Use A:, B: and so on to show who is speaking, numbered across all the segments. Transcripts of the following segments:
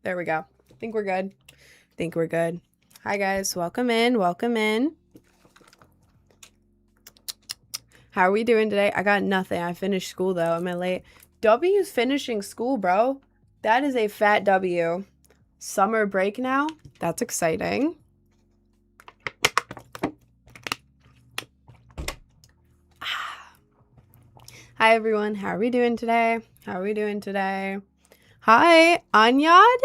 A: There we go. Think we're good. Think we're good. Hi guys, welcome in. Welcome in. How are we doing today? I got nothing. I finished school though. Am I late? W's finishing school, bro. That is a fat W. Summer break now. That's exciting. Hi everyone. How are we doing today? How are we doing today? Hi, Anyad.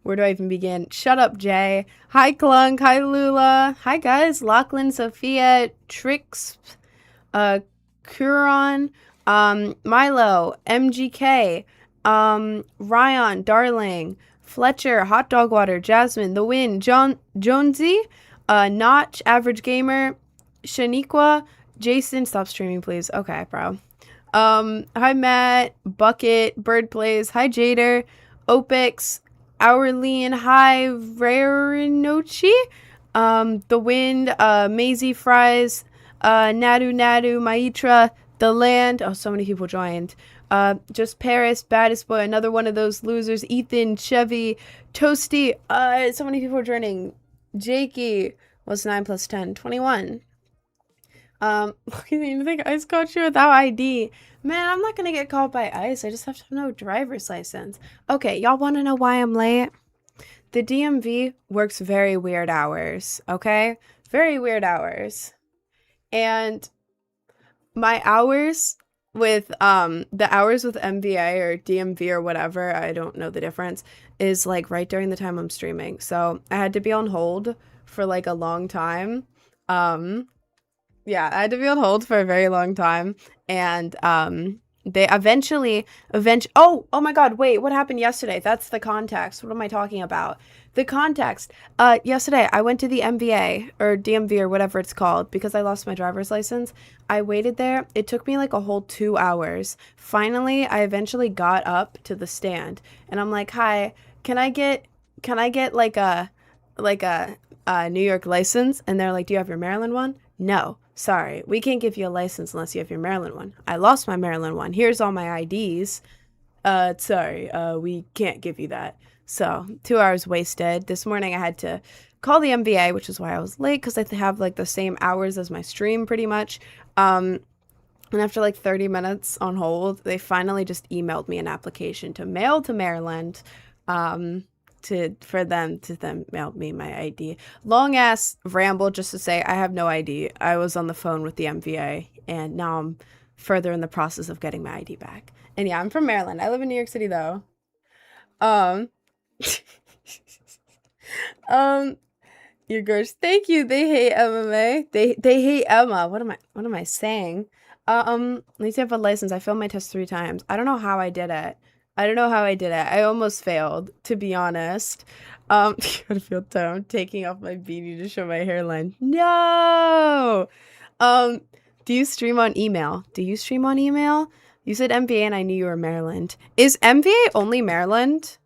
A: Where do I even begin? Shut up, Jay. Hi, Clunk. Hi, Lula. Hi, guys. Lachlan, Sophia, Trix, Curon, Milo, MGK, Ryan, Darling, Fletcher, Hot Dog Water, Jasmine, The Wind, Jonesy, Notch, Average Gamer, Shaniqua, Jason. Stop streaming, please. Okay, bro. Hi, Matt, Bucket, Bird Plays. Hi, Jader, Opix, Hourlian. Hi, Rarinochi, The Wind, Maisie Fries, Nadu, Maitra, The Land. Oh, so many people joined. Just Paris, Baddest Boy, another one of those losers. Ethan, Chevy, Toasty. So many people joining. Jakey. What's 9 plus 10? 21. You think ICE caught you without ID? Man, I'm not gonna get caught by ICE. I just have to have no driver's license. Okay, y'all want to know why I'm late? The DMV works very weird hours, okay? Very weird hours. And my hours with the hours with MVA or DMV or whatever, I don't know the difference, is like right during the time I'm streaming. So I had to be on hold for like a long time. Yeah, I had to be on hold for a very long time, and they eventually oh my god, wait, what happened yesterday? That's the context. What am I talking about? The context. Yesterday I went to the MVA or DMV or whatever it's called because I lost my driver's license. I waited there. It took me like a whole 2 hours. Finally, I eventually got up to the stand, and I'm like, "Hi, can I get like a New York license?" And they're like, "Do you have your Maryland one?" No. Sorry, we can't give you a license unless you have your Maryland one. I lost my Maryland one. Here's all my IDs. Sorry, we can't give you that. So, 2 hours wasted. This morning I had to call the MVA, which is why I was late, because I have like the same hours as my stream pretty much. And after like 30 minutes on hold, they finally just emailed me an application to mail to Maryland. For them to then mail me my ID. Long ass ramble just to say I have no ID. I was on the phone with the MVA and now I'm further in the process of getting my ID back. And yeah, I'm from Maryland. I live in New York City though. Um your girls, thank you. They hate MMA. They hate Emma. What am I saying? At least I have a license. I failed my test 3 times. I don't know how I did it. I almost failed, to be honest. Gotta feel dumb taking off my beanie to show my hairline. No! Do you stream on email? You said MVA and I knew you were Maryland. Is MVA only Maryland?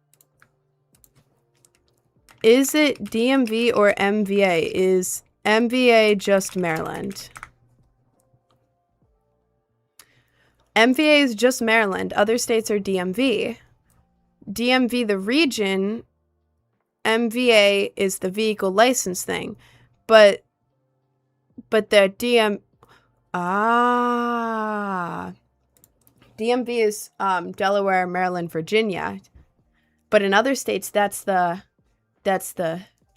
A: Is it DMV or MVA? Is MVA just Maryland? MVA is just Maryland. Other states are DMV. DMV, the region. MVA is the vehicle license thing. But the DMV is Delaware, Maryland, Virginia. But in other states, that's the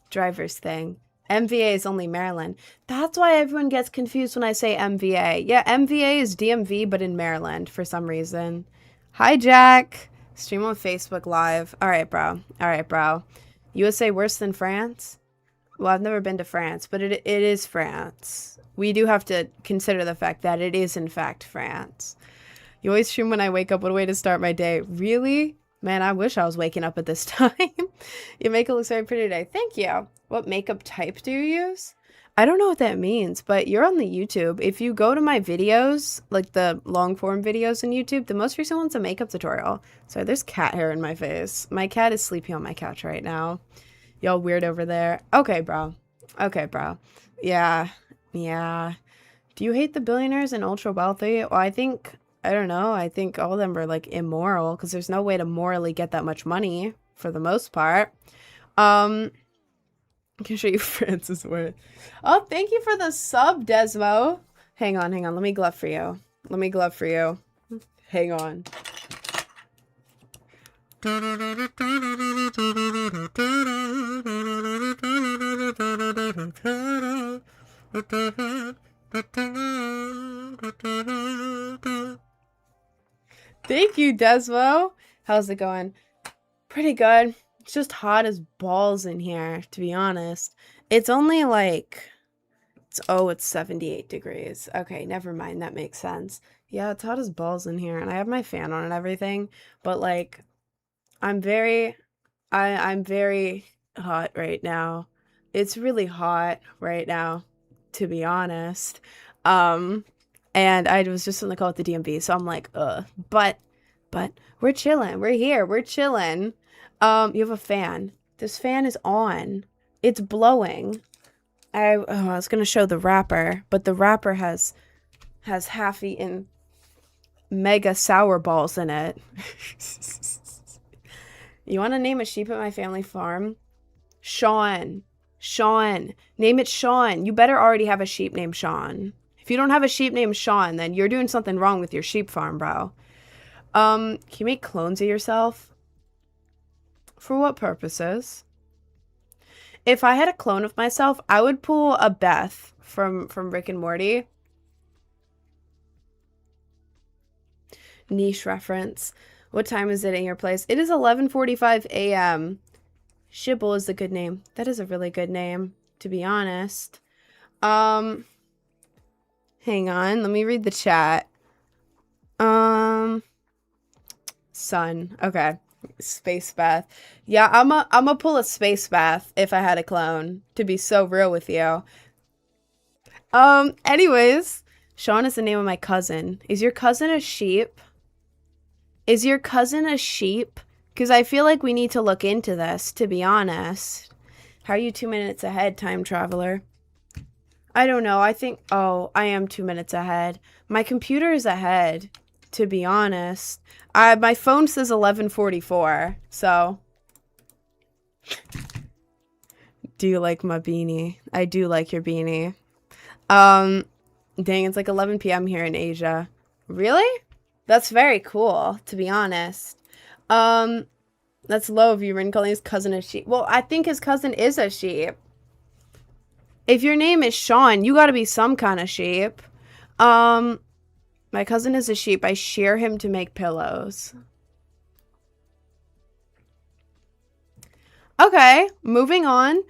A: driver's thing. MVA is only Maryland. That's why everyone gets confused when I say MVA. Yeah, MVA is DMV, but in Maryland for some reason. Hi, Jack. Stream on Facebook Live. All right, bro. USA worse than France? Well, I've never been to France, but it is France. We do have to consider the fact that it is, in fact, France. You always stream when I wake up. What a way to start my day. Really? Man, I wish I was waking up at this time. Your makeup looks very pretty today. Thank you. What makeup type do you use? I don't know what that means, but you're on the YouTube. If you go to my videos, like the long form videos on YouTube, the most recent one's a makeup tutorial. Sorry, there's cat hair in my face. My cat is sleeping on my couch right now. Y'all weird over there. Okay, bro. Yeah. Do you hate the billionaires and ultra wealthy? Well, I don't know. I think all of them are like immoral because there's no way to morally get that much money. for the most part. I can show you Francis Word. Oh, thank you for the sub, Desmo. Hang on. Let me glove for you. Hang on. Thank you, Desmo. How's it going? Pretty good. It's just hot as balls in here, to be honest. It's only like... it's 78 degrees. Okay, never mind. That makes sense. Yeah, it's hot as balls in here, and I have my fan on and everything, but like, I'm very hot right now. It's really hot right now, to be honest. And I was just on the call with the DMV, so I'm like, ugh. But we're chilling. We're here. We're chilling. You have a fan. This fan is on. It's blowing. I was gonna show the wrapper, but the wrapper has half-eaten mega sour balls in it. You want to name a sheep at my family farm? Sean. Name it Sean. You better already have a sheep named Sean. If you don't have a sheep named Sean, then you're doing something wrong with your sheep farm, bro. Can you make clones of yourself? For what purposes? If I had a clone of myself, I would pull a Beth from Rick and Morty. Niche reference. What time is it in your place? It is 11:45 a.m. Shibble is a good name. That is a really good name, to be honest. Hang on. Let me read the chat. Sun. Okay. Space bath. Yeah, I'm a pull a space bath if I had a clone, to be so real with you. Anyways, Sean is the name of my cousin. Is your cousin a sheep? Is your cousin a sheep? Because I feel like we need to look into this, to be honest. How are you 2 minutes ahead, time traveler? I don't know. I think, I am 2 minutes ahead. My computer is ahead, to be honest. My phone says 11:44, so. Do you like my beanie? I do like your beanie. Dang, it's like 11 p.m. here in Asia. Really? That's very cool, to be honest. That's low of you, Rin, calling his cousin a sheep. Well, I think his cousin is a sheep. If your name is Sean, you gotta be some kind of sheep. My cousin is a sheep. I shear him to make pillows. Okay, moving on.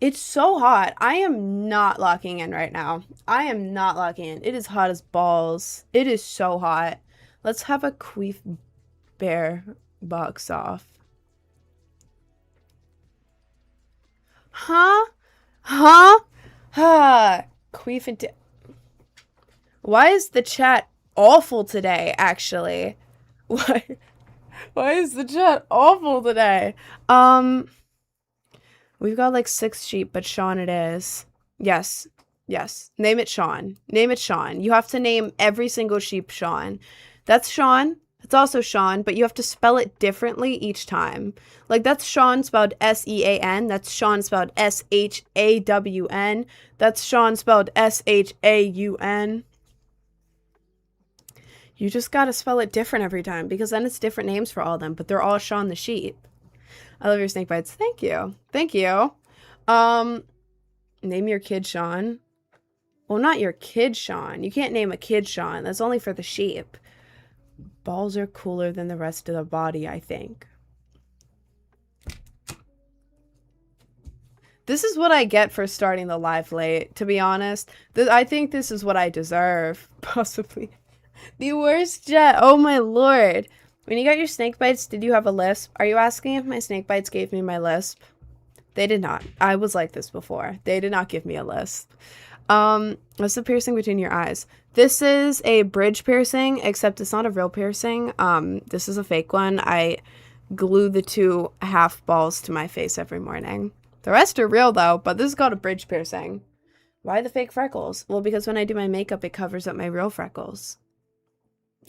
A: It's so hot. I am not locking in right now. It is hot as balls. It is so hot. Let's have a queef bear box off. Huh? Queef and why is the chat awful today, actually? Why is the chat awful today? We've got like 6 sheep, but Sean it is. Yes. Name it Sean. You have to name every single sheep Sean. That's Sean. It's also Sean, but you have to spell it differently each time. Like, that's Sean spelled S-E-A-N. That's Sean spelled S-H-A-W-N. That's Sean spelled S-H-A-U-N. You just gotta spell it different every time, because then it's different names for all of them, but they're all Sean the sheep. I love your snake bites. Thank you. Name your kid Sean. Well, not your kid Sean. You can't name a kid Sean. That's only for the sheep. Balls are cooler than the rest of the body, I think. This is what I get for starting the live late, to be honest. I think this is what I deserve, possibly. The worst jet. Oh my lord. When you got your snake bites, did you have a lisp? Are you asking if my snake bites gave me my lisp? They did not. I was like this before. They did not give me a lisp. What's the piercing between your eyes? This is a bridge piercing, except it's not a real piercing. This is a fake one. I glue the 2 half balls to my face every morning. The rest are real though, but this is called a bridge piercing. Why the fake freckles? Well, because when I do my makeup, it covers up my real freckles.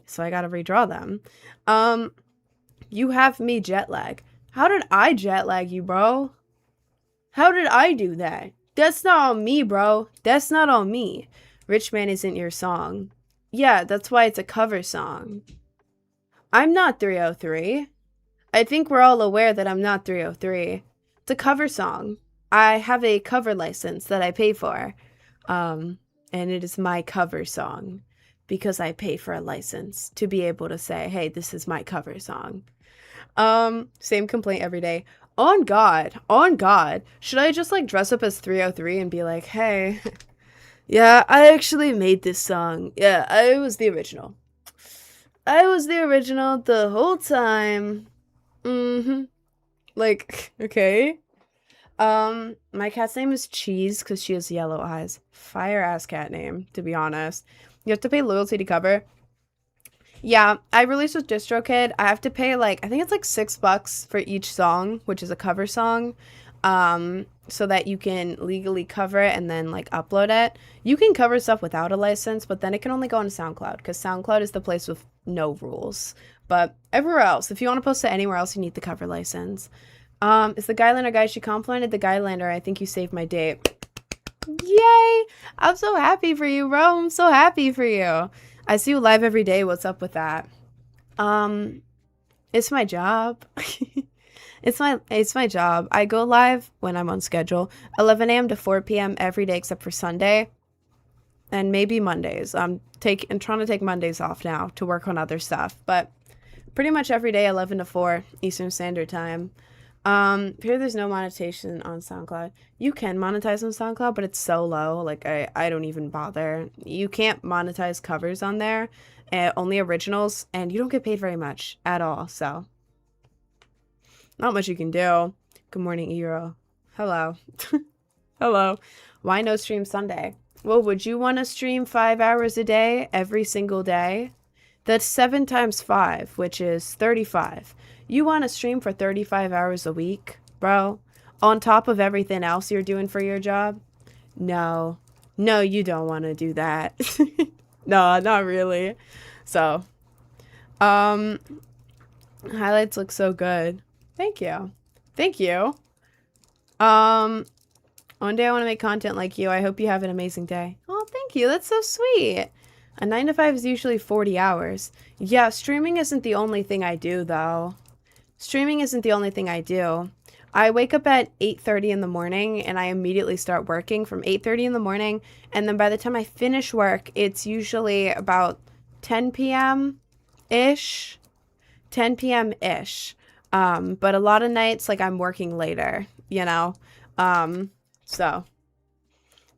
A: So I gotta redraw them. You have me jet lag. How did I jet lag you, bro? How did I do that? That's not on me, bro. That's not on me. Rich Man isn't your song. Yeah, that's why it's a cover song. I'm not 303. I think we're all aware that I'm not 303. It's a cover song. I have a cover license that I pay for. And it is my cover song because I pay for a license to be able to say, hey, this is my cover song. Same complaint every day. On God. Should I just like dress up as 303 and be like, hey, yeah, I actually made this song. Yeah, I was the original. I was the original the whole time. Like, okay. My cat's name is Cheese because she has yellow eyes. Fire ass cat name, to be honest. You have to pay loyalty to cover. Yeah, I released with DistroKid. I have to pay like, I think it's like $6 for each song, which is a cover song. So that you can legally cover it and then like upload it. You can cover stuff without a license, but then it can only go on SoundCloud because SoundCloud is the place with no rules. But everywhere else, if you want to post it anywhere else, you need the cover license. Is the Guylander guy? She complimented the Guylander. I think you saved my date. Yay! I'm so happy for you, bro. I'm so happy for you. I see you live every day. What's up with that? It's my job. It's my job. I go live when I'm on schedule, 11 a.m. to 4 p.m. every day except for Sunday, and maybe Mondays. I'm trying to take Mondays off now to work on other stuff, but pretty much every day, 11 to 4 Eastern Standard Time. Here there's no monetization on SoundCloud. You can monetize on SoundCloud, but it's so low. Like I don't even bother. You can't monetize covers on there, only originals, and you don't get paid very much at all. So not much you can do. Good morning, Eero. Hello. Hello. Why no stream Sunday? Well, would you want to stream 5 hours a day every single day? That's 7 times 5, which is 35. You want to stream for 35 hours a week, bro? On top of everything else you're doing for your job? No. No, you don't want to do that. No, not really. So, highlights look so good. Thank you. Thank you. One day I want to make content like you. I hope you have an amazing day. Oh, thank you. That's so sweet. A 9 to 5 is usually 40 hours. Yeah, streaming isn't the only thing I do, though. Streaming isn't the only thing I do. I wake up at 8:30 in the morning and I immediately start working from 8:30 in the morning. And then by the time I finish work, it's usually about 10 p.m.-ish. 10 p.m.-ish. But a lot of nights, like, I'm working later, you know? So,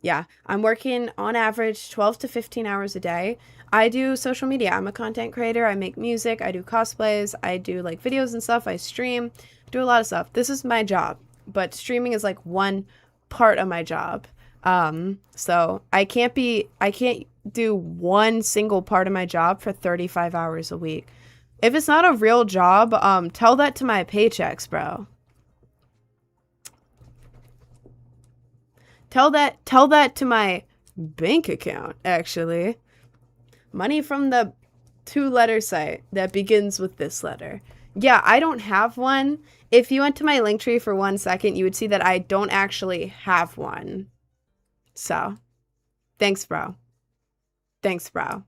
A: yeah. I'm working, on average, 12 to 15 hours a day. I do social media. I'm a content creator. I make music. I do cosplays. I do, like, videos and stuff. I stream. Do a lot of stuff. This is my job. But streaming is, like, one part of my job. So, I can't do one single part of my job for 35 hours a week. If it's not a real job, tell that to my paychecks, bro. Tell that to my bank account, actually. Money from the 2-letter site that begins with this letter. Yeah, I don't have one. If you went to my Linktree for 1 second, you would see that I don't actually have one. So, thanks, bro. Thanks, bro.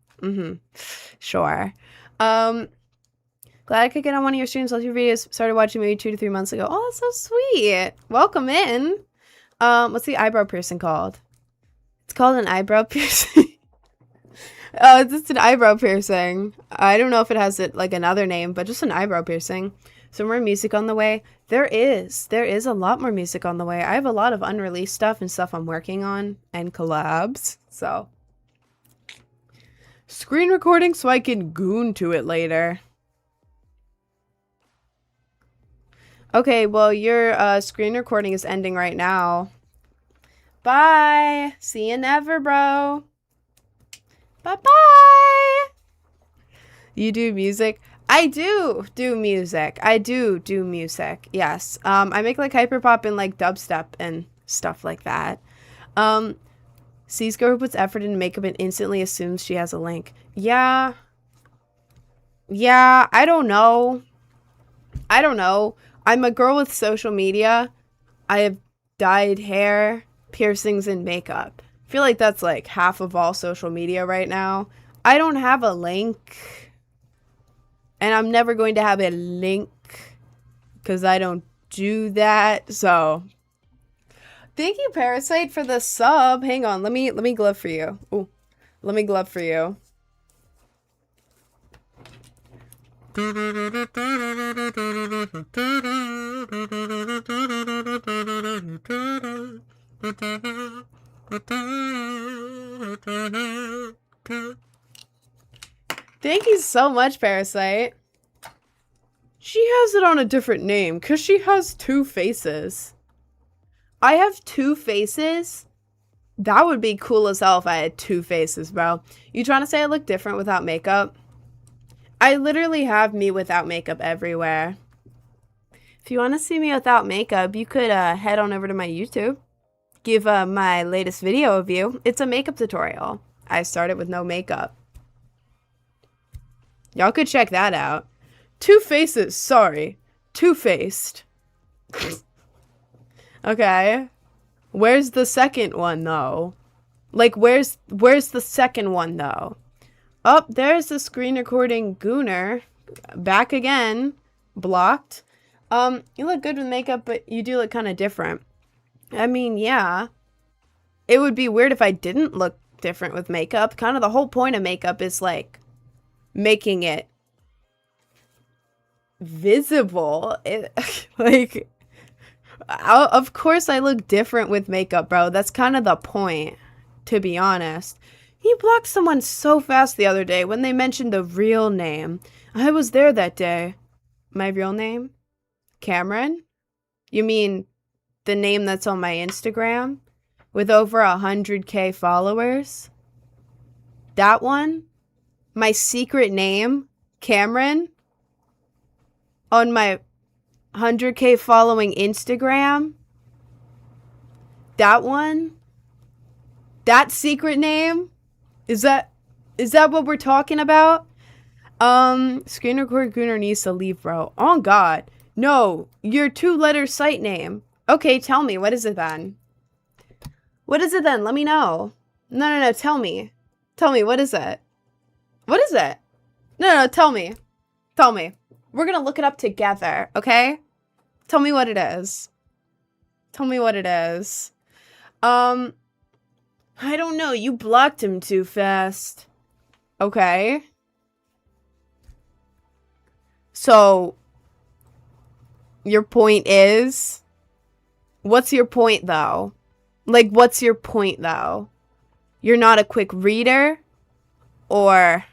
A: Sure. Glad I could get on one of your streams. Love your videos. Started watching maybe 2 to 3 months ago. Oh, that's so sweet. Welcome in. What's the eyebrow piercing called? It's called an eyebrow piercing. Oh, it's just an eyebrow piercing. I don't know if it has like another name, but just an eyebrow piercing. Some more music on the way. There is a lot more music on the way. I have a lot of unreleased stuff and stuff I'm working on and collabs. So, screen recording so I can goon to it later. Okay, well, your screen recording is ending right now. Bye. See you never, bro. Bye-bye. You do music? I do music. I do music. Yes. I make like hyperpop and like dubstep and stuff like that. Sees girl who puts effort into makeup and instantly assumes she has a link. Yeah. Yeah, I don't know. I don't know. I'm a girl with social media. I have dyed hair, piercings, and makeup. I feel like that's like half of all social media right now. I don't have a link, and I'm never going to have a link because I don't do that. So, thank you, Parasite, for the sub. Hang on, let me glove for you. Ooh, let me glove for you. Thank you so much, Parasite. She has it on a different name because she has 2 faces. I have 2 faces? That would be cool as hell if I had 2 faces, bro. You trying to say I look different without makeup? I literally have me without makeup everywhere. If you want to see me without makeup, you could head on over to my YouTube. Give my latest video a view. It's a makeup tutorial. I started with no makeup. Y'all could check that out. 2 faces, sorry. Two-faced. Okay. Where's the second one, though? Like, where's the second one, though? Oh, there's the screen recording gooner. Back again. Blocked. You look good with makeup, but you do look kind of different. I mean, yeah. It would be weird if I didn't look different with makeup. Kind of the whole point of makeup is, like, making it visible. Like, of course I look different with makeup, bro. That's kind of the point, to be honest. He blocked someone so fast the other day when they mentioned the real name. I was there that day. My real name? Cameron? You mean the name that's on my Instagram with over 100K followers? That one? My secret name? Cameron? On my 100K following Instagram? That one? That secret name? Is that what we're talking about? Screen record Gooner needs to leave, bro. Oh God. No, your 2-letter site name. Okay, tell me, what is it then? What is it then? Let me know. No, tell me. Tell me, what is it? What is it? No, tell me. Tell me. We're gonna look it up together, okay? Tell me what it is. Tell me what it is. I don't know. You blocked him too fast. Okay. So, your point is? What's your point, though? Like, what's your point, though? You're not a quick reader? Or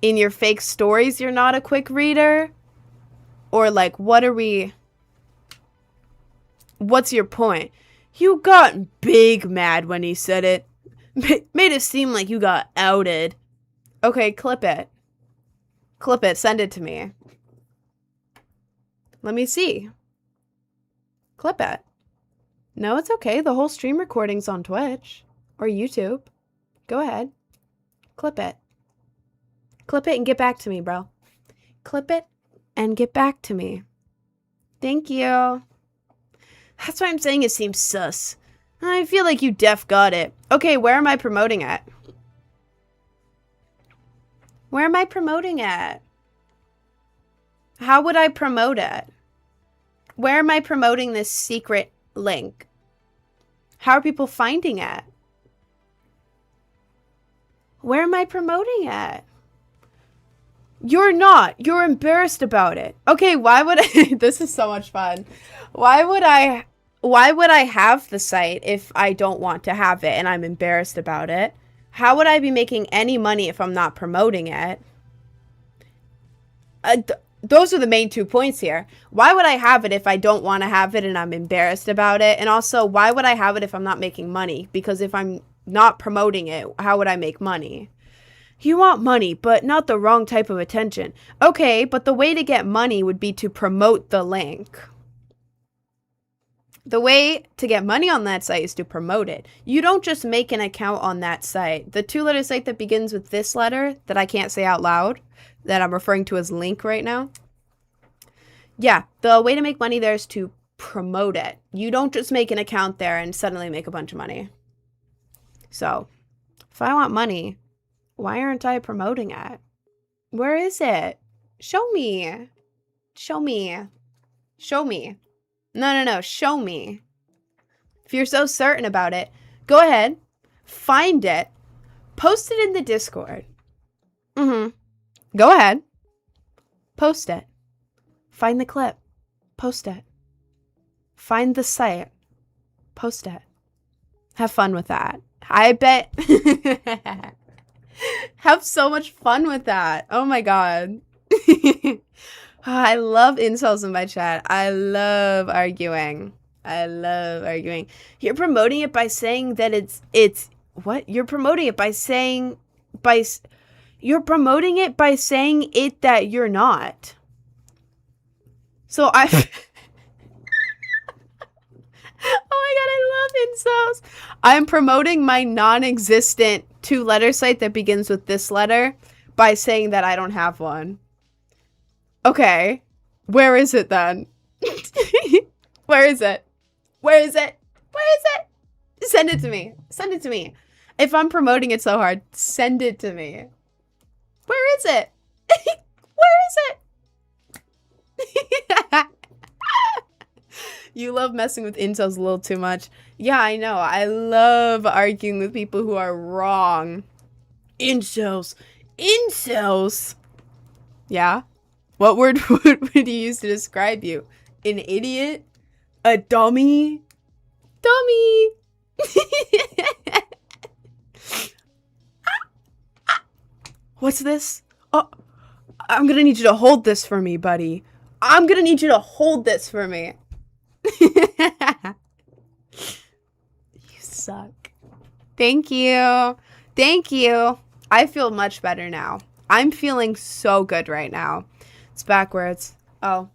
A: in your fake stories, you're not a quick reader? Or, like, what are we... What's your point? You got big mad when he said it. Made it seem like you got outed. Okay, clip it. Clip it. Send it to me. Let me see. Clip it. No, it's okay. The whole stream recording's on Twitch. Or YouTube. Go ahead. Clip it. Clip it and get back to me, bro. Clip it and get back to me. Thank you. That's why I'm saying it seems sus. I feel like you def got it. Okay, where am I promoting at? Where am I promoting at? How would I promote it? Where am I promoting this secret link? How are people finding it? Where am I promoting it? You're not. You're embarrassed about it. Okay, why would I... This is so much fun. Why would I have the site if I don't want to have it and I'm embarrassed about it? How would I be making any money if I'm not promoting it? Those are the main 2 points here. Why would I have it if I don't want to have it and I'm embarrassed about it? And also, why would I have it if I'm not making money? Because if I'm not promoting it, how would I make money? You want money, but not the wrong type of attention. Okay, but the way to get money would be to promote the link. The way to get money on that site is to promote it. You don't just make an account on that site. The 2-letter site that begins with this letter that I can't say out loud, that I'm referring to as link right now, Yeah, the way to make money there is to promote it. You don't just make an account there and suddenly make a bunch of money. So, if I want money, why aren't I promoting it? Where is it? Show me. Show me. Show me. No. Show me. If you're so certain about it, go ahead, find it, post it in the Discord. Go ahead. Post it. Find the clip. Post it. Find the site. Post it. Have fun with that. I bet. Have so much fun with that. Oh my god. I love incels in my chat. I love arguing. You're promoting it by saying that it's what? You're promoting it by saying you're promoting it by saying it that you're not. So I oh my god, I love incels. I'm promoting my non-existent 2-letter site that begins with this letter by saying that I don't have one. Okay. Where is it then? Where is it? Where is it? Where is it? Send it to me. Send it to me. If I'm promoting it so hard, send it to me. Where is it? Where is it? You love messing with incels a little too much. Yeah, I know. I love arguing with people who are wrong. Incels. Incels. Yeah? What word would you use to describe you? An idiot? A dummy? Dummy! What's this? Oh, I'm gonna need you to hold this for me, buddy. I'm gonna need you to hold this for me. You suck. Thank you. Thank you. I feel much better now. I'm feeling so good right now. It's backwards. Oh,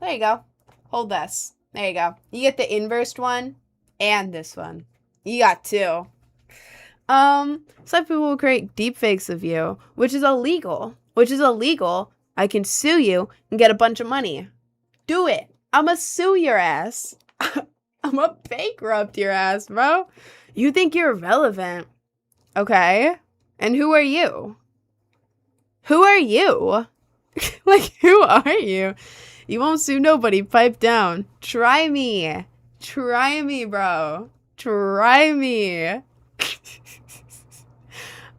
A: there you go. Hold this. There you go. You get the inversed one and this one. You got 2. Some people will create deepfakes of you, which is illegal. I can sue you and get a bunch of money. Do it. I'ma sue your ass. I'ma bankrupt your ass, bro. You think you're relevant. Okay. And who are you? Who are you? Like, who are you? You won't sue nobody. Pipe down. Try me. Try me, bro. Try me.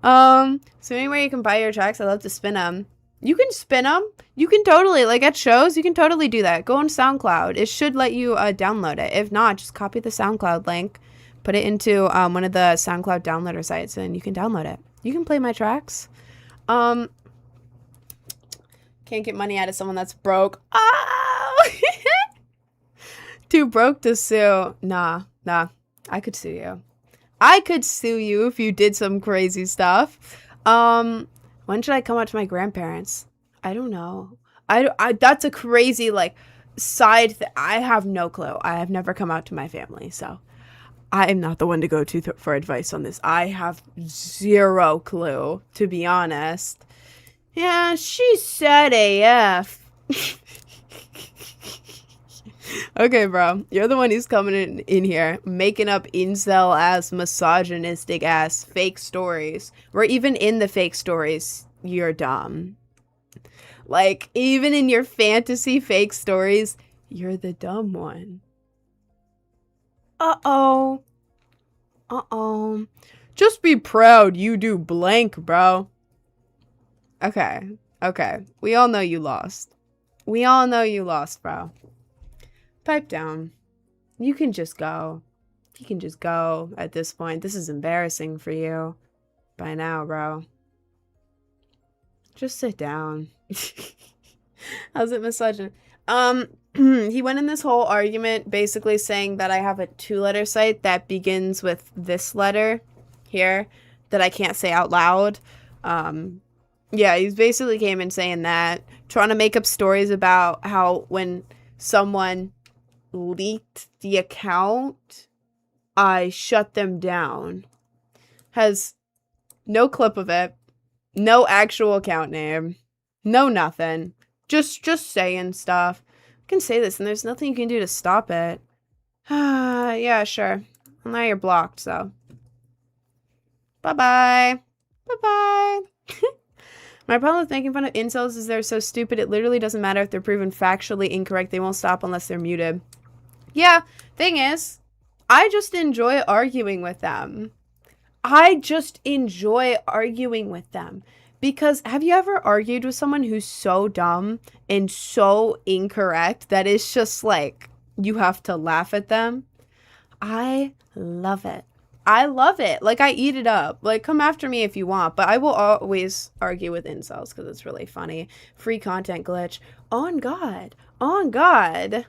A: So anywhere you can buy your tracks, I love to spin them. You can spin them. You can totally, like at shows, you can totally do that. Go on SoundCloud. It should let you download it. If not, just copy the SoundCloud link, put it into one of the SoundCloud downloader sites, and you can download it. You can play my tracks. Can't get money out of someone that's broke. Oh! Too broke to sue. Nah. I could sue you. I could sue you if you did some crazy stuff. When should I come out to my grandparents? I don't know. I that's a crazy, like, side I have no clue. I have never come out to my family, so I am not the one to go to for advice on this. I have zero clue, to be honest. Yeah, she said AF. Okay, bro. You're the one who's coming in here, making up incel-ass, misogynistic-ass fake stories. Where even in the fake stories, you're dumb. Like, even in your fantasy fake stories, you're the dumb one. Uh-oh. Uh-oh. Just be proud you do blank, bro. Okay. We all know you lost. We all know you lost, bro. Pipe down. You can just go. You can just go at this point. This is embarrassing for you by now, bro. Just sit down. How's it misogynist? He went in this whole argument basically saying that I have a 2-letter site that begins with this letter here that I can't say out loud. Yeah, he's basically came in saying that, trying to make up stories about how when someone leaked the account, I shut them down. Has no clip of it, no actual account name, no nothing. Just saying stuff. can say this and there's nothing you can do to stop it. Yeah, sure. Well, now you're blocked, so. Bye-bye. Bye-bye. My problem with making fun of incels is they're so stupid it literally doesn't matter if they're proven factually incorrect. They won't stop unless they're muted. Yeah, thing is, I just enjoy arguing with them. I just enjoy arguing with them. Because have you ever argued with someone who's so dumb and so incorrect that it's just like you have to laugh at them? I love it. I love it. Like, I eat it up. Like, come after me if you want, but I will always argue with incels because it's really funny. Free content glitch. On God. On God.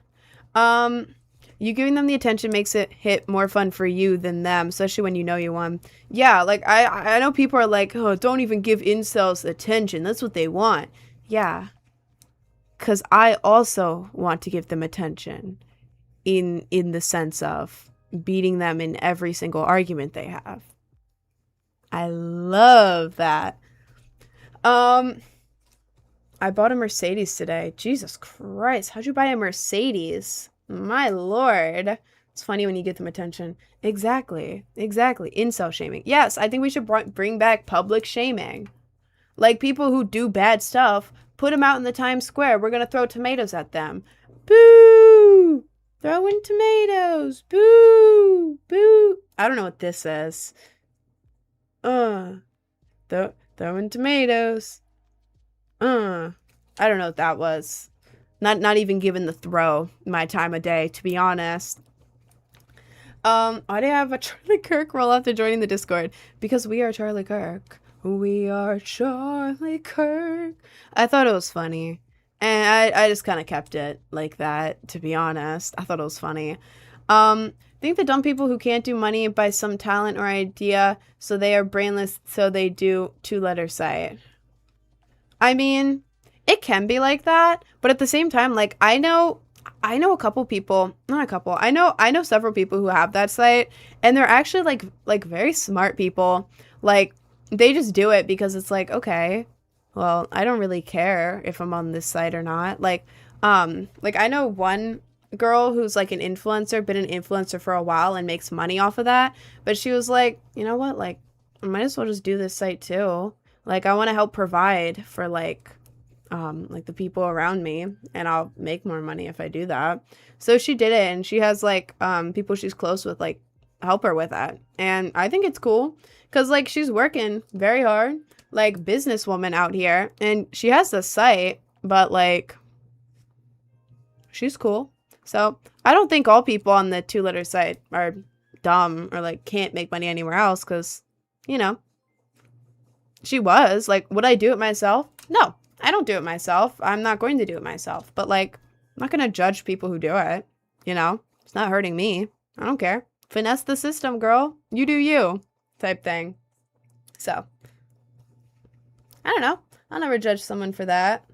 A: You giving them the attention makes it hit more fun for you than them, especially when you know you won. Yeah, like, I know people are like, oh, don't even give incels attention. That's what they want. Yeah. Because I also want to give them attention in the sense of beating them in every single argument they have. I love that. I bought a Mercedes today. Jesus Christ. How'd you buy a Mercedes? My lord. It's funny when you get them attention. Exactly. Exactly. Incel shaming. Yes, I think we should bring back public shaming. Like, people who do bad stuff, put them out in the Times Square. We're going to throw tomatoes at them. Boo! Throwing tomatoes. Boo! Boo! I don't know what this is. Throwing tomatoes. I don't know what that was. Not even given the throw my time of day, to be honest. Why do I have a Charlie Kirk roll after joining the Discord? Because we are Charlie Kirk. We are Charlie Kirk. I thought it was funny. And I just kind of kept it like that, to be honest. I thought it was funny. Think the dumb people who can't do money by some talent or idea, so they are brainless, so they do two-letter site. I mean, it can be like that, but at the same time, like, I know a couple people, not a couple, I know several people who have that site, and they're actually, like very smart people. Like, they just do it because it's like, okay, well, I don't really care if I'm on this site or not. Like I know one girl who's like an influencer, been an influencer for a while and makes money off of that. But she was like, you know what? Like, I might as well just do this site too. Like, I want to help provide for like the people around me, and I'll make more money if I do that. So she did it, and she has like people she's close with like help her with that. And I think it's cool because like she's working very hard, like businesswoman out here, and she has the site, but like she's cool. So I don't think all people on the two-letter site are dumb or like can't make money anywhere else, because, you know, she was like, would I do it myself? No, I don't do it myself. I'm not going to do it myself. But like, I'm not going to judge people who do it. You know, it's not hurting me. I don't care. Finesse the system, girl. You do you type thing. So I don't know. I'll never judge someone for that.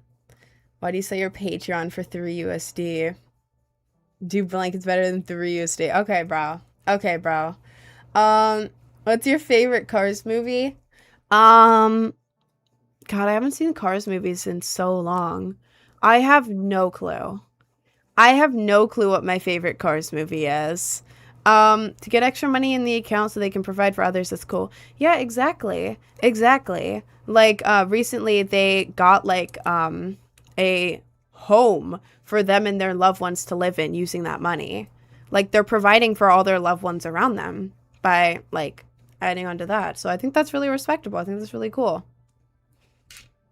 A: Why do you say your Patreon for 3 USD? Do blankets better than 3 USD? Okay, bro. Okay, bro. What's your favorite Cars movie? God, I haven't seen Cars movies in so long. I have no clue. I have no clue what my favorite Cars movie is. To get extra money in the account so they can provide for others, that's cool. Yeah, exactly. Exactly. Like, recently they got, like, a home for them and their loved ones to live in using that money. Like, they're providing for all their loved ones around them by, like, adding on to that. So I think that's really respectable. I think that's really cool.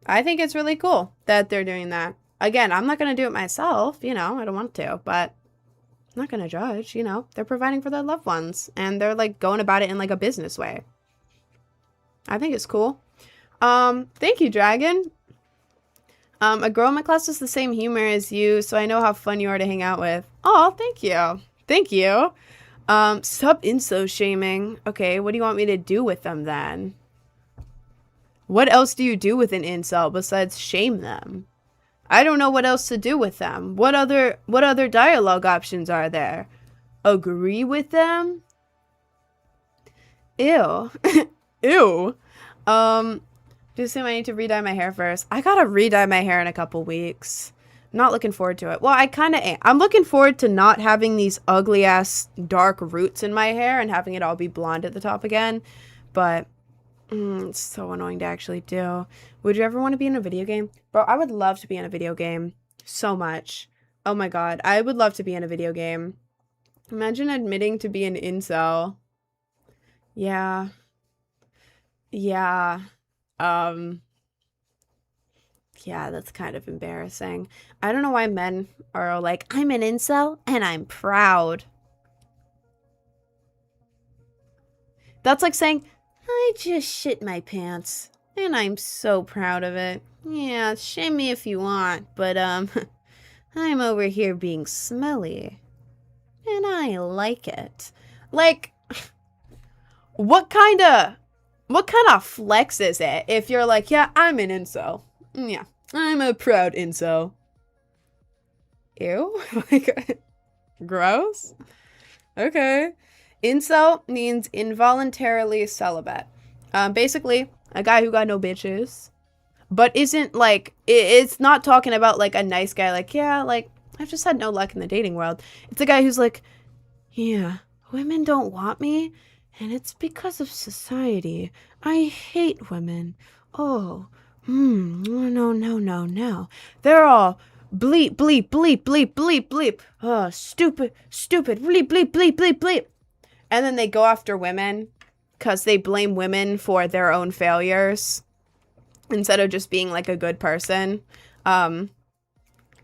A: I think it's really cool that they're doing that. Again, I'm not going to do it myself, you know, I don't want to, but I'm not going to judge, you know. They're providing for their loved ones, and they're, like, going about it in, like, a business way. I think it's cool. Thank you, Dragon. A girl in my class has the same humor as you, so I know how fun you are to hang out with. Oh, thank you. Thank you. Stop inso shaming. Okay, what do you want me to do with them then? What else do you do with an incel besides shame them? I don't know what else to do with them. What other dialogue options are there? Agree with them? Ew. Ew. Just saying I need to re-dye my hair first. I gotta re-dye my hair in a couple weeks. Not looking forward to it. Well, I kind of am. I'm looking forward to not having these ugly ass dark roots in my hair and having it all be blonde at the top again. But it's so annoying to actually do. Would you ever want to be in a video game? Bro, I would love to be in a video game. So much. Oh my god. I would love to be in a video game. Imagine admitting to be an incel. Yeah. Yeah. Yeah, that's kind of embarrassing. I don't know why men are like, I'm an incel and I'm proud. That's like saying, I just shit my pants and I'm so proud of it. Yeah, shame me if you want, but I'm over here being smelly and I like it. Like, what kind of flex is it if you're like, yeah, I'm an incel. Yeah, I'm a proud incel. Ew. Like, gross. Okay. Incel means involuntarily celibate. Basically, a guy who got no bitches, but isn't like, it's not talking about like a nice guy, like, yeah, like, I've just had no luck in the dating world. It's a guy who's like, yeah, women don't want me, and it's because of society. I hate women. Oh, no. They're all bleep, bleep, bleep, bleep, bleep, bleep. Oh, stupid, bleep, bleep, bleep, bleep, bleep. And then they go after women because they blame women for their own failures instead of just being like a good person. That's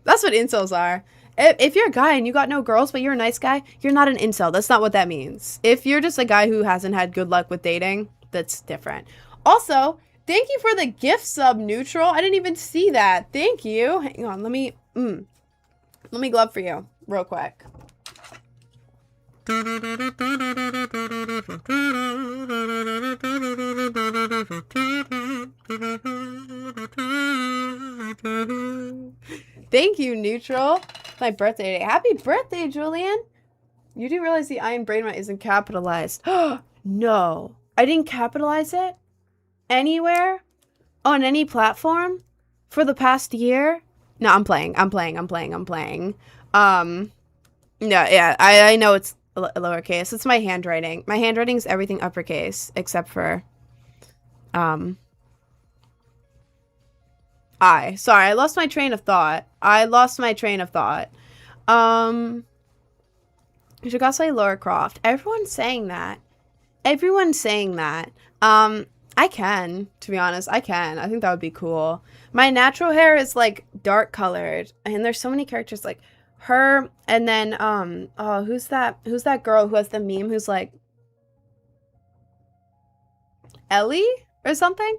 A: what incels are. If you're a guy and you got no girls, but you're a nice guy, you're not an incel. That's not what that means. If you're just a guy who hasn't had good luck with dating, that's different. Also, thank you for the gift sub, Neutral. I didn't even see that. Thank you. Hang on, let me glove for you real quick. Thank you, Neutral. My birthday today. Happy birthday, Julian. You do realize the I in Brainrot isn't capitalized. No. I didn't capitalize it anywhere on any platform for the past year. No, I'm playing. No, yeah, I know it's lowercase. It's my handwriting. My handwriting is everything uppercase except for I. Sorry, I lost my train of thought. You should go say Laura Croft. Everyone's saying that. I can, to be honest. I can. I think that would be cool. My natural hair is like dark colored, and there's so many characters like her, and then oh, who's that girl who has the meme who's like Ellie or something?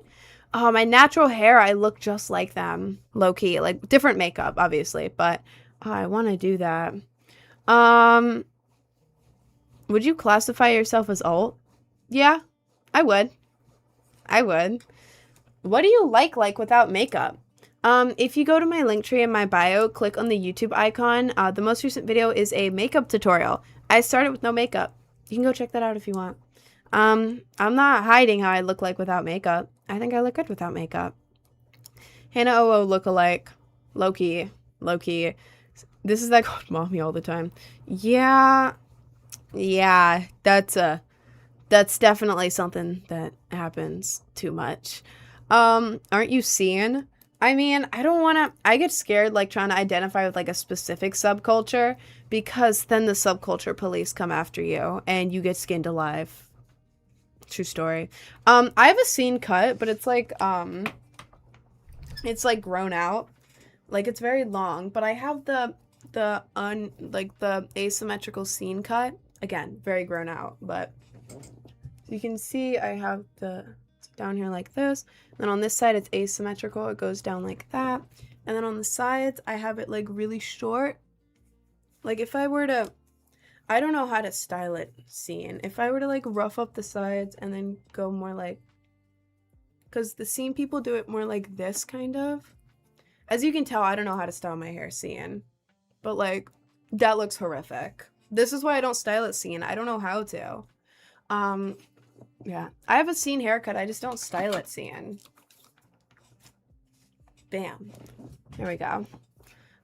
A: Oh, my natural hair, I look just like them, low key, like different makeup, obviously, but oh, I want to do that. Would you classify yourself as alt? Yeah, I would. What do you like without makeup? If you go to my link tree in my bio, click on the YouTube icon. The most recent video is a makeup tutorial. I started with no makeup. You can go check that out if you want. I'm not hiding how I look like without makeup. I think I look good without makeup. Hannah OO lookalike. Low-key. This is like mommy all the time. Yeah, that's definitely something that happens too much. Aren't you seeing? I mean, I get scared like trying to identify with like a specific subculture because then the subculture police come after you and you get skinned alive. True story. I have a scene cut, but it's like grown out. Like it's very long, but I have the asymmetrical scene cut. Again, very grown out, but you can see I have it's down here like this. And then on this side, it's asymmetrical. It goes down like that. And then on the sides, I have it like really short. Like if I were to, I don't know how to style it scene. If I were to like rough up the sides and then go more like, because the scene people do it more like this kind of. As you can tell, I don't know how to style my hair scene. But like, that looks horrific. This is why I don't style it scene. I don't know how to. Yeah. I have a scene haircut. I just don't style it scene. Bam. There we go.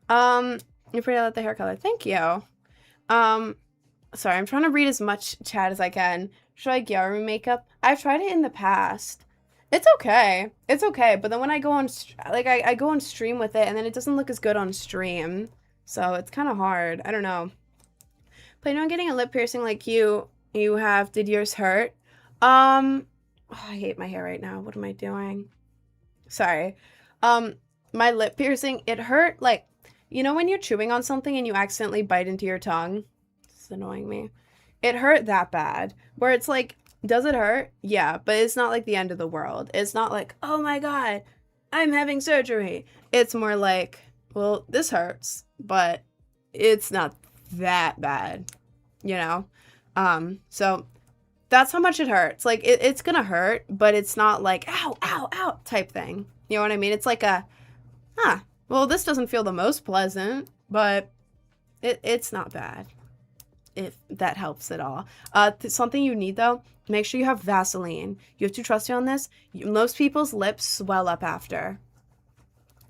A: You're pretty. I like the hair color. Thank you. Um, Sorry, I'm trying to read as much chat as I can. Should I Gyaru makeup? I've tried it in the past. It's okay. It's okay, but then when I go on, I go on stream with it, and then it doesn't look as good on stream. So it's kind of hard. I don't know. Planning on getting a lip piercing like you have. Did yours hurt? Oh, I hate my hair right now. What am I doing? Sorry. My lip piercing, it hurt like, you know when you're chewing on something and you accidentally bite into your tongue? It's annoying me. It hurt that bad. Where it's like, does it hurt? Yeah, but it's not like the end of the world. It's not like, oh my god, I'm having surgery. It's more like, well, this hurts, but it's not that bad, you know? So that's how much it hurts. Like, it's gonna hurt, but it's not like, ow, ow, ow type thing. You know what I mean? It's like a, well, this doesn't feel the most pleasant, but it's not bad. If that helps at all. Something you need, though, make sure you have Vaseline. You have to trust me on this. Most people's lips swell up after.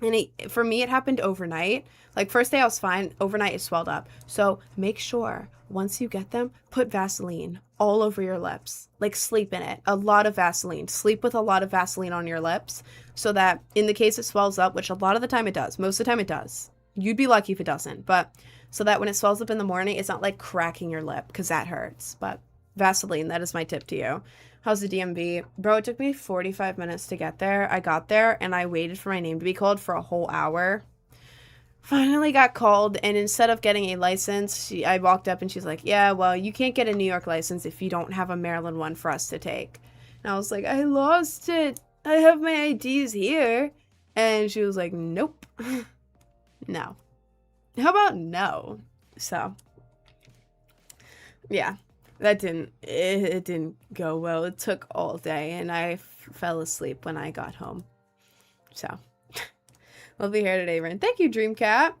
A: And for me, it happened overnight. Like, first day I was fine. Overnight, it swelled up. So make sure, once you get them, put Vaseline all over your lips. Like, sleep in it. A lot of Vaseline. Sleep with a lot of Vaseline on your lips so that in the case it swells up, which a lot of the time it does. Most of the time it does. You'd be lucky if it doesn't. But so that when it swells up in the morning, it's not like cracking your lip because that hurts. But Vaseline, that is my tip to you. How's the DMV? Bro, it took me 45 minutes to get there. I got there and I waited for my name to be called for a whole hour. Finally got called, and instead of getting a license, I walked up and she's like, yeah, well, you can't get a New York license if you don't have a Maryland one for us to take. And I was like, I lost it. I have my IDs here. And she was like, nope. No. How about no? So, yeah. It didn't go well. It took all day, and I fell asleep when I got home. So, we'll be here today, Ren. Thank you, Dreamcat.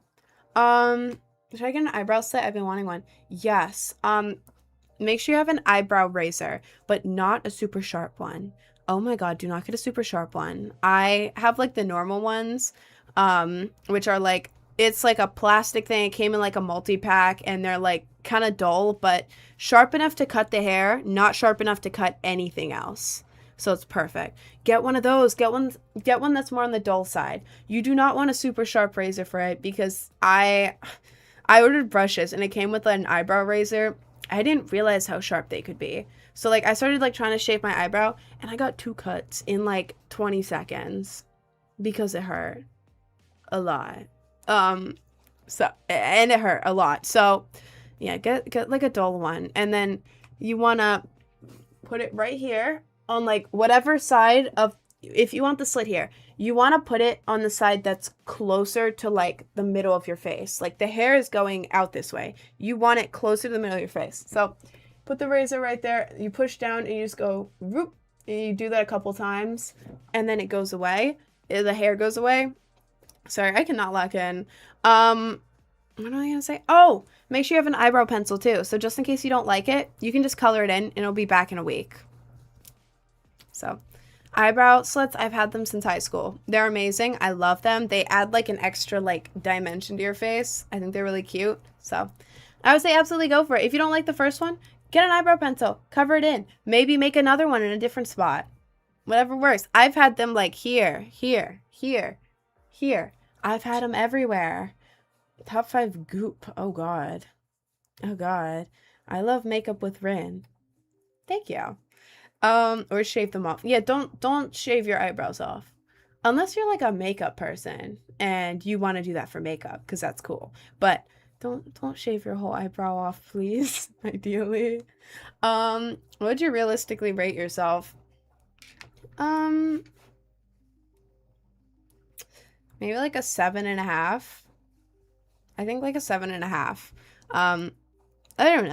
A: Should I get an eyebrow set? I've been wanting one. Yes. Make sure you have an eyebrow razor, but not a super sharp one. Oh my god, do not get a super sharp one. I have, like, the normal ones, which are, like, it's like a plastic thing. It came in like a multi-pack, and they're like kind of dull, but sharp enough to cut the hair, not sharp enough to cut anything else. So it's perfect. Get one of those. Get one that's more on the dull side. You do not want a super sharp razor for it because I ordered brushes and it came with an eyebrow razor. I didn't realize how sharp they could be. So like I started like trying to shape my eyebrow and I got 2 cuts in like 20 seconds because it hurt a lot. So, and it hurt a lot. So, yeah, get like a dull one. And then you want to put it right here on like whatever side of, if you want the slit here, you want to put it on the side that's closer to like the middle of your face. Like the hair is going out this way. You want it closer to the middle of your face. So put the razor right there. You push down and you just go whoop. And you do that a couple times and then it goes away. The hair goes away. Sorry, I cannot lock in. What am I gonna say? Oh, make sure you have an eyebrow pencil too. So just in case you don't like it, you can just color it in and it'll be back in a week. So, eyebrow slits, I've had them since high school. They're amazing. I love them. They add like an extra like dimension to your face. I think they're really cute. So, I would say absolutely go for it. If you don't like the first one, get an eyebrow pencil. Cover it in. Maybe make another one in a different spot. Whatever works. I've had them like here, here, here, here. I've had them everywhere. Top 5 goop. Oh, God. Oh, God. I love makeup with Rin. Thank you. Or shave them off. Yeah, don't shave your eyebrows off. Unless you're like a makeup person and you want to do that for makeup, because that's cool. But don't shave your whole eyebrow off, please. Ideally. What would you realistically rate yourself? Maybe like a 7.5. I think like a 7.5. I don't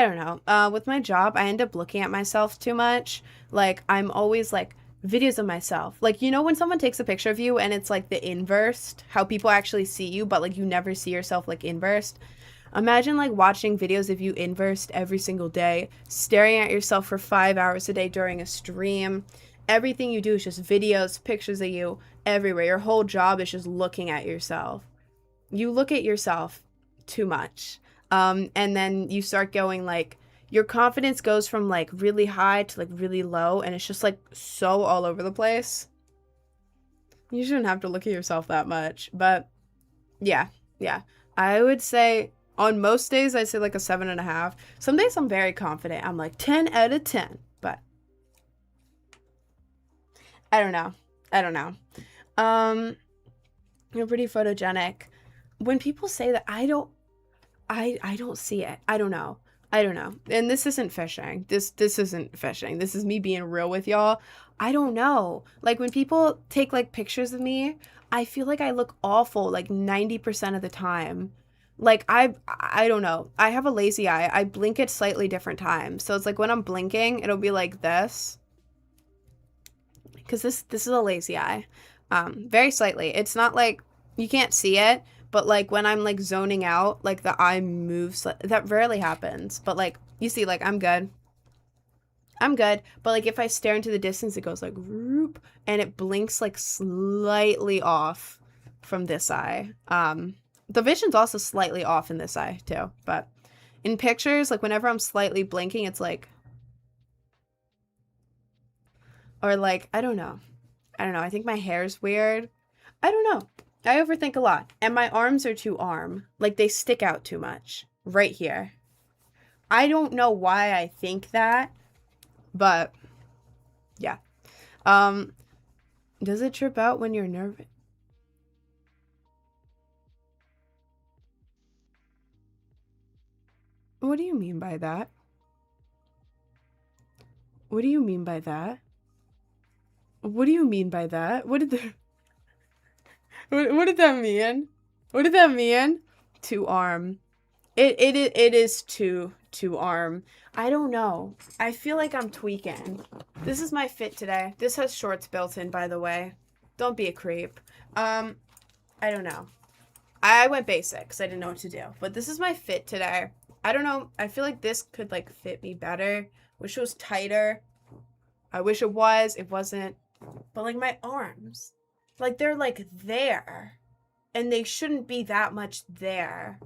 A: know. With my job, I end up looking at myself too much. Like, I'm always like, videos of myself. Like, you know when someone takes a picture of you and it's like the inversed, how people actually see you, but like you never see yourself like inversed? Imagine like watching videos of you inversed every single day, staring at yourself for 5 hours a day during a stream. Everything you do is just videos, pictures of you everywhere. Your whole job is just looking at yourself. you look at yourself too much. And then you start going like, your confidence goes from like really high to like really low, and it's just like so all over the place. You shouldn't have to look at yourself that much, but yeah, yeah. I would say on most days, I'd say like a 7.5. Some days I'm very confident. I'm like 10 out of 10, but I don't know. I don't know. You're pretty photogenic. When people say that, I don't see it. I don't know. I don't know. And this isn't fishing. This isn't fishing. This is me being real with y'all. I don't know. Like when people take like pictures of me, I feel like I look awful like 90% of the time. Like I don't know. I have a lazy eye. I blink at slightly different times. So it's like when I'm blinking, it'll be like this. Cuz this is a lazy eye. Very slightly. It's not like you can't see it, but like when I'm like zoning out, like the eye moves. That rarely happens. But like you see, like I'm good. I'm good. But like if I stare into the distance, it goes like whoop, and it blinks like slightly off from this eye. The vision's also slightly off in this eye too. But in pictures, like whenever I'm slightly blinking, it's like, or like I don't know. I think my hair's weird. I don't know. I overthink a lot. And my arms are too arm. Like they stick out too much. Right here. I don't know why I think that. But yeah. Does it trip out when you're nervous? What do you mean by that? What do you mean by that? What do you mean by that? What did the what did that mean? What did that mean? To arm. It is to arm. I don't know. I feel like I'm tweaking. This is my fit today. This has shorts built in, by the way. Don't be a creep. I don't know. I went basic because I didn't know what to do. But this is my fit today. I don't know. I feel like this could like fit me better. Wish it was tighter. I wish it was. It wasn't. But like my arms, like they're like there, and they shouldn't be that much there.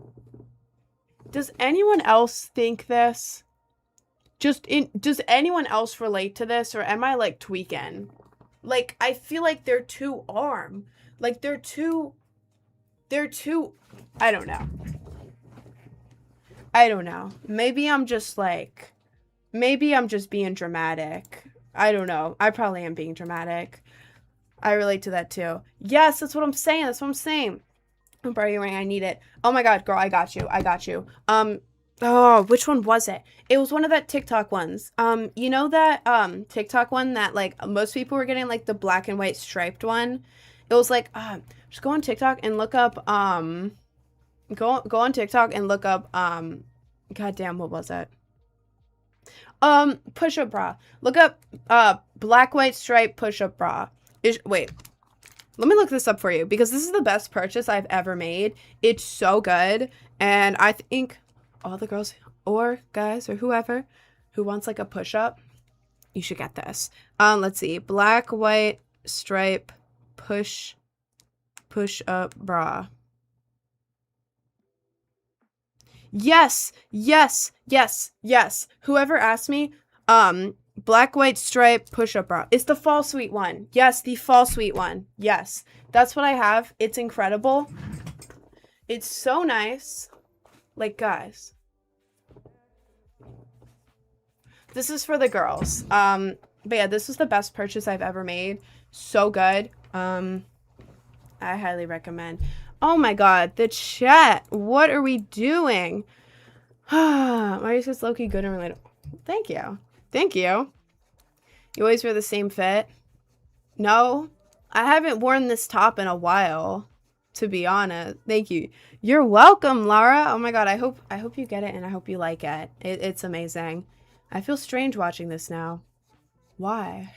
A: Does anyone else think this? Does anyone else relate to this, or am I like tweaking? Like I feel like they're too arm. Like they're too I don't know. I don't know. Maybe I'm just being dramatic. I don't know. I probably am being dramatic. I relate to that too. Yes, that's what I'm saying. That's what I'm saying. I'm borrowing ring. I need it. Oh my god, girl, I got you. I got you. Oh, which one was it? It was one of that TikTok ones. You know that TikTok one that like most people were getting, like the black and white striped one? It was like just go on TikTok and look up go on TikTok and look up goddamn, what was it? Push-up bra. Look up black white stripe push-up bra. Wait. Let me look this up for you because this is the best purchase I've ever made. It's so good, and I think all the girls or guys or whoever who wants like a push-up, you should get this. Let's see. Black white stripe push-up bra. Yes, yes, yes, yes. Whoever asked me, black white stripe push-up bra. It's the fall suite one. Yes, the fall suite one. Yes, that's what I have. It's incredible. It's so nice. Like, guys, this is for the girls. But yeah, this was the best purchase I've ever made. So good. I highly recommend. Oh my god, the chat. What are we doing? Marius is low-key good and relatable. Thank you. Thank you. You always wear the same fit? No, I haven't worn this top in a while, to be honest. Thank you. You're welcome, Lara. Oh my god, I hope you get it and I hope you like it. It's amazing. I feel strange watching this now. Why?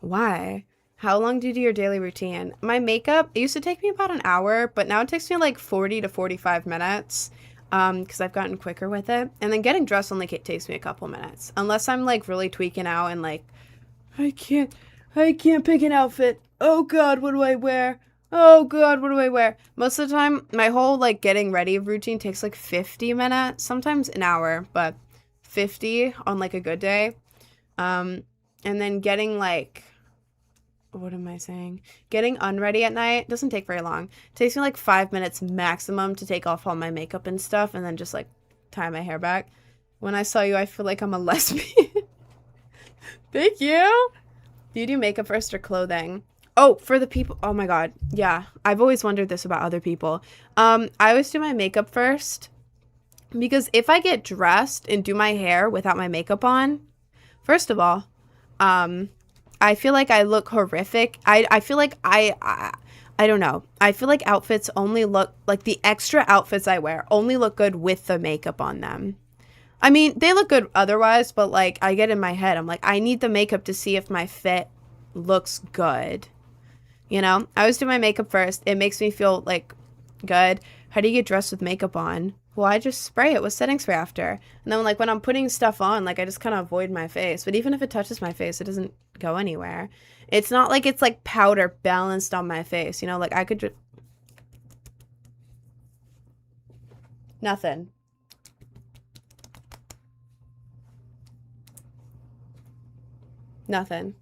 A: Why? How long do you do your daily routine? My makeup, it used to take me about an hour, but now it takes me like 40 to 45 minutes because I've gotten quicker with it. And then getting dressed only takes me a couple minutes. Unless I'm like really tweaking out and like, I can't pick an outfit. Oh god, what do I wear? Oh god, what do I wear? Most of the time, my whole like getting ready routine takes like 50 minutes, sometimes an hour, but 50 on like a good day. Um, and then getting like, what am I saying? Getting unready at night doesn't take very long. It takes me like 5 minutes maximum to take off all my makeup and stuff and then just like tie my hair back. When I saw you, I feel like I'm a lesbian. Thank you. Do you do makeup first or clothing? Oh, for the people. Oh my God. Yeah. I've always wondered this about other people. I always do my makeup first because if I get dressed and do my hair without my makeup on, first of all, I feel like I look horrific. I feel like I don't know. I feel like outfits only look like the extra outfits I wear only look good with the makeup on them. I mean, they look good otherwise, but like I get in my head, I'm like, I need the makeup to see if my fit looks good. You know, I always do my makeup first. It makes me feel like good. How do you get dressed with makeup on? Well, I just spray it with setting spray after. And then like when I'm putting stuff on, like I just kind of avoid my face. But even if it touches my face, it doesn't go anywhere. It's not like it's like powder balanced on my face. You know, like I could just... Nothing. Nothing.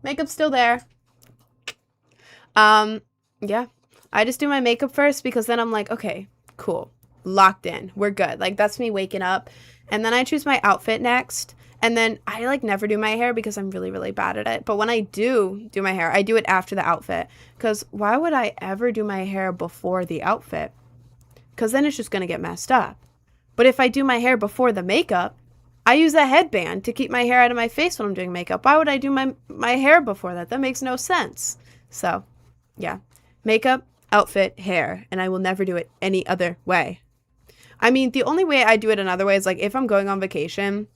A: Makeup's still there. Yeah. I just do my makeup first because then I'm like, okay, cool. Locked in. We're good. Like that's me waking up. And then I choose my outfit next. And then I like never do my hair because I'm really, really bad at it. But when I do my hair, I do it after the outfit. Because why would I ever do my hair before the outfit? Because then it's just going to get messed up. But if I do my hair before the makeup, I use a headband to keep my hair out of my face when I'm doing makeup. Why would I do my hair before that? That makes no sense. So, yeah. Makeup, outfit, hair. And I will never do it any other way. I mean, the only way I do it another way is like if I'm going on vacation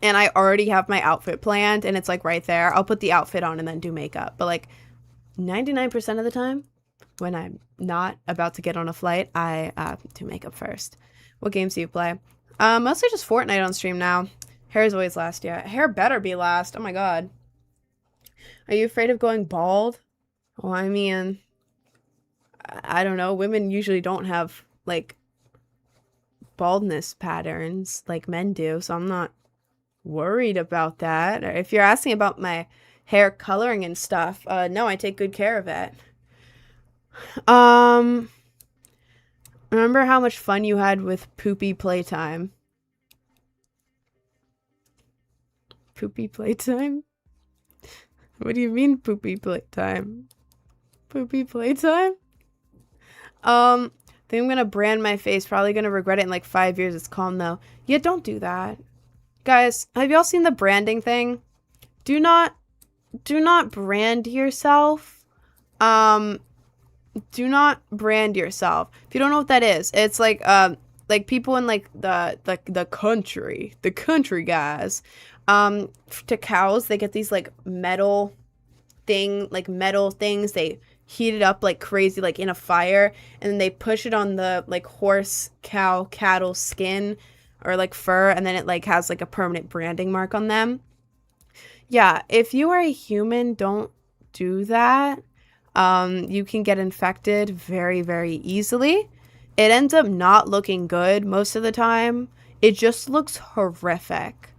A: and I already have my outfit planned and it's like right there, I'll put the outfit on and then do makeup. But like 99% of the time when I'm not about to get on a flight, I do makeup first. What games do you play? Mostly just Fortnite on stream now. Hair is always last, yeah. Hair better be last. Oh my god. Are you afraid of going bald? Well, I mean, I don't know. Women usually don't have, like, baldness patterns like men do, so I'm not worried about that. Or if you're asking about my hair coloring and stuff, no, I take good care of it. Remember how much fun you had with poopy playtime? Poopy playtime? What do you mean poopy playtime? Poopy playtime? I think I'm gonna brand my face. Probably gonna regret it in like 5 years. It's calm though. Yeah, don't do that. Guys, have y'all seen the branding thing? Do not brand yourself. Do not brand yourself. If you don't know what that is, it's like people in like the country guys. To cows, they get these like metal things. They heat it up like crazy, like in a fire, and then they push it on the like horse, cow, cattle skin or like fur, and then it like has like a permanent branding mark on them. Yeah, if you are a human, don't do that. You can get infected very, very easily. It ends up not looking good most of the time. It just looks horrific.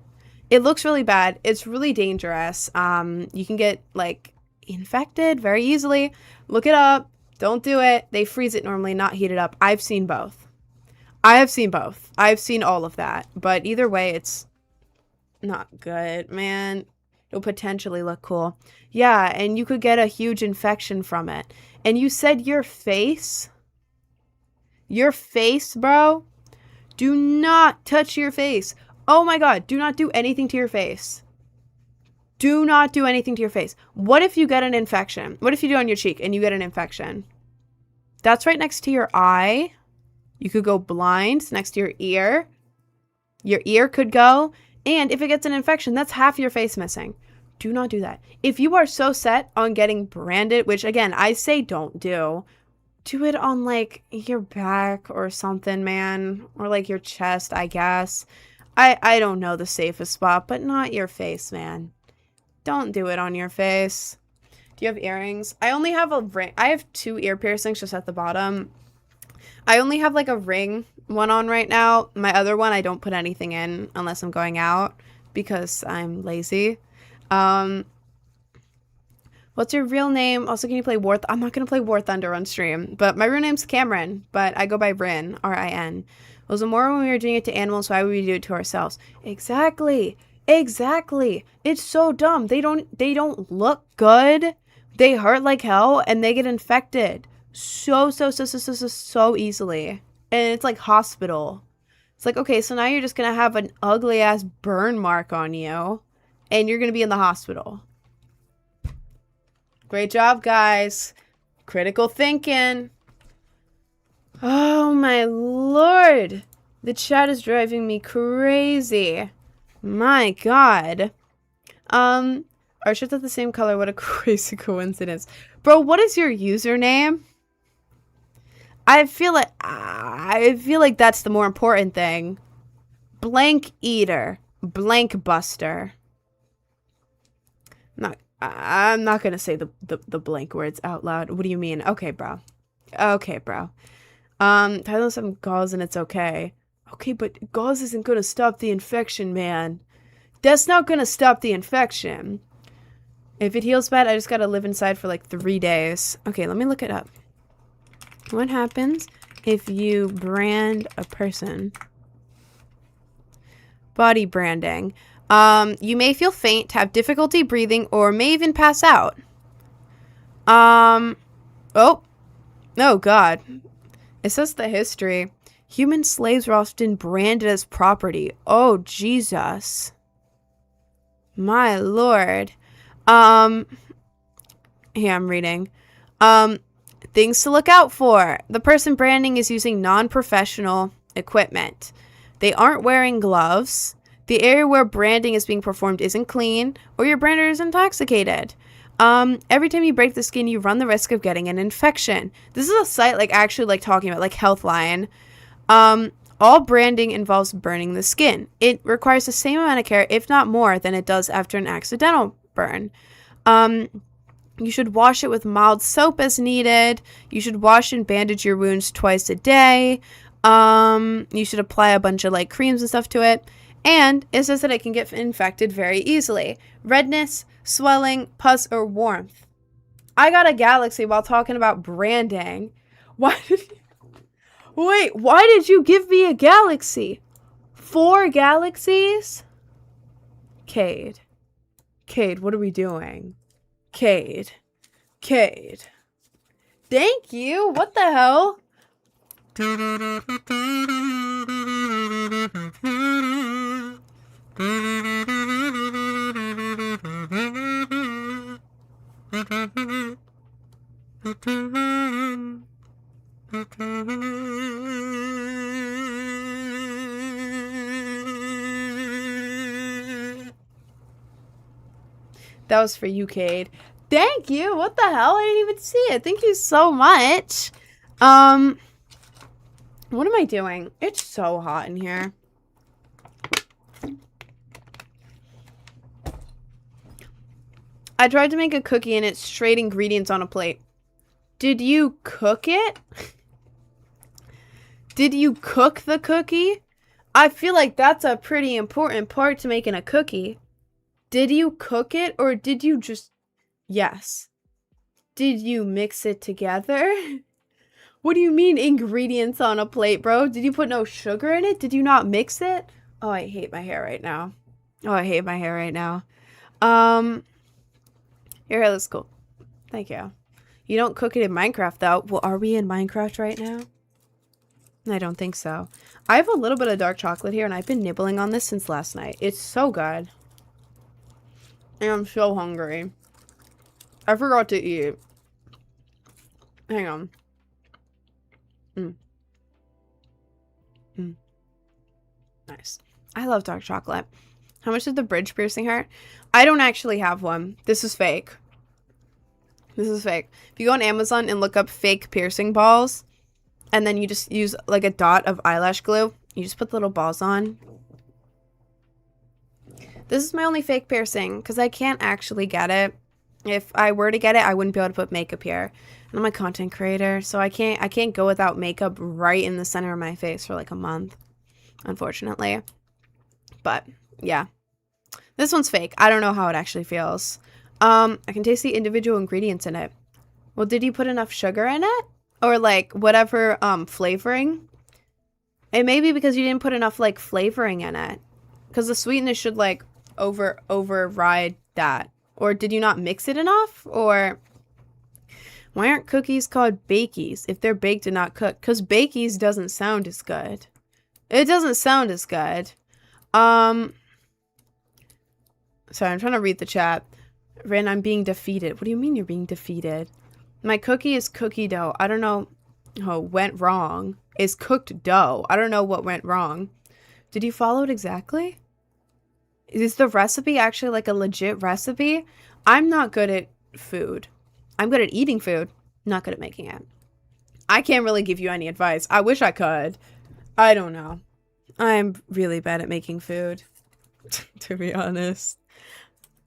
A: It looks really bad. It's really dangerous. You can get like infected very easily. Look it up. Don't do it. They freeze it normally, not heat it up. I've seen both. I've seen all of that. But either way, it's not good, man. It'll potentially look cool. Yeah, and you could get a huge infection from it. And you said your face, bro, do not touch your face. Oh my god, do not do anything to your face. Do not do anything to your face. What if you get an infection? What if you do it on your cheek and you get an infection? That's right next to your eye. You could go blind. It's next to your ear. Your ear could go. And if it gets an infection, that's half your face missing. Do not do that. If you are so set on getting branded, which again, I say don't do it on like your back or something, man. Or like your chest, I guess. I don't know the safest spot, but not your face, man. Don't do it on your face. Do you have earrings? I only have a ring. I have 2 ear piercings just at the bottom. I only have like a ring one on right now. My other one, I don't put anything in unless I'm going out because I'm lazy. What's your real name? Also, can you play War? I'm not going to play War Thunder on stream, but my real name's Cameron, but I go by Rin, R-I-N. It was more when we were doing it to animals, why would we do it to ourselves? Exactly. Exactly. It's so dumb. They don't look good. They hurt like hell and they get infected so easily. And it's like hospital. It's like, okay, so now you're just going to have an ugly ass burn mark on you and you're going to be in the hospital. Great job, guys. Critical thinking. Oh my lord. The chat is driving me crazy. My god. Our shirts are the same color. What a crazy coincidence. Bro, what is your username? I feel like that's the more important thing. Blank eater. Blank buster. I'm not gonna say the blank words out loud. What do you mean? Okay, bro. Okay, bro. Tyler some gauze and it's okay. Okay, but gauze isn't gonna stop the infection, man. That's not gonna stop the infection. If it heals bad, I just gotta live inside for like 3 days. Okay, let me look it up. What happens if you brand a person? Body branding. You may feel faint, have difficulty breathing, or may even pass out. Oh. Oh, God. It says the history. Human slaves were often branded as property. Oh, Jesus. My lord. Here, I'm reading. Things to look out for. The person branding is using non-professional equipment. They aren't wearing gloves. The area where branding is being performed isn't clean, or your brander is intoxicated. Every time you break the skin, you run the risk of getting an infection. This is a site like actually like talking about like Healthline. All branding involves burning the skin. It requires the same amount of care, if not more, than it does after an accidental burn. You should wash it with mild soap as needed. You should wash and bandage your wounds twice a day. You should apply a bunch of like creams and stuff to it. And it says that it can get infected very easily. Redness, swelling, pus, or warmth. I got a galaxy while talking about branding. Why did you give me a galaxy? 4 galaxies? Cade, what are we doing? Cade. Thank you. What the hell? That was for you, Cade. Thank you. What the hell? I didn't even see it. Thank you so much. What am I doing? It's so hot in here. I tried to make a cookie and it's straight ingredients on a plate. Did you cook it? Did you cook the cookie? I feel like that's a pretty important part to making a cookie. Did you cook it or did you just... Yes. Did you mix it together? What do you mean ingredients on a plate, bro? Did you put no sugar in it? Did you not mix it? Oh, I hate my hair right now. Your hair looks cool. Thank you. You don't cook it in Minecraft, though. Well, are we in Minecraft right now? I don't think so. I have a little bit of dark chocolate here, and I've been nibbling on this since last night. It's so good. And I'm so hungry. I forgot to eat. Hang on. Nice. I love dark chocolate. How much did the bridge piercing hurt? I don't actually have one. This is fake. If you go on Amazon and look up fake piercing balls, and then you just use like a dot of eyelash glue, you just put the little balls on. This is my only fake piercing because I can't actually get it. If I were to get it, I wouldn't be able to put makeup here. And I'm a content creator, so I can't go without makeup right in the center of my face for like a month, unfortunately. But yeah, this one's fake. I don't know how it actually feels. I can taste the individual ingredients in it. Well, did you put enough sugar in it? Or like whatever flavoring? It may be because you didn't put enough like flavoring in it. Because the sweetness should like override that. Or did you not mix it enough? Or why aren't cookies called bakies if they're baked and not cooked? Because bakies doesn't sound as good. It doesn't sound as good. Sorry, I'm trying to read the chat. Rin, I'm being defeated. What do you mean you're being defeated? My cookie is cookie dough. I don't know what went wrong. Is cooked dough. I don't know what went wrong. Did you follow it exactly? Is the recipe actually like a legit recipe? I'm not good at food. I'm good at eating food, not good at making it. I can't really give you any advice. I wish I could. I don't know. I'm really bad at making food, to be honest.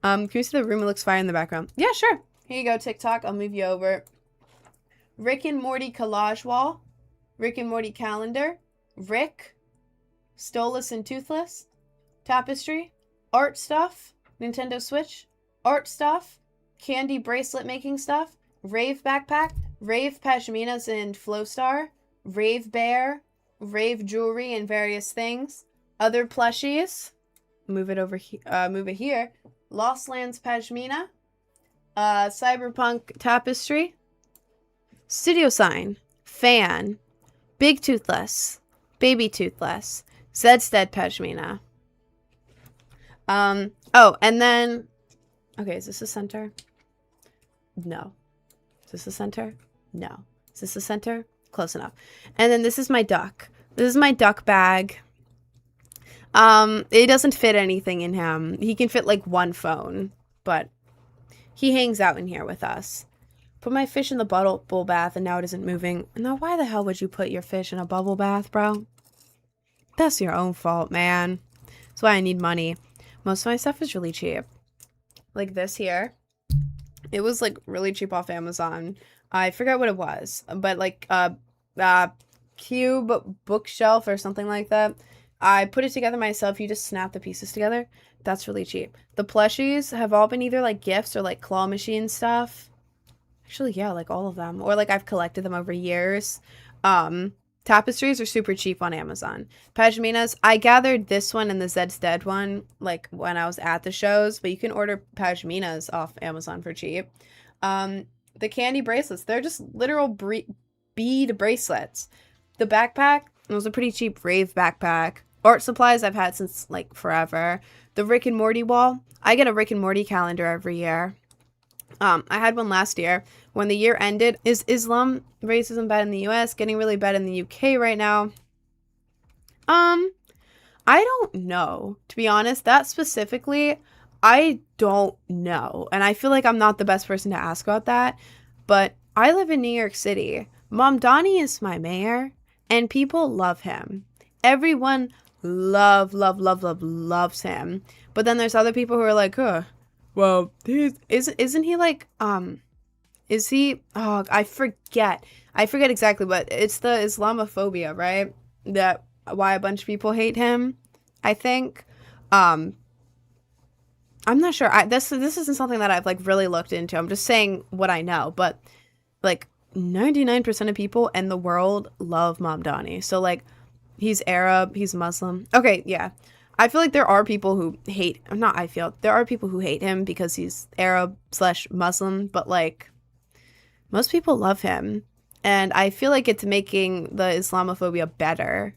A: Can you see the room? It looks fire in the background. Yeah, sure. Here you go, TikTok. I'll move you over. Rick and Morty collage wall. Rick and Morty calendar. Rick. Stoleless and Toothless. Tapestry. Art stuff. Nintendo Switch. Art stuff. Candy bracelet making stuff. Rave backpack. Rave pashminas and Flowstar. Rave bear. Rave jewelry and various things. Other plushies. Move it over here. Move it here. Lost Lands pashmina. Cyberpunk tapestry. Studio sign. Fan. Big Toothless. Baby Toothless. Zedstead pashmina. Oh, and then... Okay, is this the center? No. Is this the center? No. Is this the center? Close enough. And then this is my duck. This is my duck bag. It doesn't fit anything in him. He can fit like one phone, but he hangs out in here with us. Put my fish in the bubble bath and now it isn't moving. Now, why the hell would you put your fish in a bubble bath, bro? That's your own fault, man. That's why I need money. Most of my stuff is really cheap. Like this here. It was like really cheap off Amazon. I forget what it was, but like cube bookshelf or something like that. I put it together myself. You just snap the pieces together. That's really cheap. The plushies have all been either like gifts or like claw machine stuff. Actually, yeah, like all of them. Or like I've collected them over years. Tapestries are super cheap on Amazon. Pashminas, I gathered this one and the Zed's Dead one like when I was at the shows, but you can order pashminas off Amazon for cheap. The candy bracelets, they're just literal bead bracelets. The backpack, it was a pretty cheap Rave backpack. Art supplies I've had since like forever. The Rick and Morty wall, I get a Rick and Morty calendar every year. I had one last year. When the year ended, is Islam racism bad in the US? Getting really bad in the UK right now? I don't know. To be honest, that specifically, I don't know. And I feel like I'm not the best person to ask about that. But I live in New York City. Mom Donnie is my mayor. And people love him. Everyone loves him. But then there's other people who are like, well, isn't he like, is he, oh, I forget exactly, but it's the Islamophobia, right? That why a bunch of people hate him, I think. I'm not sure. This isn't something that I've like really looked into. I'm just saying what I know, but like 99% of people in the world love Mom Donnie. So like, he's Arab, he's Muslim. Okay, yeah. I feel like there are people who hate, there are people who hate him because he's Arab/Muslim, but like, most people love him. And I feel like it's making the Islamophobia better.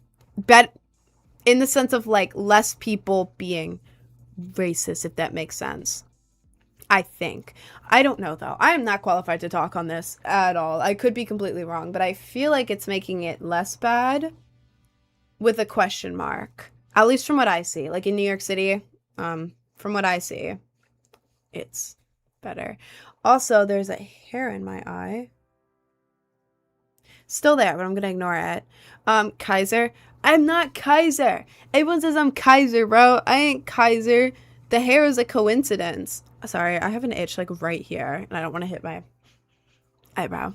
A: In the sense of like less people being racist, if that makes sense. I think. I don't know though. I am not qualified to talk on this at all. I could be completely wrong, but I feel like it's making it less bad with a question mark. At least from what I see. Like in New York City, from what I see, it's better. Also, there's a hair in my eye. Still there, but I'm gonna ignore it. Kaiser. I'm not Kaiser. Everyone says I'm Kaiser, bro. I ain't Kaiser. The hair is a coincidence. Sorry, I have an itch like right here, and I don't want to hit my eyebrow.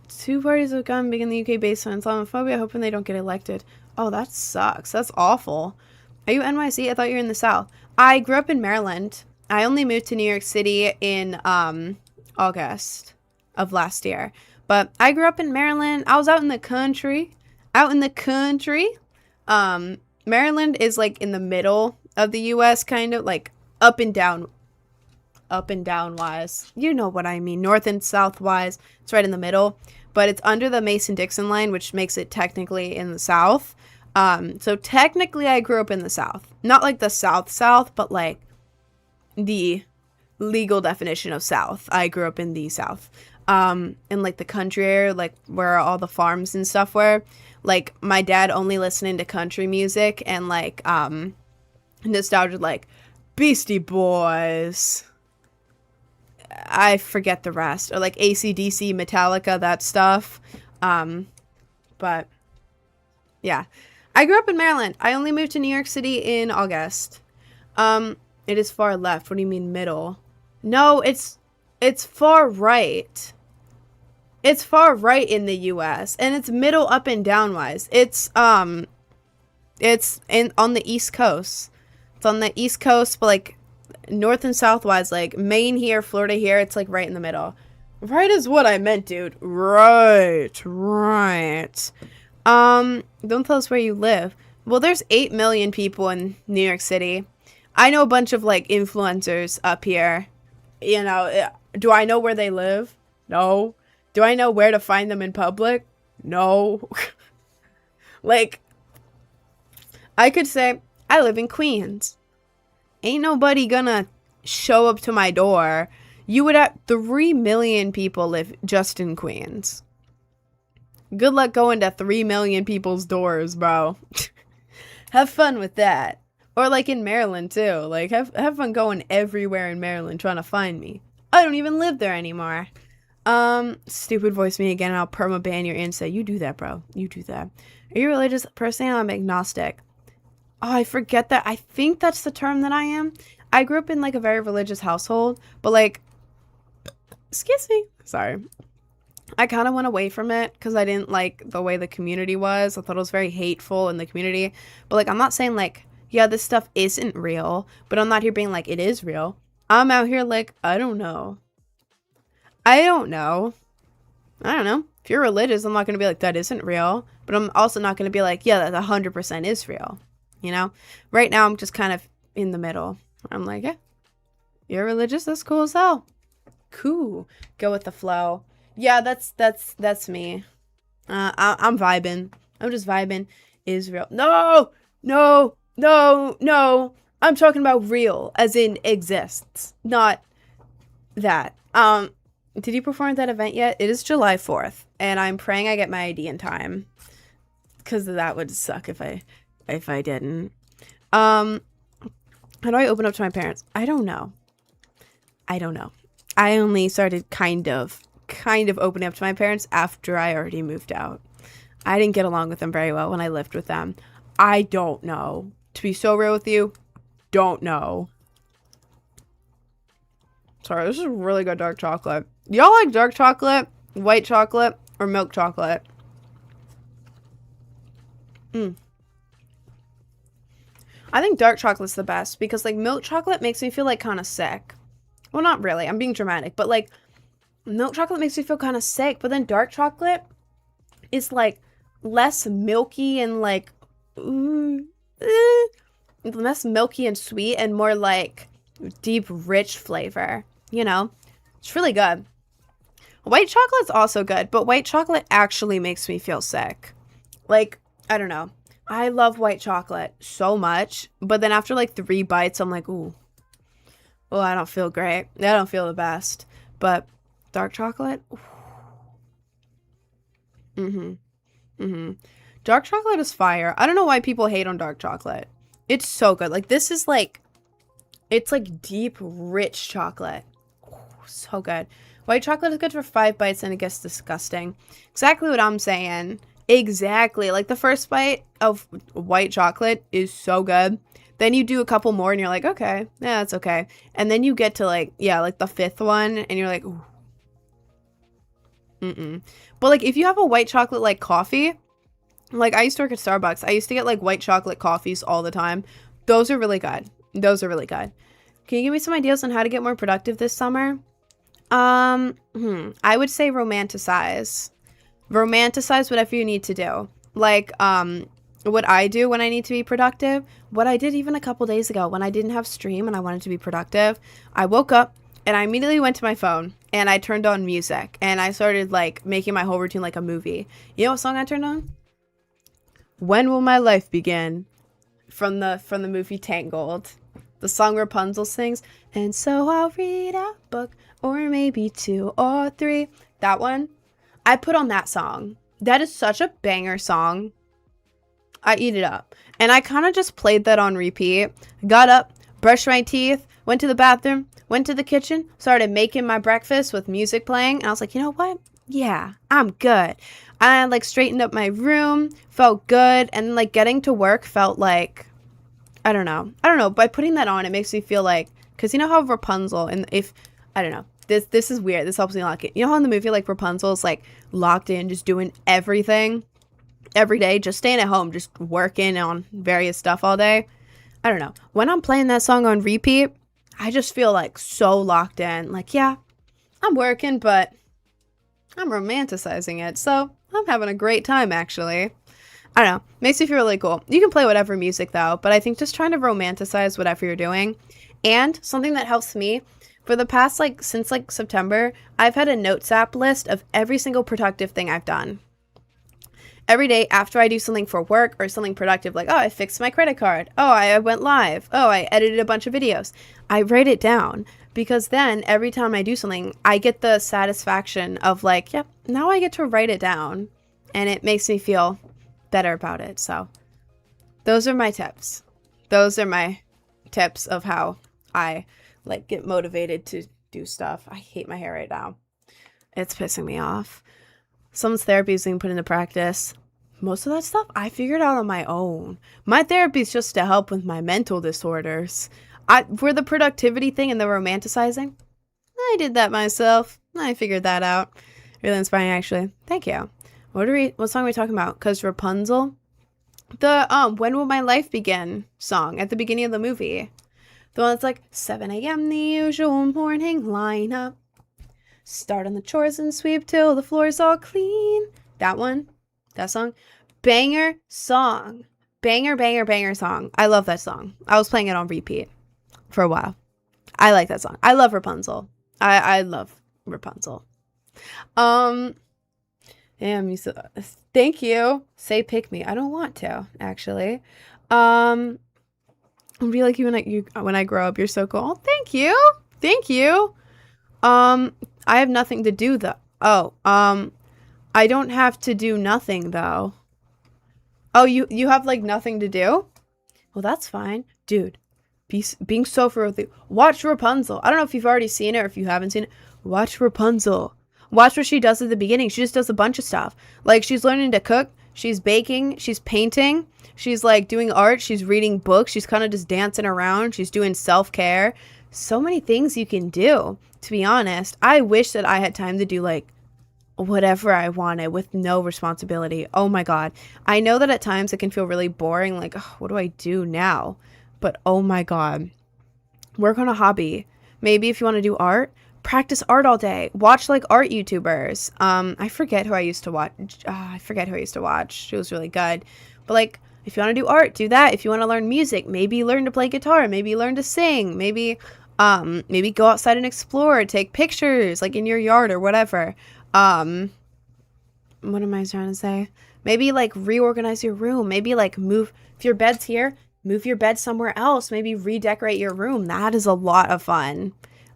A: Two parties have gone big in the UK based on Islamophobia, hoping they don't get elected. Oh, that sucks. That's awful. Are you NYC? I thought you were in the South. I grew up in Maryland. I only moved to New York City in August of last year. But I grew up in Maryland. I was out in the country. Out in the country. Maryland is like in the middle of the US, kind of like up and down wise. You know what I mean. North and south wise. It's right in the middle. But it's under the Mason-Dixon line, which makes it technically in the South. So technically I grew up in the South. Not like the South, but like the legal definition of South. I grew up in the South. In like the country area, like where all the farms and stuff were. Like my dad only listening to country music and like nostalgia, like Beastie Boys. I forget the rest. Or like AC/DC, Metallica, that stuff. But yeah. I grew up in Maryland. I only moved to New York City in August. It is far left. What do you mean middle? No, it's far right. It's far right in the US, and it's middle up and down wise. It's on the East Coast. It's on the East Coast, but like north and south wise, like Maine here, Florida here, it's like right in the middle. Right is what I meant, dude. Right. Don't tell us where you live. Well, there's 8 million people in New York City. I know a bunch of like influencers up here. You know, do I know where they live? No. Do I know where to find them in public? No. Like, I could say, I live in Queens. Ain't nobody gonna show up to my door. You would have 3 million people live just in Queens. Good luck going to 3 million people's doors, bro. Have fun with that. Or like in Maryland too. Like have fun going everywhere in Maryland trying to find me. I don't even live there anymore. Stupid voice me again and I'll perma-ban your and say, you do that, bro. You do that. Are you a religious person? I'm agnostic. Oh, I forget that. I think that's the term that I am. I grew up in like a very religious household, but like, excuse me. Sorry. I kind of went away from it because I didn't like the way the community was. I thought it was very hateful in the community. But like, I'm not saying like, yeah, this stuff isn't real, but I'm not here being like, it is real. I'm out here like, I don't know. If you're religious, I'm not going to be like, that isn't real. But I'm also not going to be like, yeah, that 100% is real. You know? Right now, I'm just kind of in the middle. I'm like, yeah, you're religious? That's cool as hell. Cool. Go with the flow. Yeah, that's me. I'm vibing. I'm just vibing. Israel. No! I'm talking about real, as in exists. Not that. Did you perform at that event yet? It is July 4th, and I'm praying I get my ID in time. Because that would suck if I didn't. How do I open up to my parents? I don't know. I only started kind of opening up to my parents after I already moved out. I didn't get along with them very well when I lived with them. I don't know. To be so real with you, don't know. Sorry, this is really good dark chocolate. Y'all like dark chocolate, white chocolate, or milk chocolate? I think dark chocolate's the best because like milk chocolate makes me feel like kind of sick. Well, not really. I'm being dramatic, but like milk chocolate makes me feel kind of sick, but then dark chocolate is like less milky and like less milky and sweet and more like deep, rich flavor. You know, it's really good. White chocolate's also good, but white chocolate actually makes me feel sick. Like, I don't know. I love white chocolate so much, but then after like 3 bites, I'm like, ooh, well, I don't feel great. I don't feel the best. But dark chocolate, dark chocolate is fire. I don't know why people hate on dark chocolate. It's so good. Like this is like, it's like deep, rich chocolate. Ooh, so good. White chocolate is good for 5 bites and it gets disgusting. Exactly what I'm saying. Exactly. Like the first bite of white chocolate is so good. Then you do a couple more and you're like, okay, yeah, that's okay. And then you get to like, yeah, like the fifth one and you're like, ooh, mm-mm. But like if you have a white chocolate like coffee, like I used to work at Starbucks. I used to get like white chocolate coffees all the time. Those are really good. Those are really good. Can you give me some ideas on how to get more productive this summer? I would say romanticize. Romanticize whatever you need to do. Like, what I do when I need to be productive, what I did even a couple days ago when I didn't have stream and I wanted to be productive, I woke up and I immediately went to my phone and I turned on music and I started like making my whole routine like a movie. You know what song I turned on? When Will My Life Begin? From the movie Tangled. The song Rapunzel sings, and so I'll read a book, or maybe 2 or 3. That one, I put on that song. That is such a banger song. I eat it up. And I kind of just played that on repeat. Got up, brushed my teeth, went to the bathroom, went to the kitchen, started making my breakfast with music playing. And I was like, you know what? Yeah, I'm good. I like straightened up my room, felt good. And like getting to work felt like, I don't know. By putting that on, it makes me feel like, because you know how Rapunzel, and if, I don't know, this is weird. This helps me lock it. You know how in the movie, like Rapunzel's like locked in, just doing everything every day, just staying at home, just working on various stuff all day. I don't know. When I'm playing that song on repeat, I just feel like so locked in. Like, yeah, I'm working, but I'm romanticizing it. So I'm having a great time, actually. I don't know. Makes me feel really cool. You can play whatever music, though, but I think just trying to romanticize whatever you're doing. And something that helps me, for the past, like, since, like, September, I've had a notes app list of every single productive thing I've done. Every day after I do something for work or something productive, like, oh, I fixed my credit card. Oh, I went live. Oh, I edited a bunch of videos. I write it down because then every time I do something, I get the satisfaction of like, yep, now I get to write it down and it makes me feel better about it. So those are my tips. Those are my tips of how I like get motivated to do stuff. I hate my hair right now. It's pissing me off. Someone's therapy is being put into practice. Most of that stuff I figured out on my own. My therapy is just to help with my mental disorders. For the productivity thing and the romanticizing, I did that myself. I figured that out. Really inspiring, actually. Thank you. What song are we talking about? Because Rapunzel, the When Will My Life Begin song at the beginning of the movie. The one that's like 7 a.m. the usual morning lineup. Start on the chores and sweep till the floor's all clean. That one. That song. Banger song. Banger song. I love that song. I was playing it on repeat for a while. I like that song. I love Rapunzel. I love Rapunzel. Damn, thank you. Say pick me. I don't want to, actually. I'll be like you when I grow up. You're so cool. Oh, thank you. Thank you. I have nothing to do though. I don't have to do nothing though. Oh, you have like nothing to do? Well, that's fine. Dude, being so frugal. Watch Rapunzel. I don't know if you've already seen it or if you haven't seen it. Watch Rapunzel. Watch what she does at the beginning. She just does a bunch of stuff. Like she's learning to cook. She's baking. She's painting. She's like doing art. She's reading books. She's kind of just dancing around. She's doing self-care. So many things you can do. To be honest, I wish that I had time to do like whatever I wanted with no responsibility. Oh my God. I know that at times it can feel really boring. Like, oh, what do I do now? But oh my God, work on a hobby. Maybe if you want to do art, practice art all day. Watch like art YouTubers. I forget who I used to watch. She was really good. But like, if you want to do art, do that. If you want to learn music, maybe learn to play guitar. Maybe learn to sing. Maybe go outside and explore. Take pictures like in your yard or whatever. What am I trying to say? Maybe like reorganize your room. Maybe like move, if your bed's here, move your bed somewhere else. Maybe redecorate your room. That is a lot of fun.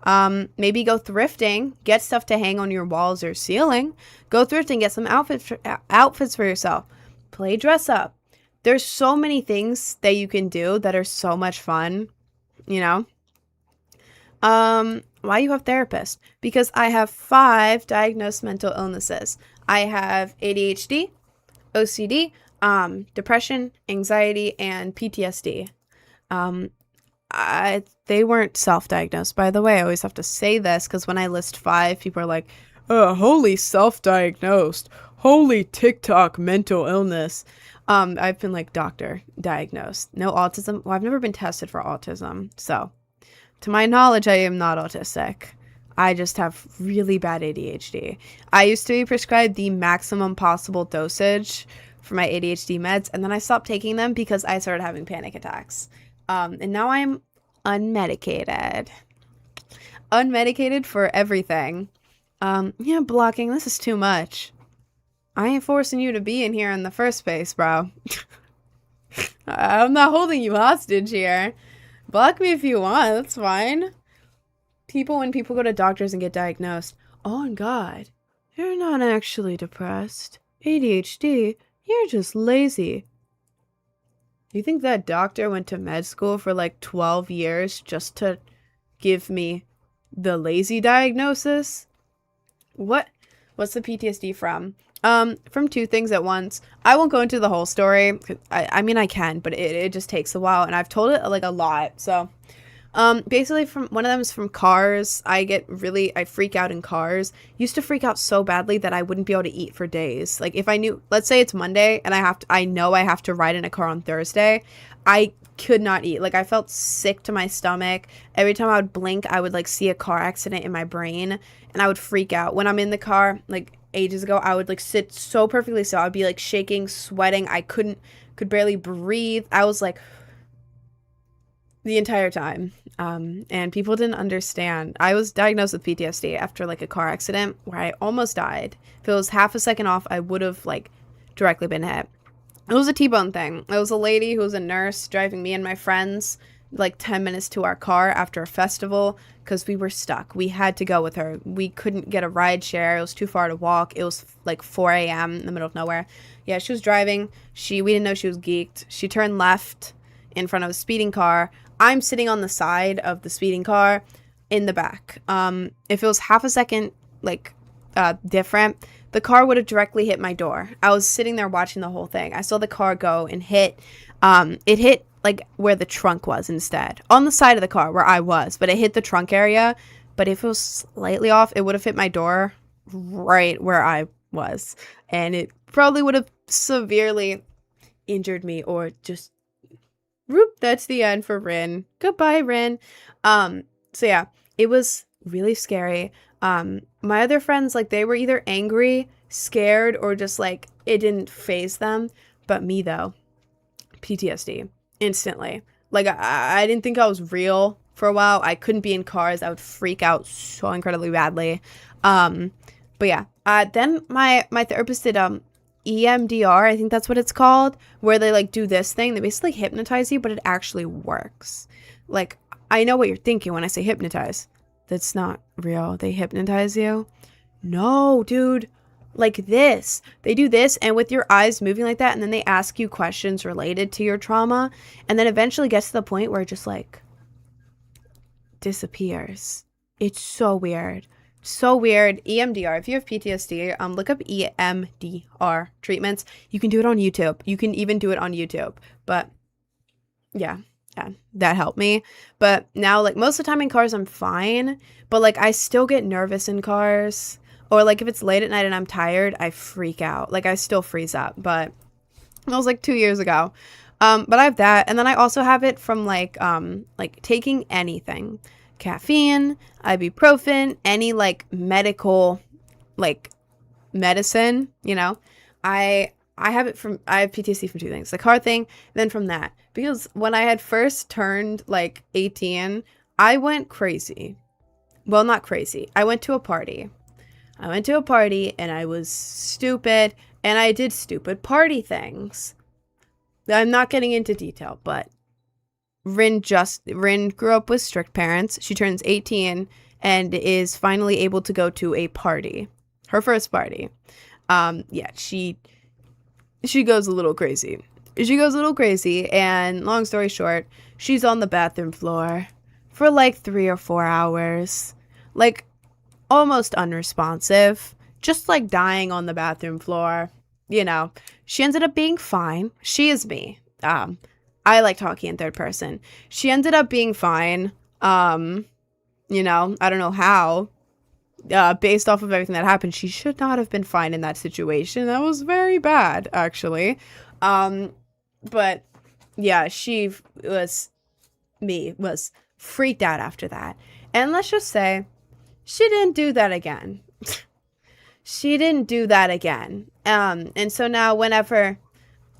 A: Maybe go thrifting, get stuff to hang on your walls or ceiling. Go thrifting, get some outfits for yourself. Play dress up. There's so many things that you can do that are so much fun, you know? Why you have therapists? Because I have 5 diagnosed mental illnesses. I have ADHD, OCD, depression, anxiety, and PTSD. Um, they weren't self-diagnosed, by the way. I always have to say this because when I list 5, people are like, holy self-diagnosed, holy TikTok mental illness. I've been like doctor diagnosed. No autism. Well, I've never been tested for autism. So to my knowledge, I am not autistic. I just have really bad ADHD. I used to be prescribed the maximum possible dosage for my ADHD meds, and then I stopped taking them because I started having panic attacks. And now I'm unmedicated. Unmedicated for everything. Yeah, blocking, this is too much. I ain't forcing you to be in here in the first place, bro. I'm not holding you hostage here. Block me if you want, that's fine. When people go to doctors and get diagnosed, oh God, you're not actually depressed. ADHD, you're just lazy. You think that doctor went to med school for like 12 years just to give me the lazy diagnosis? What's the PTSD from? From 2 things at once. I won't go into the whole story. I mean, I can, but it just takes a while, and I've told it like a lot. So, basically from one of them is from cars. I freak out in cars. Used to freak out so badly that I wouldn't be able to eat for days. Like if I knew, let's say it's Monday and I know I have to ride in a car on Thursday, I could not eat. Like I felt sick to my stomach. Every time I would blink, I would like see a car accident in my brain and I would freak out. When I'm in the car, like ages ago, I would like sit so perfectly still. I'd be like shaking, sweating. I could barely breathe. I was like the entire time. And people didn't understand. I was diagnosed with PTSD after like a car accident where I almost died. If it was half a second off, I would have like directly been hit. It was a T-bone thing. It was a lady who was a nurse driving me and my friends like 10 minutes to our car after a festival because we were stuck. We had to go with her. We couldn't get a ride share. It was too far to walk. It was like 4 a.m. in the middle of nowhere. Yeah, she was driving. We didn't know she was geeked. She turned left in front of a speeding car. I'm sitting on the side of the speeding car in the back. If it was half a second like different, the car would have directly hit my door. I was sitting there watching the whole thing. I saw the car go and hit. It hit like where the trunk was instead. On the side of the car where I was, but it hit the trunk area. But if it was slightly off, it would have hit my door right where I was. And it probably would have severely injured me or just whoop, that's the end for Rin. Goodbye, Rin. So yeah, it was really scary. My other friends, like, they were either angry, scared, or just, like, it didn't faze them. But me, though, PTSD, instantly. Like, I didn't think I was real for a while. I couldn't be in cars. I would freak out so incredibly badly. But yeah, then my therapist did, EMDR, I think that's what it's called, where they, like, do this thing. They basically hypnotize you, but it actually works. Like, I know what you're thinking when I say hypnotize. That's not real. They hypnotize you? No, dude. Like this. They do this, and with your eyes moving like that, and then they ask you questions related to your trauma, and then eventually gets to the point where it just, like, disappears. It's so weird. So weird. EMDR. If you have PTSD, look up EMDR treatments. You can do it on YouTube. You can even do it on YouTube. But yeah, that helped me. But now, like, most of the time in cars, I'm fine. But, like, I still get nervous in cars. Or, like, if it's late at night and I'm tired, I freak out. Like, I still freeze up. But that was, like, 2 years ago. But I have that. And then I also have it from, like taking anything. Caffeine, ibuprofen, any, like, medical, like, medicine, you know. I have PTSD from 2 things. The car thing, then from that. Because when I had first turned, like, 18, I went crazy. Well, not crazy. I went to a party. And I was stupid. And I did stupid party things. I'm not getting into detail, but Rin grew up with strict parents. She turns 18 and is finally able to go to a party. Her first party. Yeah, she goes a little crazy. And long story short, she's on the bathroom floor for like 3 or 4 hours. Like, almost unresponsive. Just like dying on the bathroom floor. You know, she ended up being fine. She is me. I like talking in third person. She ended up being fine. You know, I don't know how. Based off of everything that happened, she should not have been fine in that situation. That was very bad, actually. But yeah, she was freaked out after that. And let's just say she didn't do that again. She didn't do that again. And so now whenever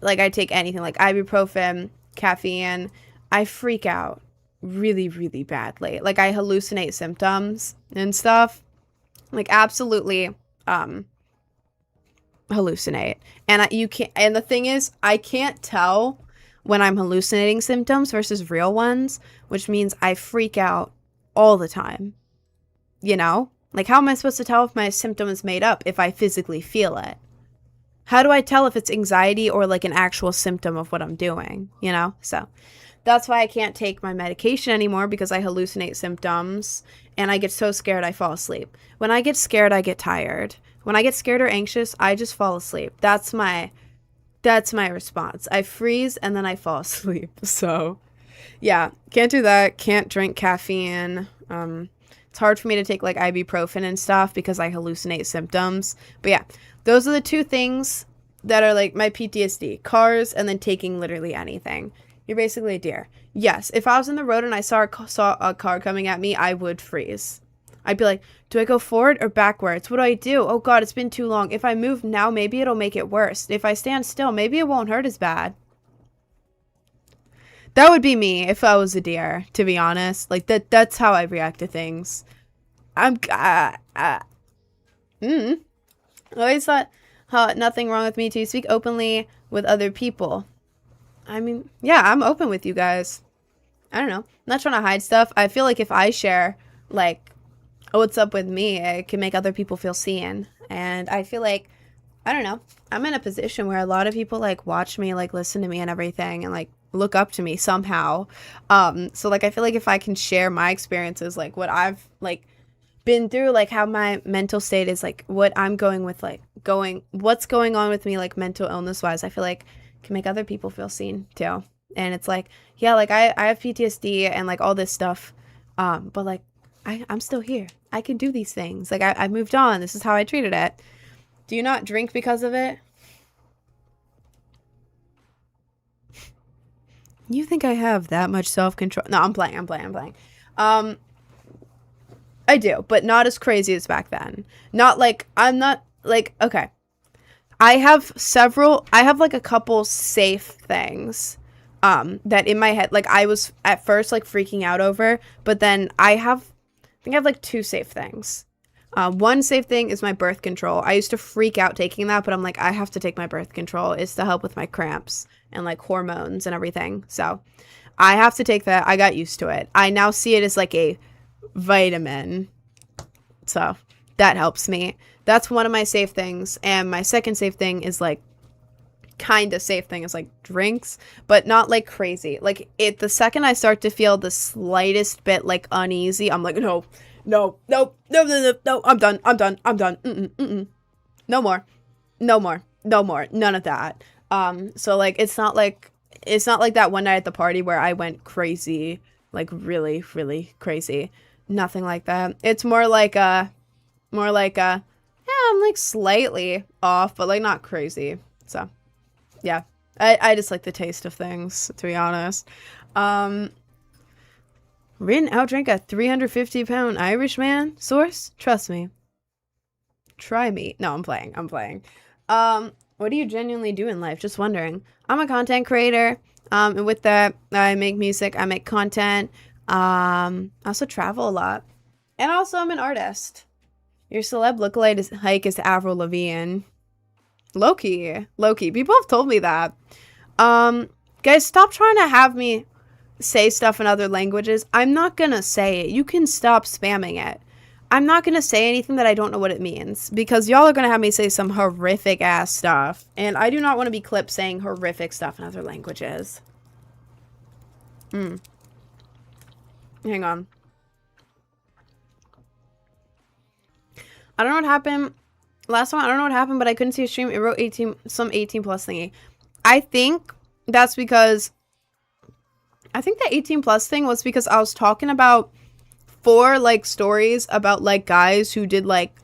A: like I take anything like ibuprofen, caffeine, I freak out really, really badly. Like I hallucinate symptoms and stuff. Like absolutely hallucinate. And you can't, and the thing is, I can't tell when I'm hallucinating symptoms versus real ones, which means I freak out all the time. You know? Like, how am I supposed to tell if my symptom is made up if I physically feel it? How do I tell if it's anxiety or like an actual symptom of what I'm doing? You know? So that's why I can't take my medication anymore, because I hallucinate symptoms and I get so scared I fall asleep. When I get scared, I get tired. When I get scared or anxious, I just fall asleep. That's my response. I freeze and then I fall asleep. So yeah, can't do that. Can't drink caffeine. It's hard for me to take like ibuprofen and stuff because I hallucinate symptoms. But yeah, those are the two things that are like my PTSD. Cars and then taking literally anything. You're basically a deer. Yes, if I was in the road and I saw a car coming at me, I would freeze. I'd be like, do I go forward or backwards? What do I do? Oh God, it's been too long. If I move now, maybe it'll make it worse. If I stand still, maybe it won't hurt as bad. That would be me if I was a deer, to be honest. Like that's how I react to things. I always thought nothing wrong with me to speak openly with other people. I mean, yeah, I'm open with you guys. I don't know. I'm not trying to hide stuff. I feel like if I share, like, what's up with me, it can make other people feel seen. And I feel like, I don't know, I'm in a position where a lot of people, like, watch me, like, listen to me and everything, and, like, look up to me somehow. So, like, I feel like if I can share my experiences, like, what I've, like, been through, like, how my mental state is, like, what I'm going with, like, what's going on with me, like, mental illness-wise, I feel like can make other people feel seen too. And it's like, yeah, like I have PTSD and like all this stuff, but like I'm still here. I can do these things. Like I moved on. This is how I treated it. Do you not drink because of it? You think I have that much self-control? No, I'm playing. I do, but not as crazy as back then. Not like, I'm not like, okay, I have like a couple safe things that in my head, like I was at first like freaking out over, but then I think I have like two safe things. One safe thing is my birth control. I used to freak out taking that, but I'm like, I have to take my birth control. It's to help with my cramps and like hormones and everything. So I have to take that. I got used to it. I now see it as like a vitamin. So that helps me. That's one of my safe things. And my second safe thing is like kind of safe thing is like drinks, but not like crazy. Like the second I start to feel the slightest bit like uneasy, I'm like, no, I'm done. No more, none of that. So like, it's not like that one night at the party where I went crazy, like really, really crazy. Nothing like that. It's more like yeah, I'm like slightly off, but like not crazy. So yeah, I just like the taste of things, to be honest. Rin outdrank a 350-pound Irish man. Source? Trust me. Try me. No, I'm playing. What do you genuinely do in life? Just wondering. I'm a content creator. And with that, I make music, I make content. I also travel a lot. And also I'm an artist. Your celeb lookalike is Avril Lavigne. Low-key. People have told me that. Guys, stop trying to have me say stuff in other languages. I'm not gonna say it. You can stop spamming it. I'm not gonna say anything that I don't know what it means, because y'all are gonna have me say some horrific ass stuff, and I do not want to be clipped saying horrific stuff in other languages. Hang on. I don't know what happened last time. I don't know what happened, but I couldn't see a stream. It wrote 18 plus thingy. I think that's because I think the 18 plus thing was because I was talking about 4 like stories about like guys who did like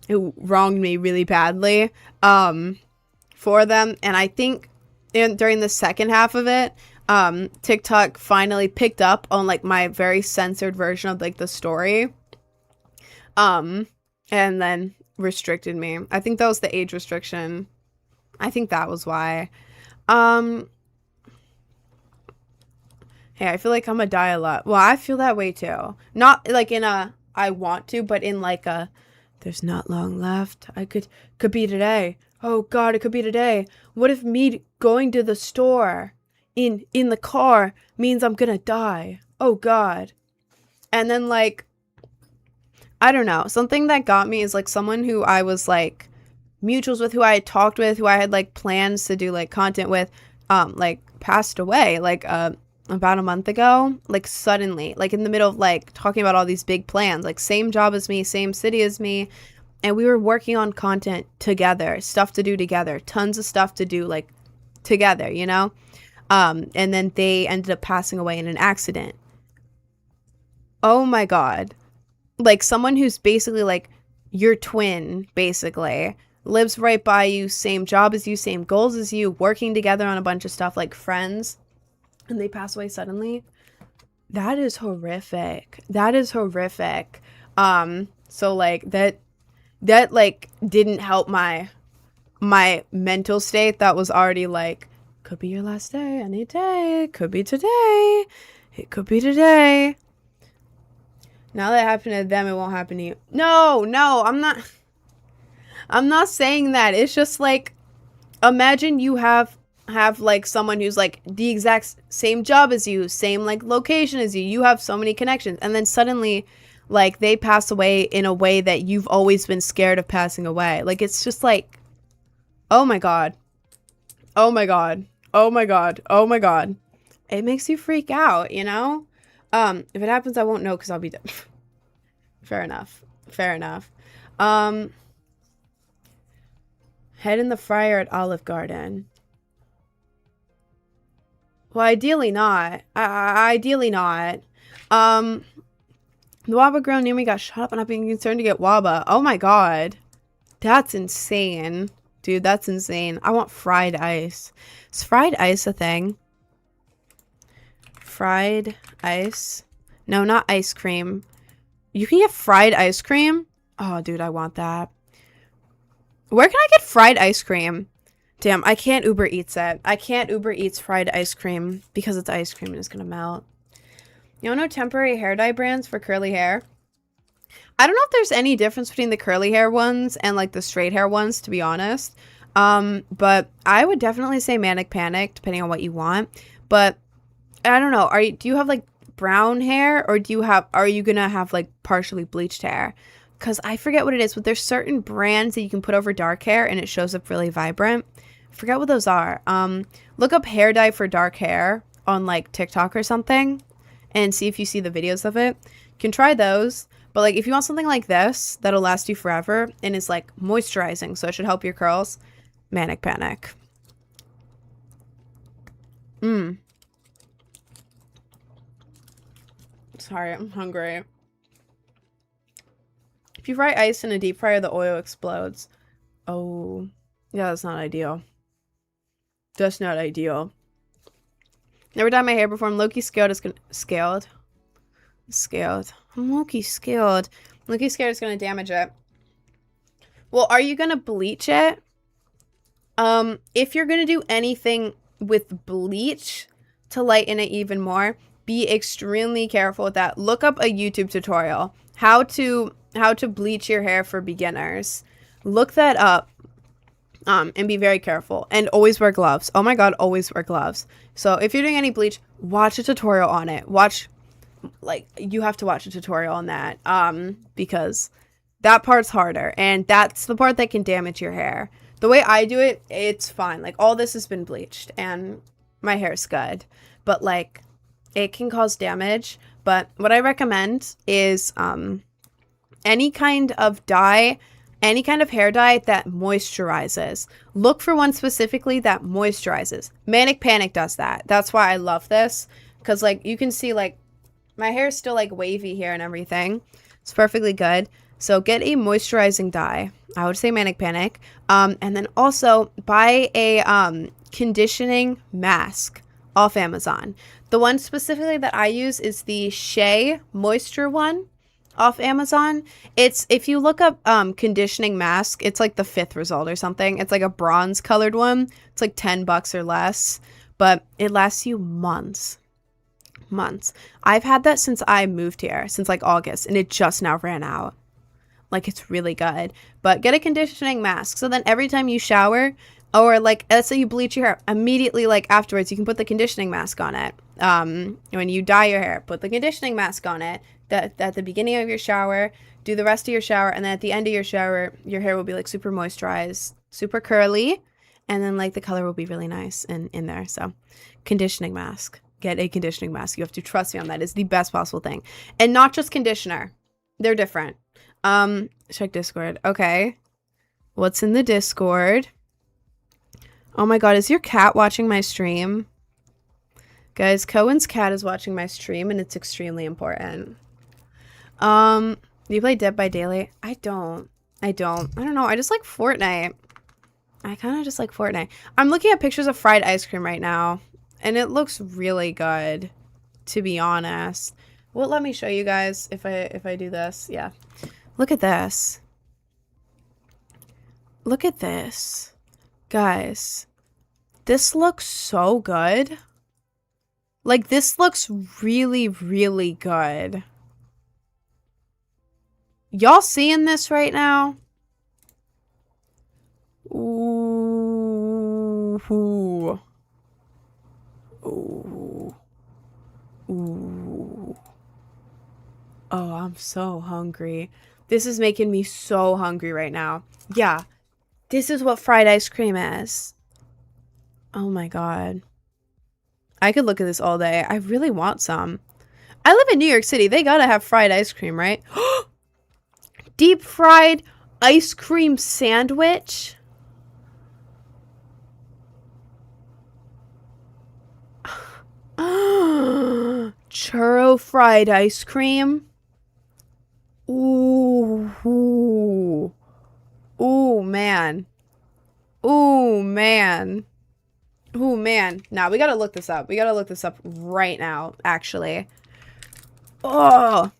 A: who wronged me really badly for them, and I think during the second half of it, TikTok finally picked up on like my very censored version of like the story, and then restricted me. I think that was the age restriction. I think that was why. Hey, I feel like I'm gonna die a lot. Well, I feel that way too. Not like in a I want to, but in like a there's not long left. I could be today. Oh God, it could be today. What if me going to the store in the car means I'm gonna die? Oh God. And then like I don't know. Something that got me is like someone who I was like mutuals with, who I had talked with, who I had like plans to do like content with, like passed away like about a month ago, like suddenly, like in the middle of like talking about all these big plans, like same job as me, same city as me, and we were working on content together, stuff to do together, tons of stuff to do like together, you know. And then they ended up passing away in an accident. Oh my God. Like someone who's basically like your twin, basically lives right by you, same job as you, same goals as you, working together on a bunch of stuff, like friends, and they pass away suddenly. That is horrific. That is horrific. So like that like didn't help my mental state that was already like, could be your last day any day, could be today, it could be today. Now that it happened to them, it won't happen to you. No, I'm not saying that. It's just like, imagine you have like someone who's like the exact same job as you, same like location as you. You have so many connections, and then suddenly like they pass away in a way that you've always been scared of passing away. Like it's just like, oh my God. Oh my God. Oh my God. Oh my God. It makes you freak out, you know? If it happens, I won't know because I'll be dead. Fair enough. Fair enough. Head in the fryer at Olive Garden. Well, ideally not. Ideally not. The Waba girl near me got shot up and I've been concerned to get Waba. Oh my God. That's insane. Dude, that's insane. I want fried ice. Is fried ice a thing? Fried ice? No, not ice cream. You can get fried ice cream? Oh, dude, I want that. Where can I get fried ice cream? Damn, I can't Uber Eats it. I can't Uber Eats fried ice cream because it's ice cream and it's gonna melt. You don't know temporary hair dye brands for curly hair? I don't know if there's any difference between the curly hair ones and like the straight hair ones, to be honest. But I would definitely say Manic Panic, depending on what you want. But I don't know. Do you have like brown hair, or are you gonna have like partially bleached hair? Because I forget what it is, but there's certain brands that you can put over dark hair and it shows up really vibrant. I forget what those are. Look up hair dye for dark hair on like TikTok or something and see if you see the videos of it. You can try those. But like if you want something like this that'll last you forever and is like moisturizing, so it should help your curls, Manic Panic. Sorry, I'm hungry. If you fry ice in a deep fryer, the oil explodes. Oh, yeah, that's not ideal. That's not ideal. Never dyed my hair before. I'm Loki scaled. Scaled. I'm Loki scaled. Loki scared it's gonna damage it. Well, are you gonna bleach it? If you're gonna do anything with bleach to lighten it even more, be extremely careful with that. Look up a YouTube tutorial. How to bleach your hair for beginners. Look that up. And be very careful. And always wear gloves. Oh my God, always wear gloves. So if you're doing any bleach, watch a tutorial on it. You have to watch a tutorial on that. Because that part's harder. And that's the part that can damage your hair. The way I do it, it's fine. Like, all this has been bleached. And my hair's good. But, like, it can cause damage. But what I recommend is any kind of dye, any kind of hair dye that moisturizes. Look for one specifically that moisturizes. Manic Panic does that. That's why I love this. because like you can see like my hair is still like wavy here and everything. It's perfectly good. So get a moisturizing dye. I would say Manic Panic. And then also buy a conditioning mask off Amazon. The one specifically that I use is the Shea Moisture one off Amazon. It's, if you look up conditioning mask, it's like the 5th result or something. It's like a bronze colored one. It's like $10 or less, but it lasts you months. I've had that since I moved here, since like August, and it just now ran out. Like, it's really good. But get a conditioning mask. So then every time you shower, or like, let's say you bleach your hair, immediately like afterwards, you can put the conditioning mask on it. When you dye your hair, put the conditioning mask on it. At the beginning of your shower, do the rest of your shower, and then at the end of your shower, your hair will be like super moisturized, super curly, and then like the color will be really nice and in there. So conditioning mask. Get a conditioning mask. You have to trust me on that. It's the best possible thing. And not just conditioner. They're different. Check Discord. Okay. What's in the Discord? Oh my god, is your cat watching my stream? Guys, Cohen's cat is watching my stream and it's extremely important. Do you play Dead by Daylight? I don't know. I just like Fortnite. I kind of just like Fortnite. I'm looking at pictures of fried ice cream right now, and it looks really good, to be honest. Well, let me show you guys if I do this. Yeah. Look at this. Look at this. Guys, this looks so good. Like, this looks really, really good. Y'all seeing this right now? Ooh. Ooh. Ooh. Ooh. Oh, I'm so hungry. This is making me so hungry right now. Yeah. This is what fried ice cream is. Oh my god. I could look at this all day. I really want some. I live in New York City. They gotta have fried ice cream, right? Deep fried ice cream sandwich. Churro fried ice cream. Ooh. Ooh. Ooh, man. Ooh, man. Ooh, man. Now, we gotta look this up. We gotta look this up right now, actually. Oh.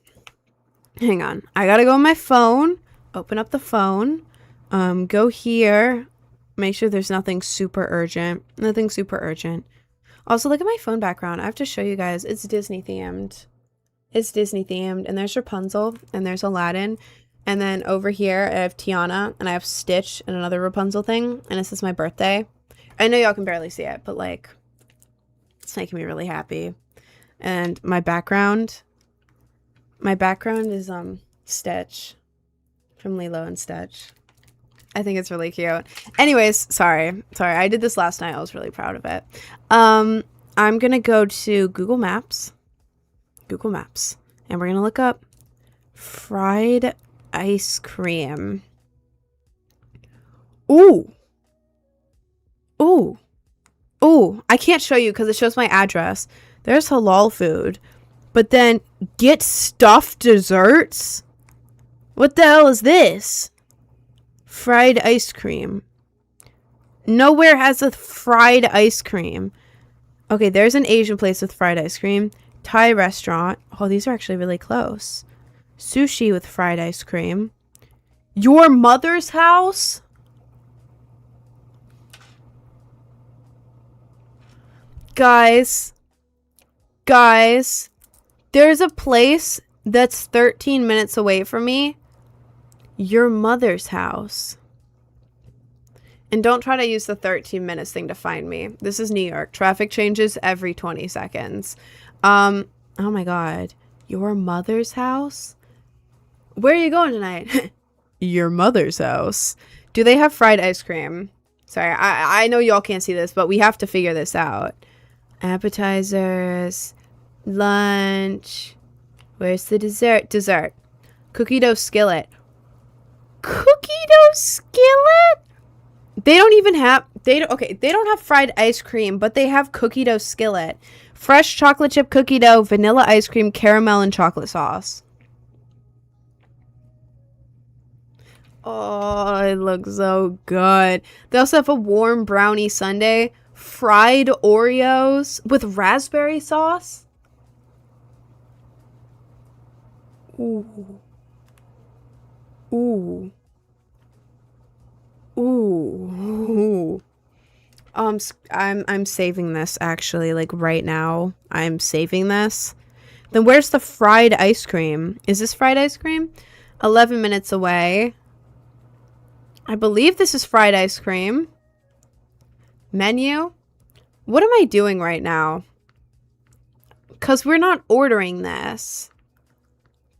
A: Hang on. I gotta go on my phone. Open up the phone. Go here. Make sure there's nothing super urgent. Nothing super urgent. Also, look at my phone background. I have to show you guys. It's Disney themed. It's Disney themed. And there's Rapunzel. And there's Aladdin. And then over here, I have Tiana. And I have Stitch and another Rapunzel thing. And it says my birthday. I know y'all can barely see it. But, like, it's making me really happy. And my background is, Stitch. From Lilo and Stitch. I think it's really cute. Anyways, sorry. I did this last night. I was really proud of it. I'm going to go to Google Maps. And we're going to look up fried ice cream. Ooh. Ooh. Ooh. I can't show you because it shows my address. There's halal food. But then get stuffed desserts? What the hell is this? Fried ice cream. Nowhere has a fried ice cream. Okay, there's an Asian place with fried ice cream. Thai restaurant. Oh, these are actually really close. Sushi with fried ice cream. Your mother's house? Guys. There's a place that's 13 minutes away from me. Your mother's house. And don't try to use the 13 minutes thing to find me. This is New York. Traffic changes every 20 seconds. Oh my god. Your mother's house? Where are you going tonight? Your mother's house. Do they have fried ice cream? Sorry, I know y'all can't see this, but we have to figure this out. Appetizers. Lunch. Where's the dessert? Dessert. Cookie dough skillet. Cookie dough skillet? They don't even have... They don't have fried ice cream, but they have cookie dough skillet. Fresh chocolate chip cookie dough, vanilla ice cream, caramel, and chocolate sauce. Oh, it looks so good. They also have a warm brownie sundae, fried Oreos with raspberry sauce. Ooh. Ooh. Ooh. I'm saving this actually, like right now. I'm saving this. Then where's the fried ice cream? Is this fried ice cream? 11 minutes away. I believe this is fried ice cream. Menu? What am I doing right now? Because we're not ordering this.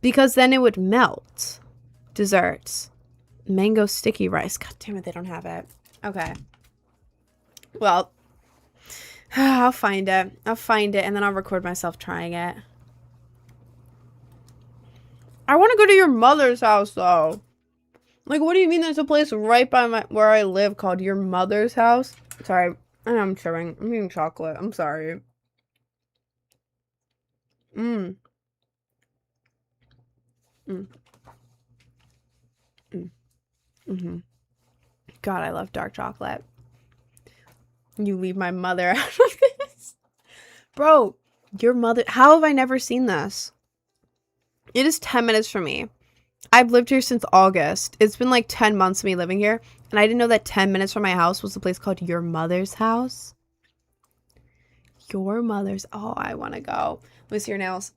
A: Because then it would melt. Desserts. Mango sticky rice. God damn it, they don't have it. Okay. Well, I'll find it. I'll find it and then I'll record myself trying it. I want to go to your mother's house though. Like, what do you mean there's a place right by where I live called your mother's house? Sorry, I'm chewing. I'm eating chocolate. I'm sorry. Mm. Mm. Mm. Mm-hmm. God, I love dark chocolate. You leave my mother out of this. Bro, your mother... How have I never seen this? It is 10 minutes from me. I've lived here since August. It's been like 10 months of me living here. And I didn't know that 10 minutes from my house was a place called Your Mother's House. Your Mother's... Oh, I want to go. Let me see your nails.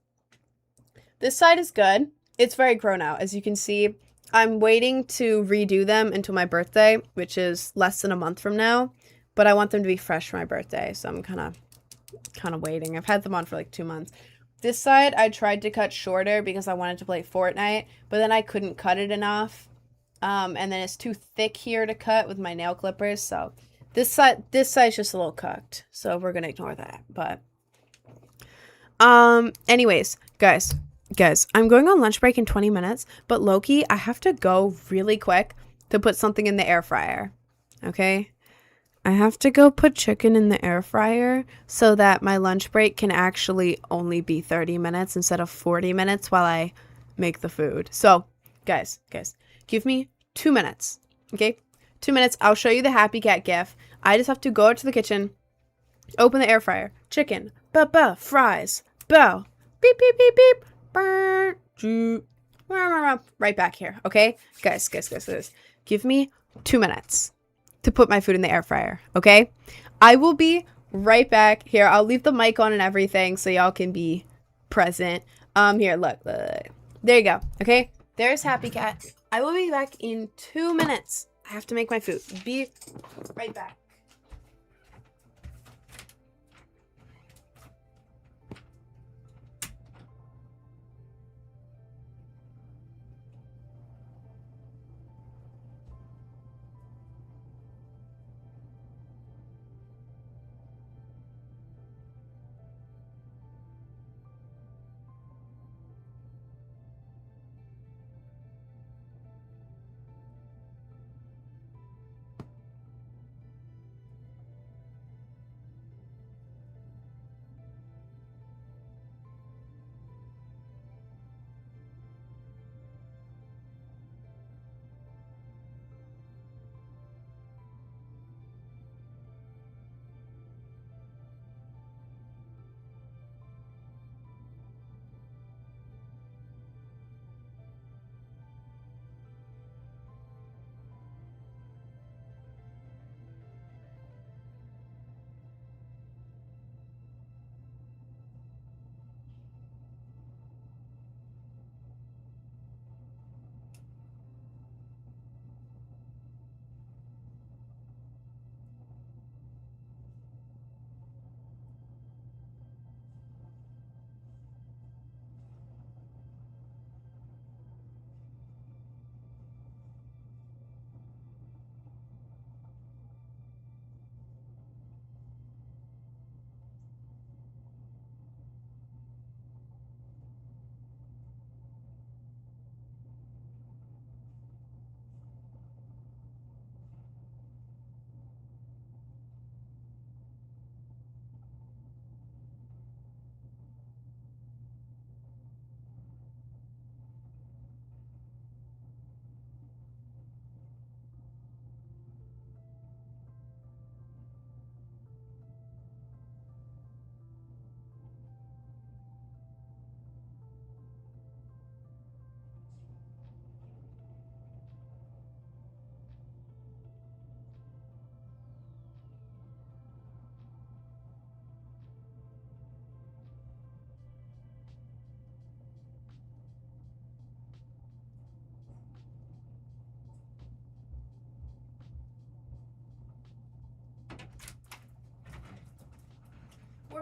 A: This side is good. It's very grown out. As you can see, I'm waiting to redo them until my birthday, which is less than a month from now. But I want them to be fresh for my birthday. So I'm kind of waiting. I've had them on for like 2 months. This side, I tried to cut shorter because I wanted to play Fortnite, but then I couldn't cut it enough. And then it's too thick here to cut with my nail clippers, so this side's just a little cooked. So we're gonna ignore that. But anyways, guys, I'm going on lunch break in 20 minutes, but Loki, I have to go really quick to put something in the air fryer. Okay? I have to go put chicken in the air fryer so that my lunch break can actually only be 30 minutes instead of 40 minutes while I make the food. So, guys, give me 2 minutes, okay? 2 minutes. I'll show you the Happy Cat gif. I just have to go out to the kitchen, open the air fryer, chicken, fries, bow, beep, beep, beep, beep, burr, right back here, okay? Guys. Give me 2 minutes to put my food in the air fryer, okay? I will be right back. Here, I'll leave the mic on and everything so y'all can be present. Here, look. There you go, okay? There's Happy Cat. I will be back in 2 minutes. I have to make my food. Be right back.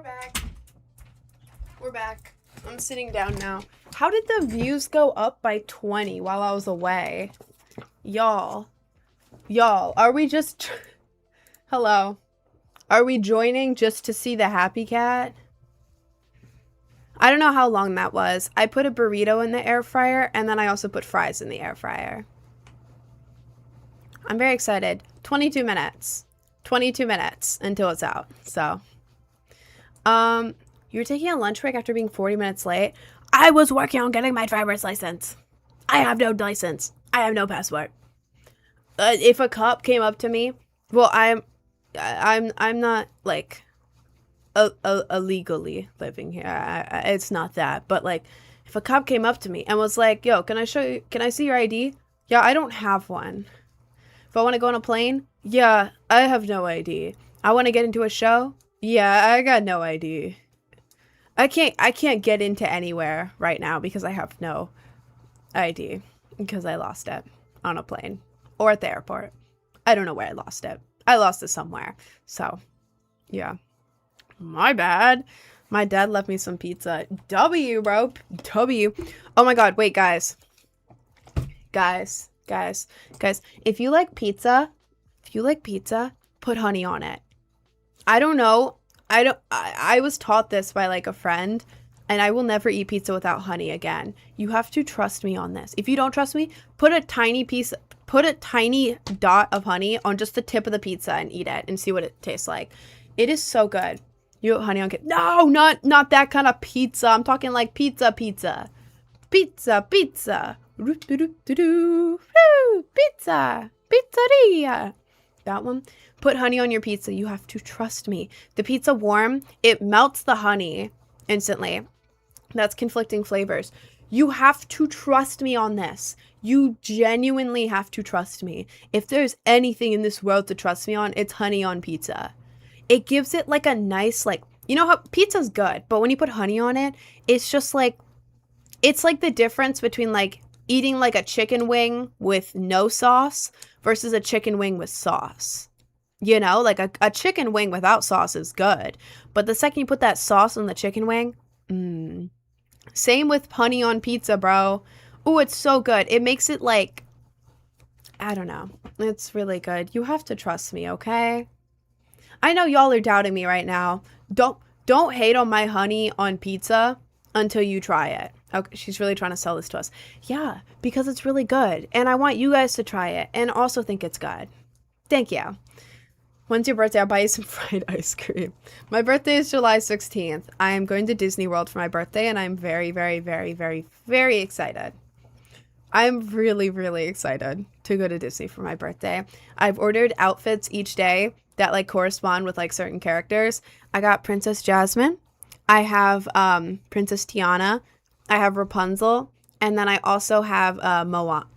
A: back. We're back. I'm sitting down now. How did the views go up by 20 while I was away? Y'all, are we just... Hello. Are we joining just to see the happy cat? I don't know how long that was. I put a burrito in the air fryer, and then I also put fries in the air fryer. I'm very excited. 22 minutes. 22 minutes until it's out. So, you're taking a lunch break after being 40 minutes late? I was working on getting my driver's license. I have no license. I have no passport. If a cop came up to me, well, I'm not like illegally living here. It's not that, but like, if a cop came up to me and was like, "Yo, can I see your ID?" Yeah, I don't have one. If I want to go on a plane, yeah, I have no ID. I want to get into a show, yeah, I got no ID. I can't get into anywhere right now because I have no ID because I lost it on a plane or at the airport. I don't know where I lost it. I lost it somewhere. So, yeah. My bad. My dad left me some pizza. W, bro. W. Oh my god, wait, guys. Guys. If you like pizza, put honey on it. I don't know. I was taught this by like a friend, and I will never eat pizza without honey again. You have to trust me on this. If you don't trust me, put a tiny dot of honey on just the tip of the pizza and eat it and see what it tastes like. It is so good. You put honey on it. No, not that kind of pizza. I'm talking like pizza. Pizza. Pizzeria. That one. Put honey on your pizza. You have to trust me. The pizza warm, it melts the honey instantly. That's conflicting flavors. You have to trust me on this. You genuinely have to trust me. If there's anything in this world to trust me on, it's honey on pizza. It gives it like a nice, like, you know how pizza's good, but when you put honey on it, it's just like, it's like the difference between like eating like a chicken wing with no sauce versus a chicken wing with sauce. You know, like a chicken wing without sauce is good. But the second you put that sauce on the chicken wing, Same with honey on pizza, bro. Oh, it's so good. It makes it like, I don't know. It's really good. You have to trust me, okay? I know y'all are doubting me right now. Don't hate on my honey on pizza until you try it. Okay, she's really trying to sell this to us. Yeah, because it's really good. And I want you guys to try it and also think it's good. Thank you. When's your birthday? I'll buy you some fried ice cream. My birthday is July 16th. I am going to Disney World for my birthday, and I'm very, very, very, very, very excited. I'm really, really excited to go to Disney for my birthday. I've ordered outfits each day that like correspond with like certain characters. I got Princess Jasmine. I have Princess Tiana. I have Rapunzel. And then I also have Moana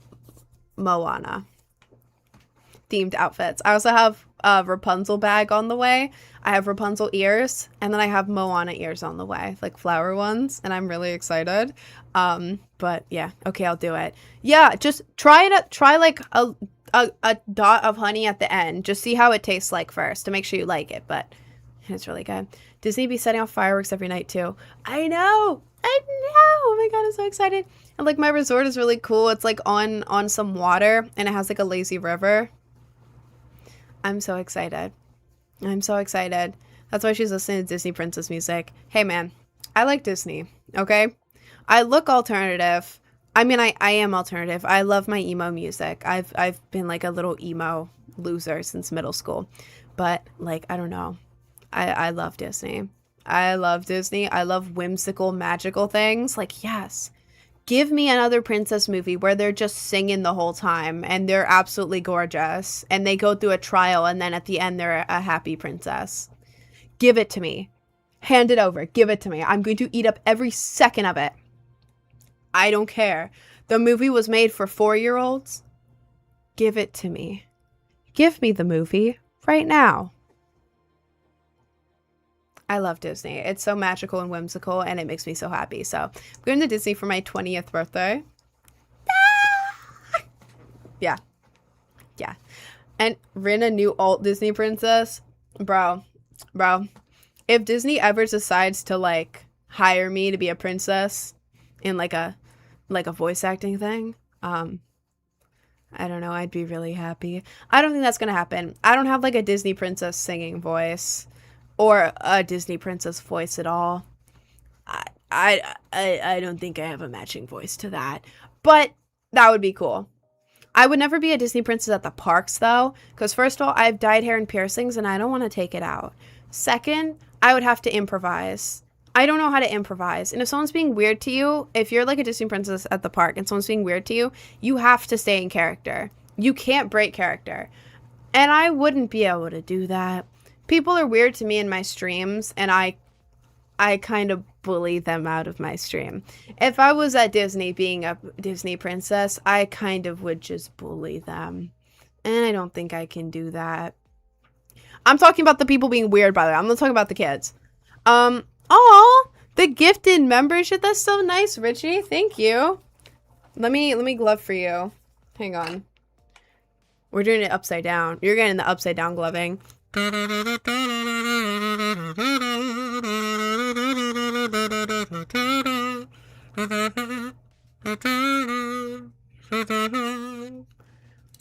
A: themed outfits. I also have a Rapunzel bag on the way. I have Rapunzel ears, and then I have Moana ears on the way, like flower ones, and I'm really excited. But yeah, okay, I'll do it. Yeah, just try like a dot of honey at the end. Just see how it tastes like first to make sure you like it, but it's really good. Disney be setting off fireworks every night too. I know. Oh my god, I'm so excited. And like my resort is really cool. It's like on some water, and it has like a lazy river. I'm so excited. I'm so excited. That's why she's listening to Disney princess music. Hey man, I like Disney, okay? I look alternative. I mean, I am alternative. I love my emo music. I've been like a little emo loser since middle school. But like, I don't know. I love Disney. I love Disney. I love whimsical, magical things. Like, yes. Give me another princess movie where they're just singing the whole time and they're absolutely gorgeous and they go through a trial and then at the end they're a happy princess. Give it to me. Hand it over. Give it to me. I'm going to eat up every second of it. I don't care. The movie was made for 4-year-olds. Give it to me. Give me the movie right now. I love Disney. It's so magical and whimsical, and it makes me so happy. So I'm going to Disney for my 20th birthday. Yeah. Yeah. And Rin, a new alt Disney princess. Bro. If Disney ever decides to like hire me to be a princess in like a voice acting thing, I don't know, I'd be really happy. I don't think that's gonna happen. I don't have like a Disney princess singing voice or a Disney princess voice at all. I don't think I have a matching voice to that, but that would be cool. I would never be a Disney princess at the parks though, because first of all, I have dyed hair and piercings and I don't want to take it out. Second, I would have to improvise. I don't know how to improvise. And if someone's being weird to you, if you're like a Disney princess at the park and someone's being weird to you, you have to stay in character. You can't break character. And I wouldn't be able to do that. People are weird to me in my streams, and I kind of bully them out of my stream. If I was at Disney being a Disney princess, I kind of would just bully them. And I don't think I can do that. I'm talking about the people being weird, by the way. I'm not talking about the kids. Aw, the gifted membership. That's so nice, Richie. Thank you. Let me glove for you. Hang on. We're doing it upside down. You're getting the upside down gloving.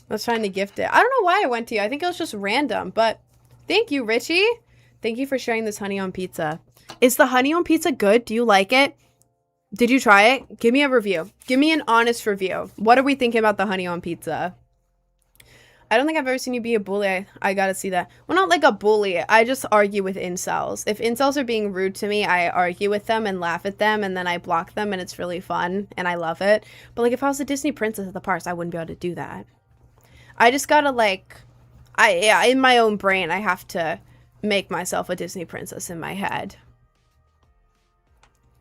A: Let's trying to gift it. I don't know why I went to you. I think it was just random, but thank you, Richie. Thank you for sharing this honey on pizza. Is the honey on pizza good? Do you like it? Did you try it? Give me a review. Give me an honest review. What are we thinking about the honey on pizza? I don't think I've ever seen you be a bully. I gotta see that. Well, not like a bully. I just argue with incels. If incels are being rude to me, I argue with them and laugh at them, and then I block them, and it's really fun, and I love it. But, like, if I was a Disney princess at the parks, I wouldn't be able to do that. I just gotta, like... in my own brain, I have to make myself a Disney princess in my head.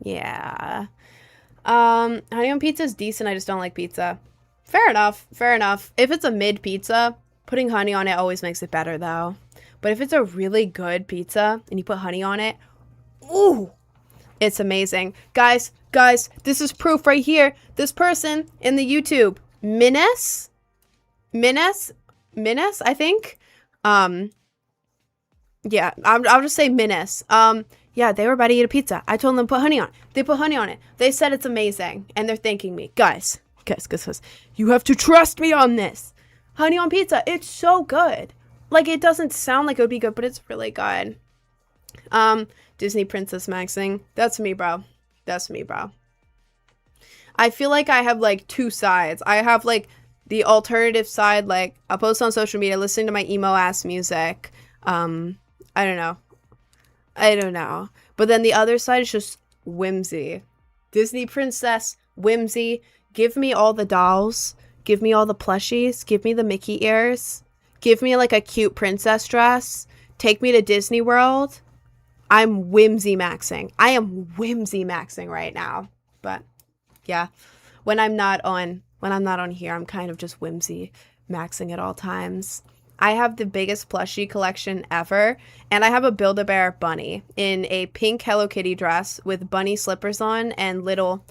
A: Yeah. Honey on pizza is decent. I just don't like pizza. Fair enough. Fair enough. If it's a mid pizza, putting honey on it always makes it better, though. But if it's a really good pizza and you put honey on it, ooh, it's amazing. Guys, this is proof right here. This person in the YouTube, Minas, I think. Yeah, I'll just say Minas. Yeah, they were about to eat a pizza. I told them to put honey on it. They put honey on it. They said it's amazing, and they're thanking me. Guys, you have to trust me on this. Honey on pizza, it's so good. Like, it doesn't sound like it would be good, but it's really good. Disney Princess Maxing. That's me, bro. That's me, bro. I feel like I have, like, two sides. I have, like, the alternative side, like, I'll post on social media, listening to my emo-ass music. I don't know. But then the other side is just whimsy. Disney Princess, whimsy. Give me all the dolls. Give me all the plushies. Give me the Mickey ears. Give me, like, a cute princess dress. Take me to Disney World. I'm whimsy maxing. I am whimsy maxing right now. But, yeah. When I'm not on here, I'm kind of just whimsy maxing at all times. I have the biggest plushie collection ever, and I have a Build-A-Bear bunny in a pink Hello Kitty dress with bunny slippers on and little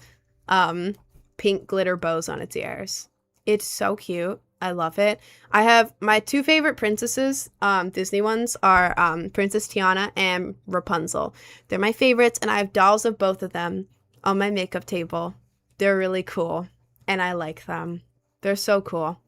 A: pink glitter bows on its ears. It's so cute. I love it. I have my two favorite princesses, Disney ones, are Princess Tiana and Rapunzel. They're my favorites, and I have dolls of both of them on my makeup table. They're really cool, and I like them. They're so cool.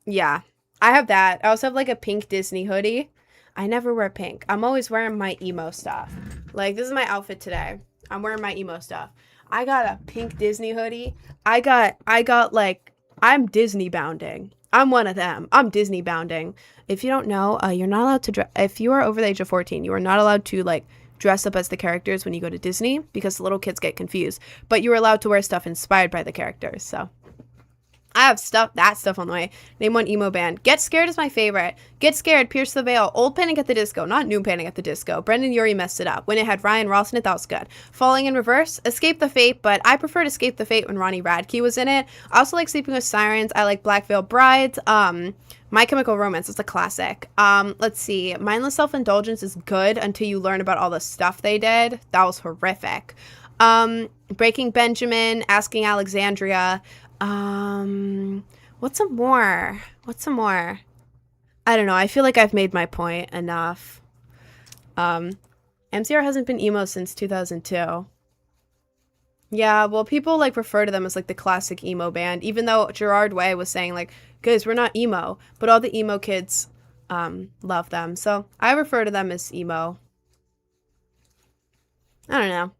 A: Yeah. I have that. I also have, like, a pink Disney hoodie. I never wear pink. I'm always wearing my emo stuff. Like, this is my outfit today. I'm wearing my emo stuff. I got a pink Disney hoodie. I got, like, I'm Disney bounding. I'm one of them. I'm Disney bounding. If you don't know, you're not allowed to if you are over the age of 14, you are not allowed to, like, dress up as the characters when you go to Disney because the little kids get confused. But you are allowed to wear stuff inspired by the characters, so... I have that stuff on the way. Name one emo band. Get Scared is my favorite. Get Scared, Pierce the Veil, Old Panic at the Disco, not New Panic at the Disco. Brendan Urie messed it up. When it had Ryan Ross in it, that was good. Falling in Reverse, Escape the Fate, but I preferred Escape the Fate when Ronnie Radke was in it. I also like Sleeping with Sirens. I like Black Veil Brides. My Chemical Romance is a classic. Let's see. Mindless Self-Indulgence is good until you learn about all the stuff they did. That was horrific. Breaking Benjamin, Asking Alexandria. What's some more? I don't know. I feel like I've made my point enough. MCR hasn't been emo since 2002. Yeah, well, people like refer to them as like the classic emo band, even though Gerard Way was saying like, guys, we're not emo, but all the emo kids love them. So I refer to them as emo. I don't know.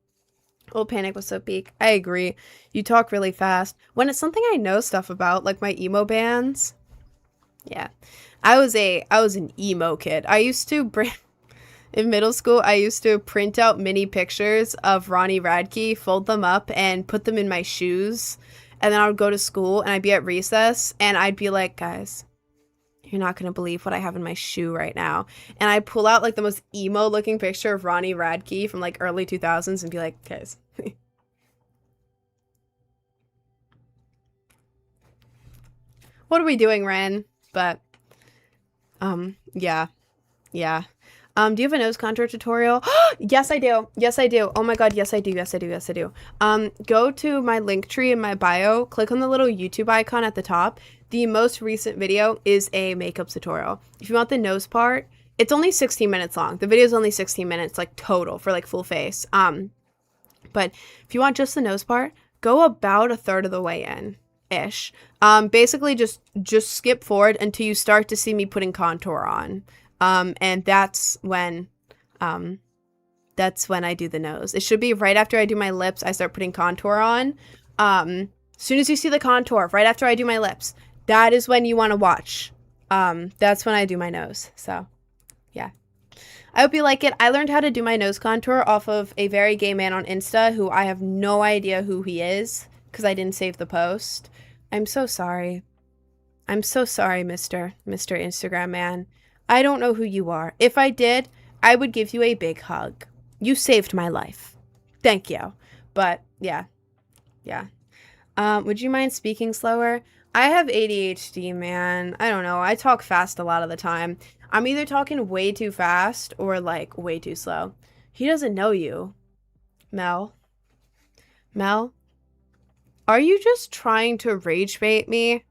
A: Old Panic was so peak. I agree. You talk really fast. When it's something I know stuff about, like my emo bands. Yeah. I was an emo kid. I used to bring in middle school, I used to print out mini pictures of Ronnie Radke, fold them up, and put them in my shoes. And then I would go to school, and I'd be at recess, and I'd be like, guys, you're not going to believe what I have in my shoe right now. And I'd pull out, like, the most emo-looking picture of Ronnie Radke from, like, early 2000s and be like, guys. What are we doing, Ren? But, yeah. Yeah. Do you have a nose contour tutorial? Yes, I do. Yes, I do. Oh my god, yes, I do. Yes, I do. Yes, I do. Go to my link tree in my bio, click on the little YouTube icon at the top. The most recent video is a makeup tutorial. If you want the nose part, it's only 16 minutes long. The video is only 16 minutes, like, total for, like, full face. But if you want just the nose part, go about a third of the way in. Ish. Basically just skip forward until you start to see me putting contour on. And that's when I do the nose. It should be right after I do my lips, I start putting contour on. As soon as you see the contour, right after I do my lips, that is when you want to watch. That's when I do my nose. So, yeah. I hope you like it. I learned how to do my nose contour off of a very gay man on Insta who I have no idea who he is because I didn't save the post. I'm so sorry. I'm so sorry, Mr. Instagram man. I don't know who you are. If I did, I would give you a big hug. You saved my life. Thank you. But, yeah. Yeah. Would you mind speaking slower? I have ADHD, man. I don't know. I talk fast a lot of the time. I'm either talking way too fast or, like, way too slow. He doesn't know you. Mel? Mel? Are you just trying to rage bait me?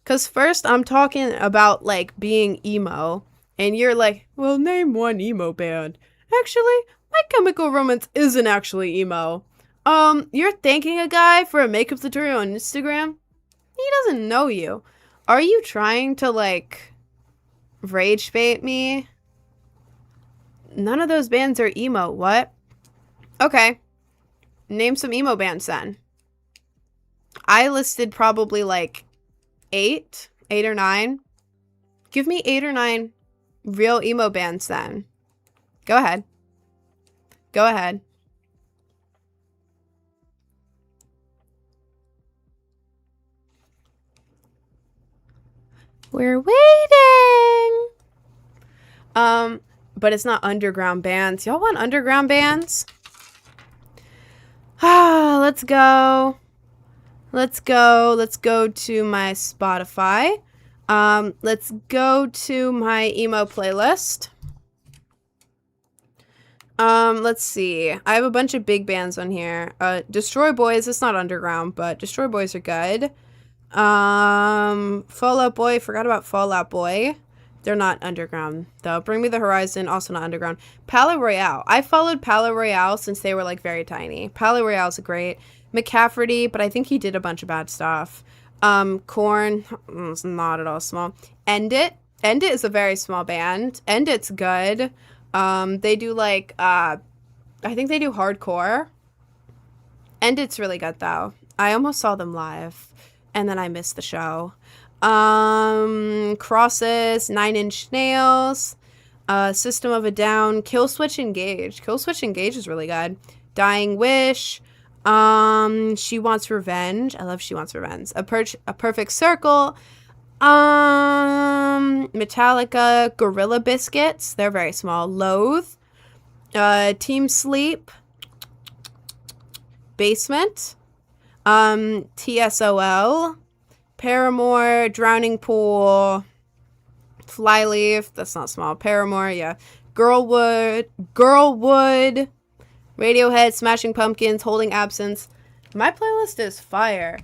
A: Because first I'm talking about, like, being emo, and you're like, well, name one emo band. Actually, My Chemical Romance isn't actually emo. You're thanking a guy for a makeup tutorial on Instagram? He doesn't know you. Are you trying to, like, rage bait me? None of those bands are emo. What? Okay. Name some emo bands then. I listed probably, like, 8 or 9. Give me 8 or 9 real emo bands then. Go ahead. Go ahead. We're waiting. But it's not underground bands. Y'all want underground bands? Let's go. Let's go to my Spotify. Let's go to my emo playlist. Let's see. I have a bunch of big bands on here. Destroy Boys, it's not underground, but Destroy Boys are good. Fall Out Boy, forgot about Fall Out Boy. They're not underground, though. Bring Me the Horizon, also not underground. Palais Royale. I followed Palais Royale since they were, like, very tiny. Palais Royale's great. McCafferty, but I think he did a bunch of bad stuff. Korn, it's not at all small. End It. End It is a very small band. End It's good. They do, like, I think they do hardcore. End It's really good, though. I almost saw them live, and then I missed the show. Crosses, 9 Inch Nails, System of a Down, Killswitch Engage. Killswitch Engage is really good. Dying Wish, She Wants Revenge. I love She Wants Revenge. A Perfect Circle, Metallica, Gorilla Biscuits. They're very small. Loathe, Team Sleep, Basement, TSOL, Paramore, Drowning Pool, Flyleaf, that's not small. Paramore, yeah. Girlwood, Radiohead, Smashing Pumpkins, Holding Absence. My playlist is fire.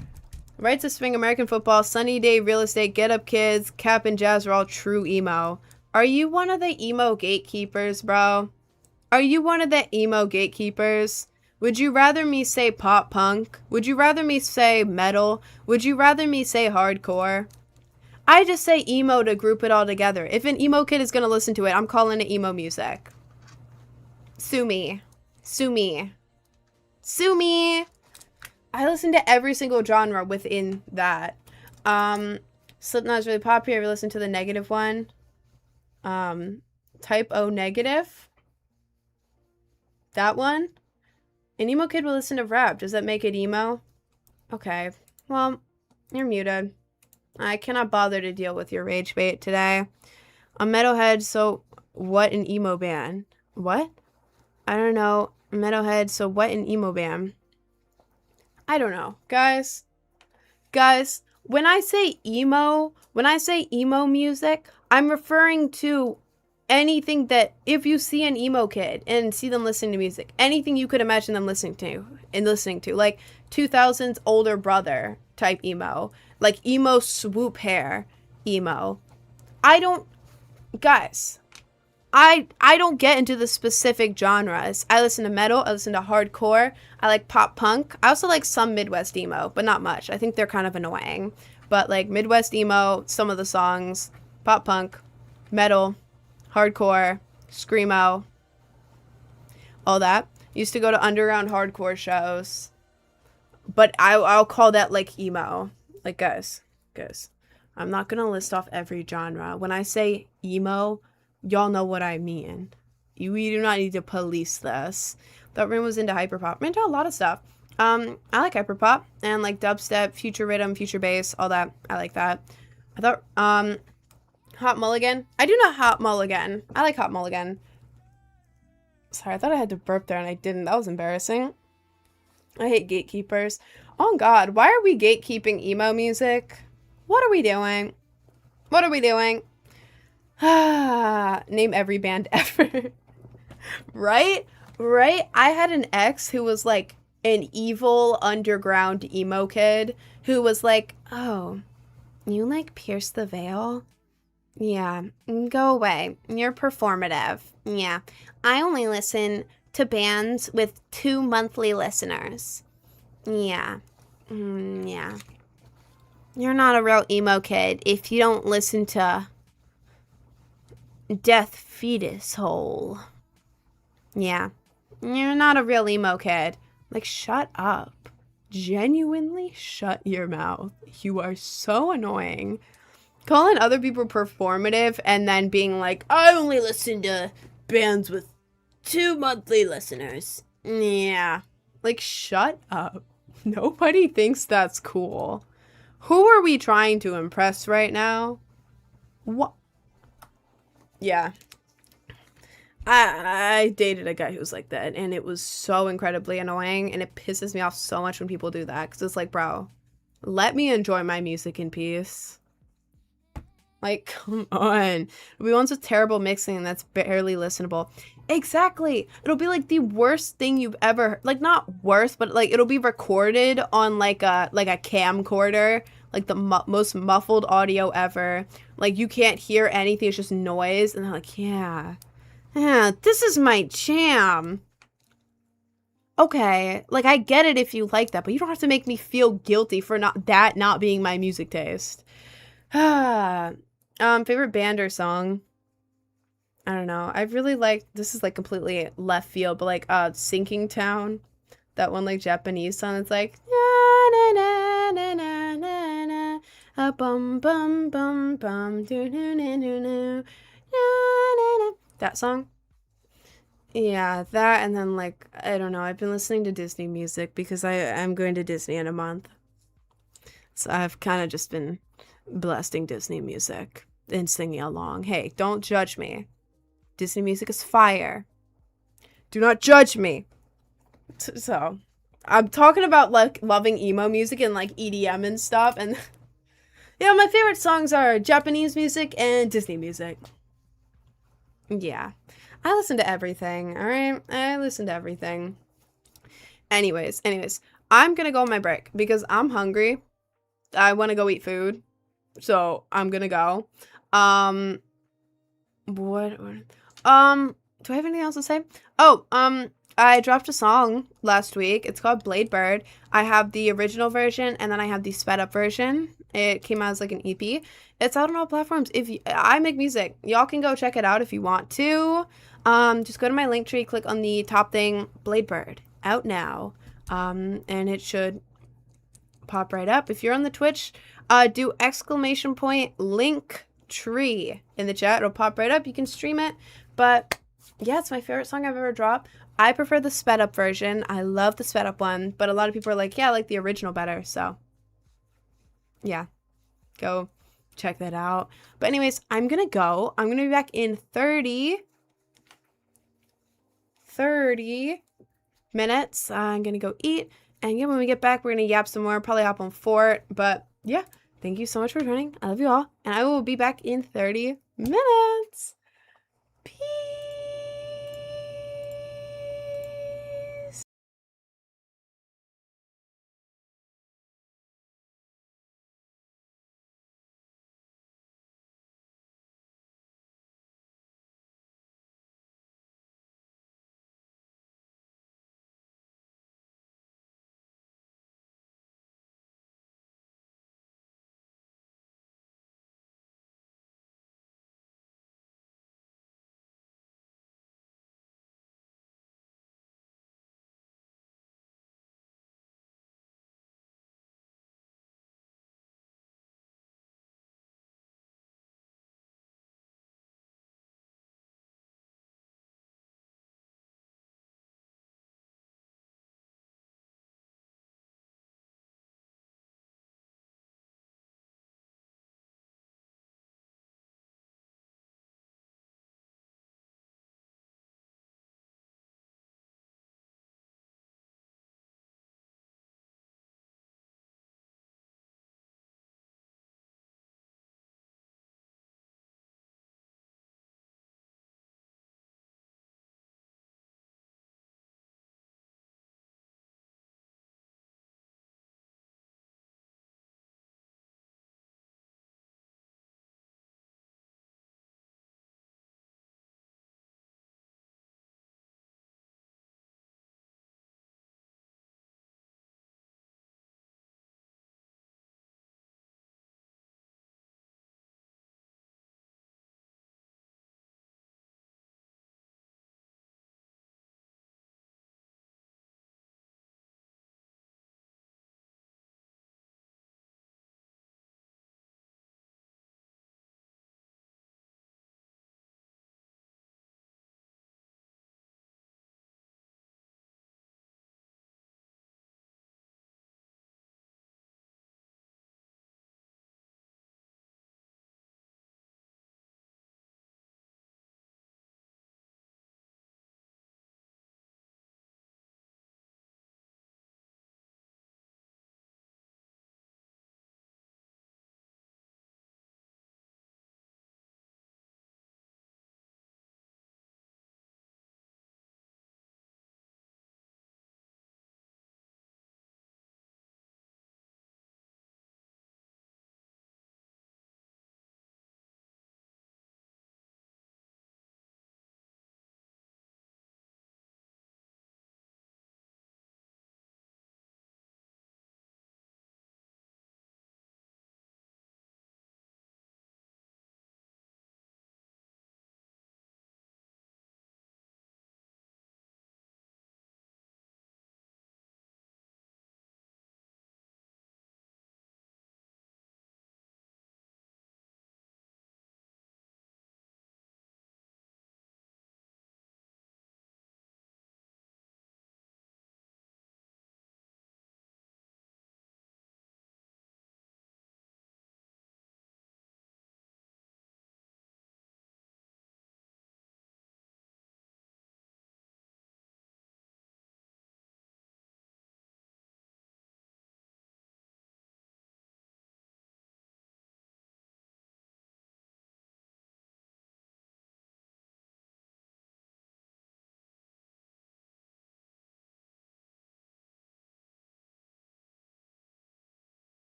A: Rites of Spring, American Football, Sunny Day, Real Estate, Get Up Kids, Cap and Jazz are all true emo. Are you one of the emo gatekeepers, bro? Are you one of the emo gatekeepers? Would you rather me say pop punk? Would you rather me say metal? Would you rather me say hardcore? I just say emo to group it all together. If an emo kid is going to listen to it, I'm calling it emo music. Sue me. Sue me. Sue me. I listen to every single genre within that. Slipknot's really popular. Have you listened to the negative one? Type O negative. That one. An emo kid will listen to rap. Does that make it emo? Okay. Well, you're muted. I cannot bother to deal with your rage bait today. A metalhead, so what an emo band? What? I don't know. Metalhead, so what an emo band? I don't know. Guys, when I say emo music, I'm referring to anything that, if you see an emo kid and see them listening to music, anything you could imagine them listening to, like 2000s older brother type emo, like emo swoop hair emo. I don't get into the specific genres. I listen to metal, I listen to hardcore, I like pop punk. I also like some Midwest emo, but not much. I think they're kind of annoying. But like Midwest emo, some of the songs, pop punk, metal, hardcore, screamo, all that. Used to go to underground hardcore shows. But I'll call that like emo. Like guys, I'm not gonna list off every genre. When I say emo, y'all know what I mean. We do not need to police this. That room was into hyperpop. I'm into a lot of stuff. I like hyperpop and like dubstep, future rhythm, future bass, all that. I like that. I thought Hot Mulligan. I do not Hot Mulligan. I like Hot Mulligan. Sorry, I thought I had to burp there and I didn't. That was embarrassing. I hate gatekeepers. Oh god, why are we gatekeeping emo music? What are we doing? What are we doing? Name every band ever. Right? I had an ex who was like an evil underground emo kid who was like, oh, you like Pierce the Veil? Yeah, go away. You're performative. Yeah, I only listen to bands with 2 monthly listeners. Yeah. Yeah. You're not a real emo kid if you don't listen to Death Fetus Hole. Yeah. You're not a real emo kid. Like, shut up. Genuinely shut your mouth. You are so annoying. Calling other people performative and then being like, I only listen to bands with 2 monthly listeners. Yeah. Like, shut up. Nobody thinks that's cool. Who are we trying to impress right now? What? Yeah. I dated a guy who was like that, and it was so incredibly annoying, and it pisses me off so much when people do that, because it's like, bro, let me enjoy my music in peace. Like, come on. It'll be ones with terrible mixing that's barely listenable. Exactly. It'll be like the worst thing you've ever, like, not worst, but like it'll be recorded on like a camcorder, like the most muffled audio ever. Like you can't hear anything, it's just noise, and they're like, yeah, this is my jam. Okay, like I get it if you like that, but you don't have to make me feel guilty for not being my music taste. Favorite band or song? I don't know. I really like, this is like completely left field, but like Sinking Town, that one like Japanese song. It's like na na na na na na na bum bum bum bum do do do do do na na. That song. Yeah, that, and then like I don't know. I've been listening to Disney music because I'm going to Disney in a month, so I've kind of just been blasting Disney music and singing along. Hey, don't judge me. Disney music is fire. Do not judge me. So, I'm talking about like loving emo music and like EDM and stuff, and yeah, my favorite songs are Japanese music and Disney music. Yeah, I listen to everything. All right, I listen to everything. Anyways, I'm gonna go on my break because I'm hungry. I want to go eat food, so I'm gonna go. What? Do I have anything else to say? Oh, I dropped a song last week. It's called Blade Bird. I have the original version and then I have the sped up version. It came out as like an EP. It's out on all platforms. I make music, y'all can go check it out if you want to. Just go to my link tree, click on the top thing, Blade Bird, out now. And it should pop right up. If you're on the Twitch, do exclamation point link tree in the chat. It'll pop right up. You can stream it. But yeah, it's my favorite song I've ever dropped. I prefer the sped up version. I love the sped up one, but a lot of people are like, yeah, I like the original better. So yeah, go check that out. But anyways, I'm gonna go. I'm gonna be back in 30 minutes. I'm gonna go eat. And yeah, when we get back, we're gonna yap some more, probably hop on Fort. But yeah, thank you so much for joining. I love you all. And I will be back in 30 minutes. Peace.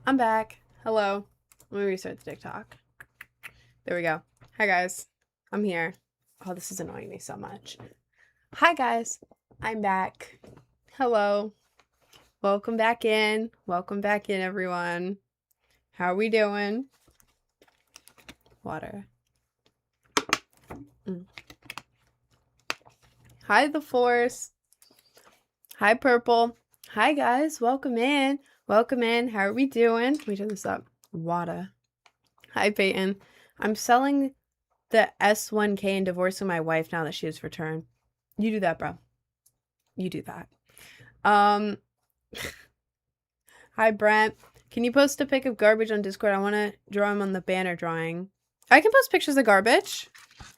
A: I'm back. Hello. Let me restart the TikTok. There we go. Hi, guys. I'm here. Oh, this is annoying me so much. Hi, guys. I'm back. Hello. Welcome back in. Welcome back in, everyone. How are we doing? Water. Hi, The Force. Hi, Purple. Hi, guys. Welcome in. Welcome in. How are we doing? Let me turn this up. Water. Hi, Peyton. I'm selling the S1K and divorcing my wife now that she has returned. You do that, bro. You do that. Hi, Brent. Can you post a pic of garbage on Discord? I want to draw him on the banner drawing. I can post pictures of garbage.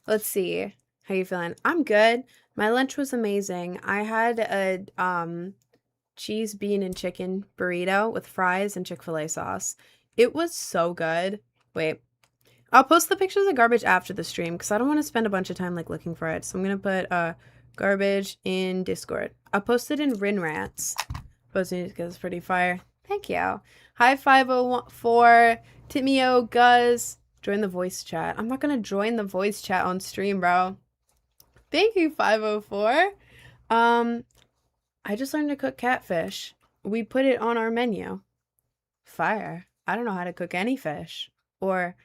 A: Let's see. How you feeling? I'm good. My lunch was amazing. I had a cheese, bean, and chicken burrito with fries and Chick-fil-A sauce. It was so good. Wait. I'll post the pictures of garbage after the stream because I don't want to spend a bunch of time like looking for it. So I'm going to put garbage in Discord. I'll post it in Rin Rants. Posting it because it's pretty fire. Thank you. Hi 504 Timio Guz. Join the voice chat. I'm not going to join the voice chat on stream, bro. Thank you, 504. I just learned to cook catfish. We put it on our menu. Fire. I don't know how to cook any fish. Or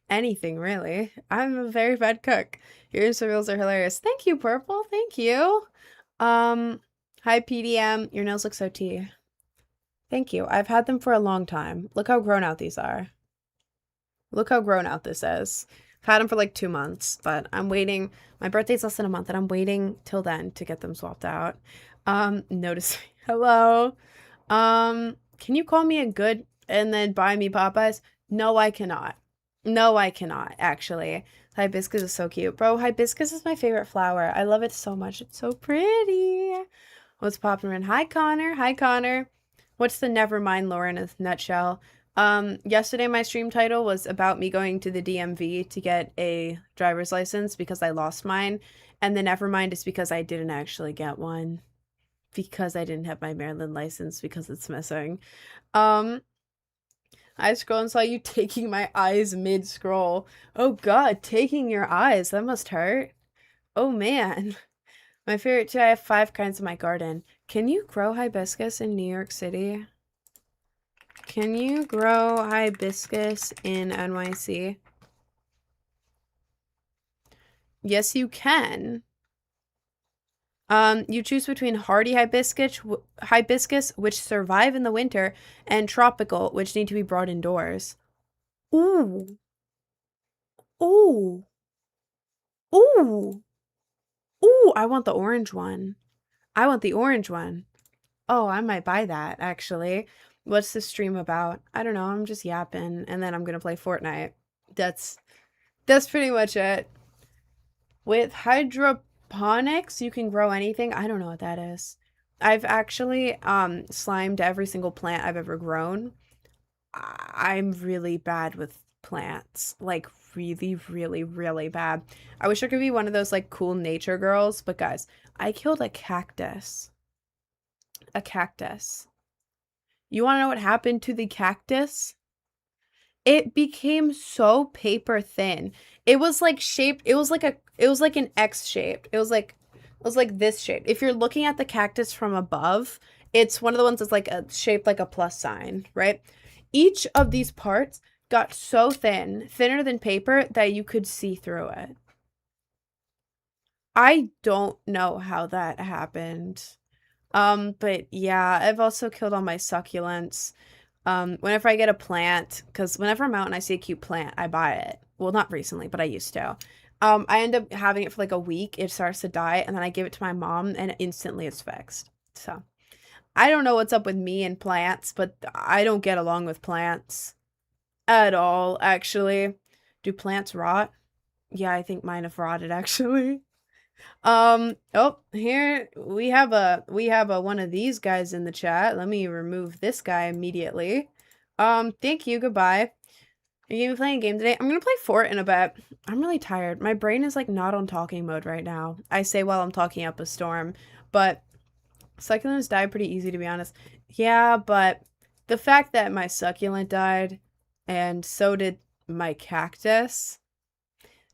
A: anything, really. I'm a very bad cook. Your Insta reels are hilarious. Thank you, Purple. Thank you. Hi, PDM. Your nails look so tea. Thank you. I've had them for a long time. Look how grown out these are. Look how grown out this is. I've had them for like 2 months, but I'm waiting. My birthday's less than a month, and I'm waiting till then to get them swapped out. Notice. Hello. Can you call me a good and then buy me Popeyes? No, I cannot. No, I cannot, actually. Hibiscus is so cute. Bro, hibiscus is my favorite flower. I love it so much. It's so pretty. What's popping in? Hi, Connor. Hi, Connor. What's the nevermind lore in a nutshell? Yesterday my stream title was about me going to the DMV to get a driver's license because I lost mine. And the nevermind is because I didn't actually get one. Because I didn't have my Maryland license because it's missing. I scroll and saw you taking my eyes mid-scroll. Oh god, taking your eyes. That must hurt. Oh man. My favorite too, I have 5 kinds in my garden. Can you grow hibiscus in New York City? Can you grow hibiscus in NYC? Yes, you can. You choose between hardy hibiscus, which survive in the winter, and tropical, which need to be brought indoors. Ooh. Ooh. Ooh. Ooh, I want the orange one. I want the orange one. Oh, I might buy that, actually. What's the stream about? I don't know, I'm just yapping, and then I'm gonna play Fortnite. That's pretty much it. With hydroponics, you can grow anything. I don't know what that is. I've actually slimed every single plant I've ever grown. I'm really bad with plants. Like, really, really, really bad. I wish I could be one of those, like, cool nature girls, but guys, I killed a cactus. A cactus. You want to know what happened to the cactus? It became so paper thin. It was like shaped, it was like an X shaped. It was like this shape. If you're looking at the cactus from above, it's one of the ones that's like shaped like a plus sign, right? Each of these parts got so thin, thinner than paper, that you could see through it. I don't know how that happened. But yeah, I've also killed all my succulents. Whenever I get a plant, because whenever I'm out and I see a cute plant, I buy it. Well, not recently, but I used to. I end up having it for like a week. It starts to die, and then I give it to my mom, and instantly it's fixed. So, I don't know what's up with me and plants, but I don't get along with plants at all, actually. Do plants rot? Yeah, I think mine have rotted, actually. Oh, here we have a one of these guys in the chat. Let me remove this guy immediately. Thank you, goodbye. Are you gonna be playing a game today? I'm gonna play Fort in a bit. I'm really tired. My brain is like not on talking mode right now. I say while I'm talking up a storm, but succulents die pretty easy, to be honest. Yeah, but The fact that my succulent died and so did my cactus,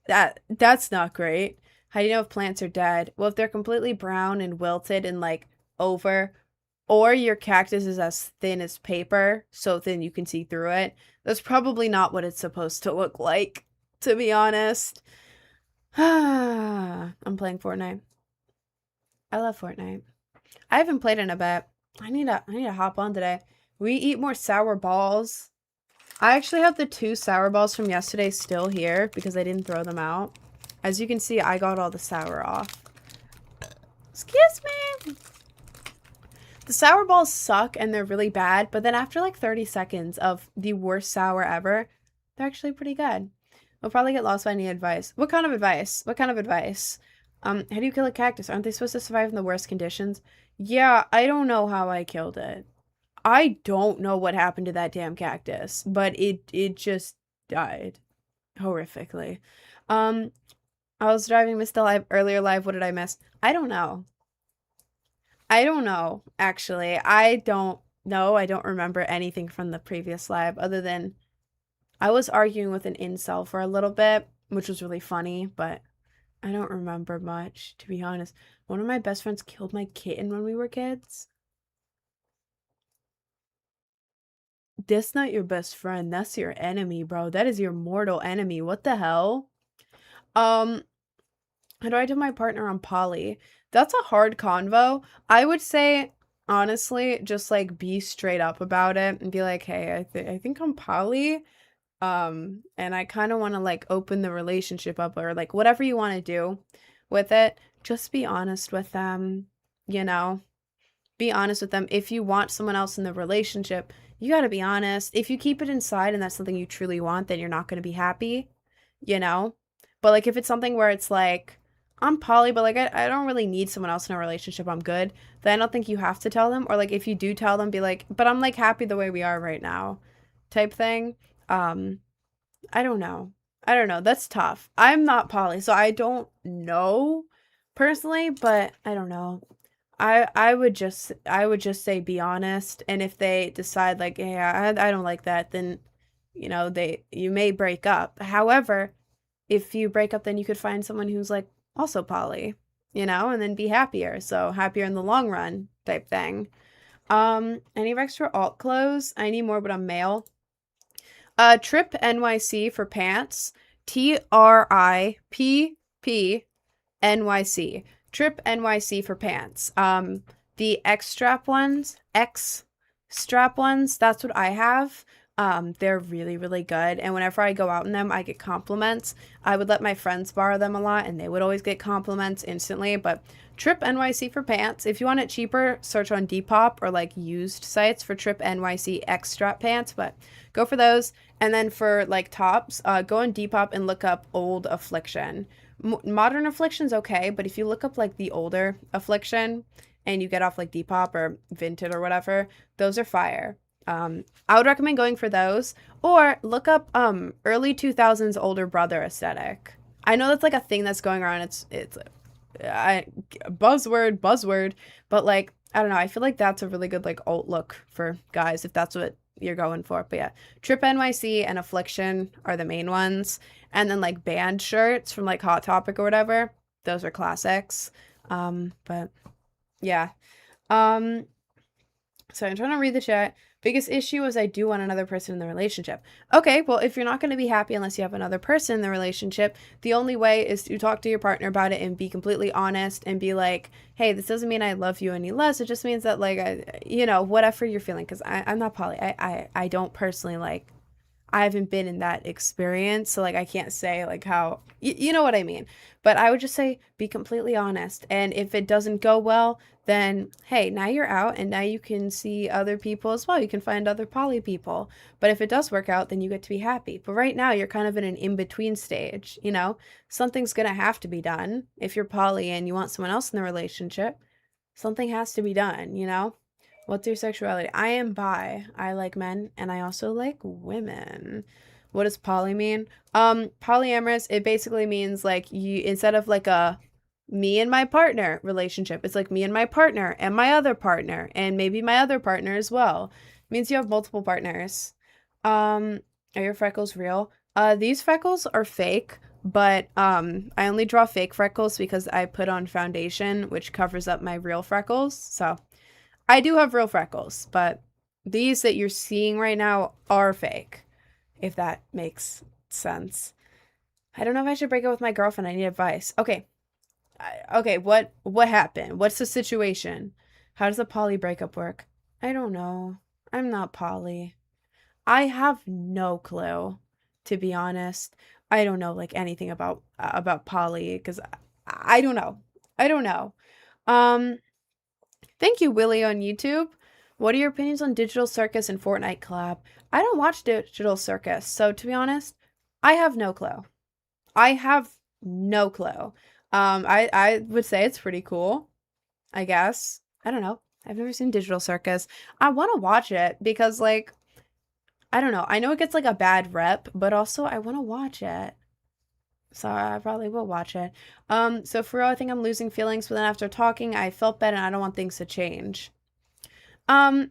A: that's not great. How do you know if plants are dead? Well, if they're completely brown and wilted and like over, or your cactus is as thin as paper, so thin you can see through it, that's probably not what it's supposed to look like, to be honest. I'm playing Fortnite. I love Fortnite. I haven't played in a bit. I need to hop on today. We eat more sour balls. I actually have the 2 sour balls from yesterday still here because I didn't throw them out. As you can see, I got all the sour off. Excuse me. The sour balls suck and they're really bad, but then after like 30 seconds of the worst sour ever, they're actually pretty good. We'll probably get lost by any advice. What kind of advice? What kind of advice? How do you kill a cactus? Aren't they supposed to survive in the worst conditions? Yeah, I don't know how I killed it. I don't know what happened to that damn cactus, but it just died horrifically. Um, I was driving Miss the live earlier live. What did I miss? I don't know. I don't know, actually. I don't know. I don't remember anything from the previous live other than I was arguing with an incel for a little bit, which was really funny, but I don't remember much, to be honest. One of my best friends killed my kitten when we were kids. That's not your best friend. That's your enemy, bro. That is your mortal enemy. What the hell? Um, how do I do my partner on poly? That's a hard convo. I would say, honestly, just like be straight up about it and be like, hey, I think I'm poly. And I kind of want to like open the relationship up or like whatever you want to do with it. Just be honest with them, you know? Be honest with them. If you want someone else in the relationship, you got to be honest. If you keep it inside and that's something you truly want, then you're not going to be happy, you know? But like if it's something where it's like, I'm poly, but like I don't really need someone else in a relationship, I'm good, then I don't think you have to tell them. Or like if you do tell them, be like, but I'm like happy the way we are right now type thing. Um, I don't know. I don't know. That's tough. I'm not poly, so I don't know personally, but I don't know. I would just say be honest, and if they decide like, yeah, I don't like that, then you may break up. However, if you break up, then you could find someone who's like also poly, and then be happier. So happier in the long run type thing. Any extra alt clothes? I need more, but I'm male. Trip NYC for pants. TRIPP Trip NYC for pants. The X strap ones, that's what I have. They're really, really good. And whenever I go out in them, I get compliments. I would let my friends borrow them a lot and they would always get compliments instantly. But Trip NYC for pants. If you want it cheaper, search on Depop or like used sites for Trip NYC X strap pants, but go for those. And then for like tops, go on Depop and look up Old Affliction. Modern Affliction's okay, but if you look up like the older Affliction and you get off like Depop or Vinted or whatever, those are fire. I would recommend going for those or look up early 2000s older brother aesthetic. I know that's like a thing that's going around. It's buzzword, but like I don't know. I feel like that's a really good like alt look for guys if that's what you're going for. But yeah, Trip NYC and Affliction are the main ones, and then like band shirts from like Hot Topic or whatever. Those are classics. But yeah. So I'm trying to read the chat. Biggest issue is I do want another person in the relationship. Okay, well, if you're not going to be happy unless you have another person in the relationship, the only way is to talk to your partner about it and be completely honest and be like, hey, this doesn't mean I love you any less. It just means that, like, whatever you're feeling. Because I'm not poly. I don't personally, like, I haven't been in that experience. So, like, I can't say, like, how, you know what I mean. But I would just say be completely honest. And if it doesn't go well, then hey, now you're out and now you can see other people as well. You can find other poly people. But if it does work out, then you get to be happy. But right now you're kind of in an in-between stage, Something's going to have to be done. If you're poly and you want someone else in the relationship, something has to be done. What's your sexuality? I am bi. I like men and I also like women. What does poly mean? Polyamorous, it basically means like you instead of like a me and my partner relationship. It's like me and my partner and my other partner and maybe my other partner as well. Means you have multiple partners. Um, are your freckles real? These freckles are fake, but I only draw fake freckles because I put on foundation, which covers up my real freckles. So I do have real freckles, but these that you're seeing right now are fake, if that makes sense. I don't know if I should break up with my girlfriend. I need advice. Okay. Okay, what happened? What's the situation? How does a poly breakup work? I don't know. I'm not poly. I have no clue, to be honest. I don't know like anything about poly because I don't know. I don't know. Um, Thank you, Willie on YouTube. What are your opinions on Digital Circus and Fortnite collab? I don't watch Digital Circus, so to be honest, I have no clue. I have no clue. I would say it's pretty cool, I guess. I don't know. I've never seen Digital Circus. I want to watch it because, like, I don't know. I know it gets like a bad rep, but also I want to watch it. So I probably will watch it. So for real, I think I'm losing feelings, but then after talking, I felt better and I don't want things to change. Um,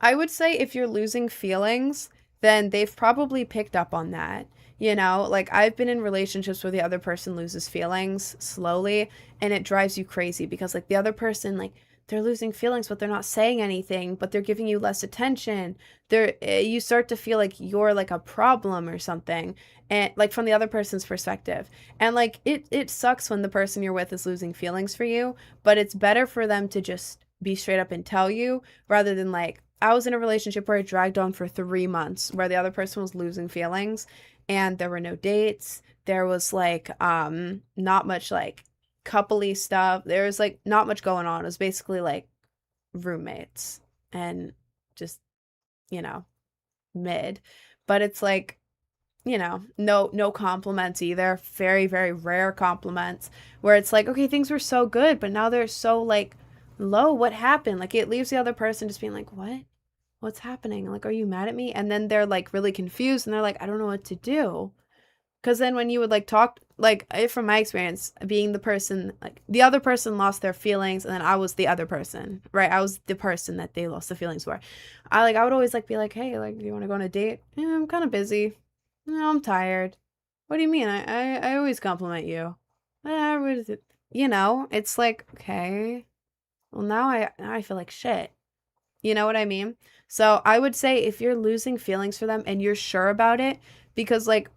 A: I would say if you're losing feelings, then they've probably picked up on that. You know, like I've been in relationships where the other person loses feelings slowly and it drives you crazy because like the other person like they're losing feelings but they're not saying anything, but they're giving you less attention. You start to feel like you're like a problem or something and like from the other person's perspective. And like it sucks when the person you're with is losing feelings for you, but it's better for them to just be straight up and tell you rather than like I was in a relationship where it dragged on for 3 months where the other person was losing feelings and there were no dates. There was like not much like coupley stuff. There was like not much going on. It was basically like roommates and just, you know, mid. But it's like, you know, no compliments either. Very, very rare compliments where it's like, okay, things were so good, but now they're so like low. What happened? Like it leaves the other person just being like, what? What's happening? Like, are you mad at me? And then they're like really confused and they're like, I don't know what to do. Because then when you would like talk, like from my experience, being the person, like the other person lost their feelings and then I was the other person, right? I was the person that they lost the feelings for. I would always like be like, hey, like, do you want to go on a date? Yeah, I'm kind of busy. No, I'm tired. What do you mean? I always compliment you. What is it? You know, it's like, okay, well now I feel like shit. You know what I mean? So I would say if you're losing feelings for them and you're sure about it, because like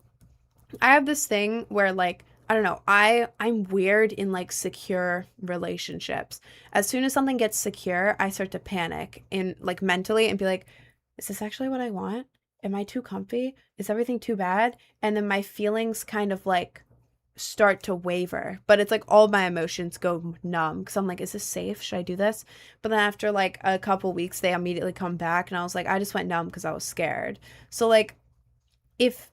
A: I have this thing where like I don't know, I'm weird in like secure relationships. As soon as something gets secure, I start to panic in like mentally and be like, is this actually what I want? Am I too comfy? Is everything too bad? And then my feelings kind of like start to waver, but it's like all my emotions go numb because I'm like, is this safe? Should I do this? But then after like a couple weeks, they immediately come back, and I was like, I just went numb because I was scared. So like, if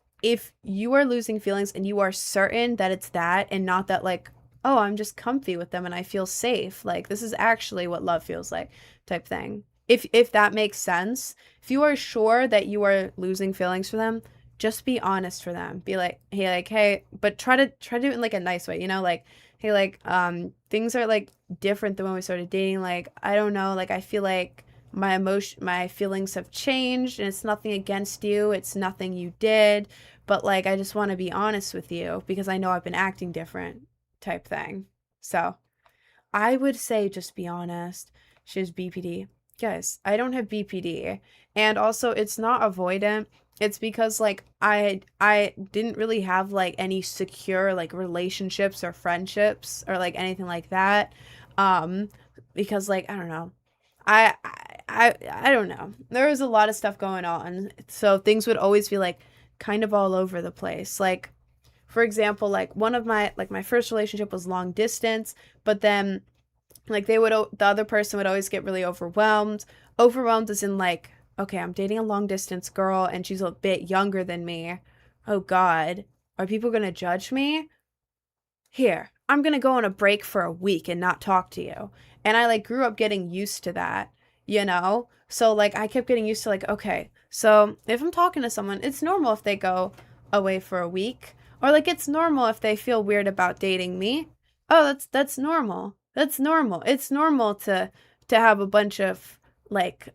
A: you are losing feelings and you are certain that it's that and not that like, oh, I'm just comfy with them and I feel safe, like this is actually what love feels like, type thing. If that makes sense, if you are sure that you are losing feelings for them, just be honest for them. Be like, hey, but try to do it in like a nice way, you know, like, hey, like, things are like different than when we started dating. Like, I don't know, like I feel like my feelings have changed and it's nothing against you. It's nothing you did, but like I just want to be honest with you because I know I've been acting different, type thing. So, I would say just be honest. She has BPD. Guys, I don't have BPD. And also it's not avoidant. It's because like I didn't really have like any secure like relationships or friendships or like anything like that. Um because like I don't know. I don't know. There was a lot of stuff going on. So things would always be like kind of all over the place. Like for example, like one of my first relationship was long distance, but then like the other person would always get really overwhelmed. Overwhelmed as in like, okay, I'm dating a long distance girl and she's a bit younger than me. Oh God, are people gonna judge me? Here, I'm gonna go on a break for a week and not talk to you. And I like grew up getting used to that, you know? So like I kept getting used to like, okay, so if I'm talking to someone, it's normal if they go away for a week. Or like it's normal if they feel weird about dating me. Oh, that's normal. That's normal. It's normal to have a bunch of like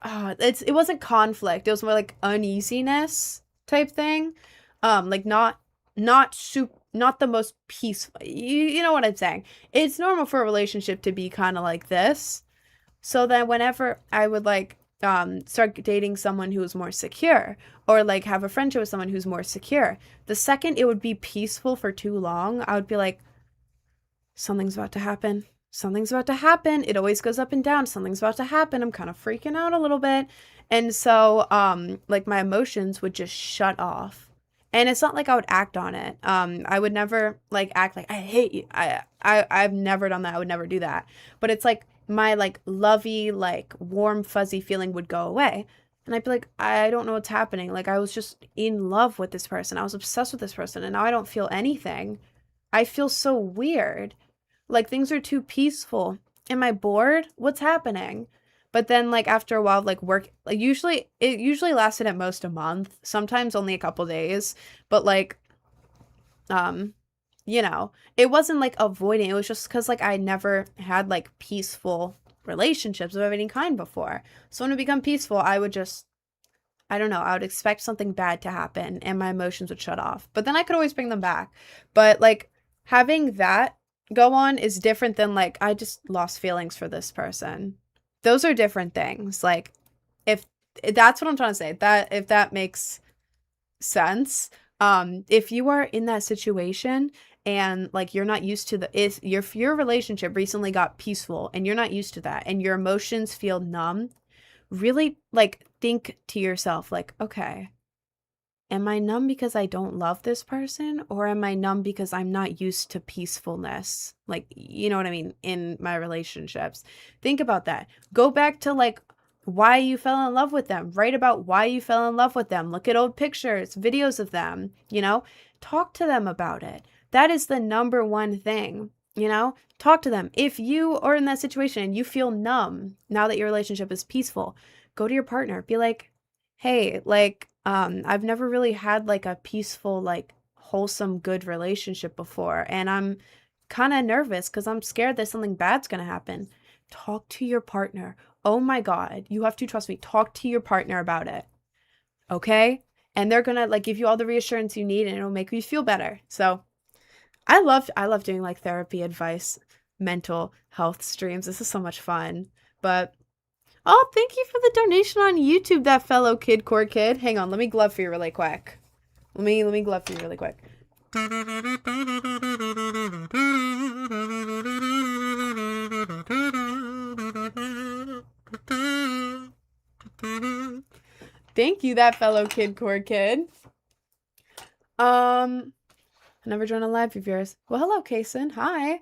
A: it wasn't conflict. It was more like uneasiness type thing. Like not the most peaceful. You know what I'm saying? It's normal for a relationship to be kind of like this. So then whenever I would like start dating someone who was more secure, or like have a friendship with someone who's more secure, the second it would be peaceful for too long, I would be like, something's about to happen. Something's about to happen. It always goes up and down. Something's about to happen. I'm kind of freaking out a little bit. And so like my emotions would just shut off. And it's not like I would act on it. I would never like act like I hate you. I've never done that. I would never do that. But it's like my like lovey, like warm, fuzzy feeling would go away. And I'd be like, I don't know what's happening. Like I was just in love with this person. I was obsessed with this person and now I don't feel anything. I feel so weird. Like things are too peaceful. Am I bored? What's happening? But then like after a while like work like it usually lasted at most a month, sometimes only a couple days, but like um you know, it wasn't like avoiding. It was just cuz like I never had like peaceful relationships of any kind before. So when it become peaceful, I would just I don't know, I would expect something bad to happen and my emotions would shut off. But then I could always bring them back. But like having that go on is different than like I just lost feelings for this person. Those are different things. Like if that's what I'm trying to say, that if that makes sense, if you are in that situation and like you're not used to the if your relationship recently got peaceful and you're not used to that and your emotions feel numb, really like think to yourself like, okay, am I numb because I don't love this person or am I numb because I'm not used to peacefulness? Like, you know what I mean, in my relationships. Think about that. Go back to like why you fell in love with them. Write about why you fell in love with them. Look at old pictures, videos of them, you know? Talk to them about it. That is the number one thing, you know? Talk to them. If you are in that situation and you feel numb now that your relationship is peaceful, go to your partner. Be like, hey, like, I've never really had like a peaceful, like wholesome, good relationship before. And I'm kind of nervous because I'm scared that something bad's going to happen. Talk to your partner. Oh my God, you have to trust me. Talk to your partner about it. Okay? And they're going to like give you all the reassurance you need and it'll make you feel better. So I love doing like therapy advice, mental health streams. This is so much fun. But oh, thank you for the donation on YouTube, that fellow kid core kid. Hang on, let me glove for you really quick. Let me glove for you really quick. Thank you, that fellow kid core kid. I never joined a live of yours. Well, hello, Kason. Hi.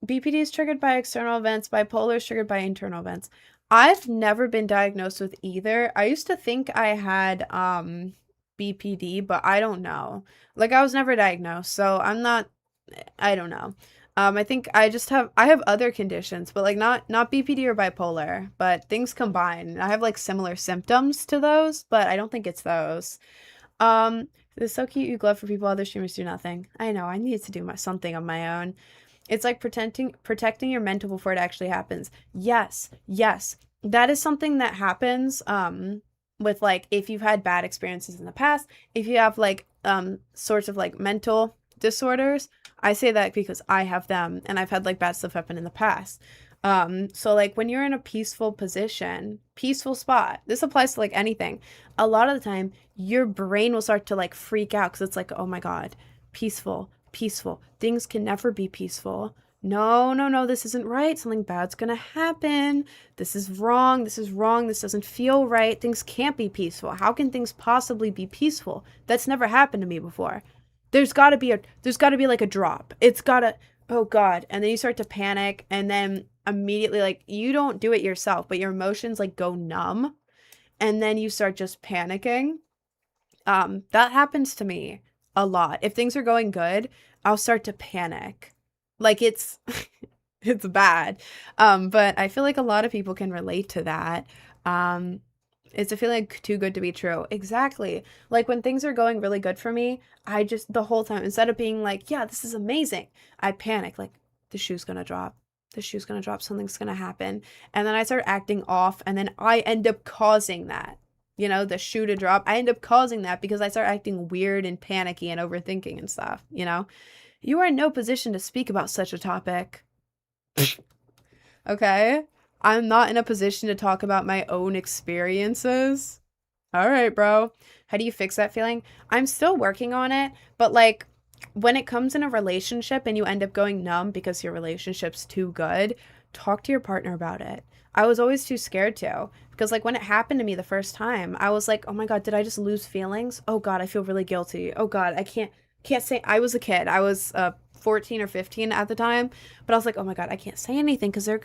A: BPD is triggered by external events. Bipolar is triggered by internal events. I've never been diagnosed with either. I used to think I had BPD, but I don't know. Like I was never diagnosed, so I don't know. I think I have other conditions, but like not BPD or bipolar, but things combined. I have like similar symptoms to those, but I don't think it's those. It's so cute you glove for people other streamers do nothing. I know, I needed to do something on my own. It's like protecting your mental before it actually happens. Yes, yes. That is something that happens with like if you've had bad experiences in the past, if you have like sorts of like mental disorders. I say that because I have them and I've had like bad stuff happen in the past. So like when you're in a peaceful position, peaceful spot, this applies to like anything. A lot of the time your brain will start to like freak out because it's like, oh my God, peaceful. Things can never be peaceful. No, this isn't right. Something bad's gonna happen. This is wrong. This doesn't feel right. Things can't be peaceful. How can things possibly be peaceful? That's never happened to me before. There's gotta be like a drop. It's gotta, oh God. And then you start to panic and then immediately like you don't do it yourself, but your emotions like go numb and then you start just panicking. That happens to me a lot. If things are going good, I'll start to panic. Like it's it's bad. But I feel like a lot of people can relate to that. It's a feeling too good to be true. Exactly. Like when things are going really good for me, I just the whole time instead of being like, yeah, this is amazing, I panic like the shoe's gonna drop. the shoe's gonna drop, something's gonna happen. And then I start acting off, and then I end up causing that. You know, the shoe to drop. I end up causing that because I start acting weird and panicky and overthinking and stuff, you know? You are in no position to speak about such a topic. Okay? I'm not in a position to talk about my own experiences. All right, bro. How do you fix that feeling? I'm still working on it, but like when it comes in a relationship and you end up going numb because your relationship's too good, talk to your partner about it. I was always too scared to because like when it happened to me the first time, I was like, "Oh my God, did I just lose feelings? Oh God, I feel really guilty. Oh God, I can't say I was a kid. I was 14 or 15 at the time, but I was like, "Oh my God, I can't say anything because they're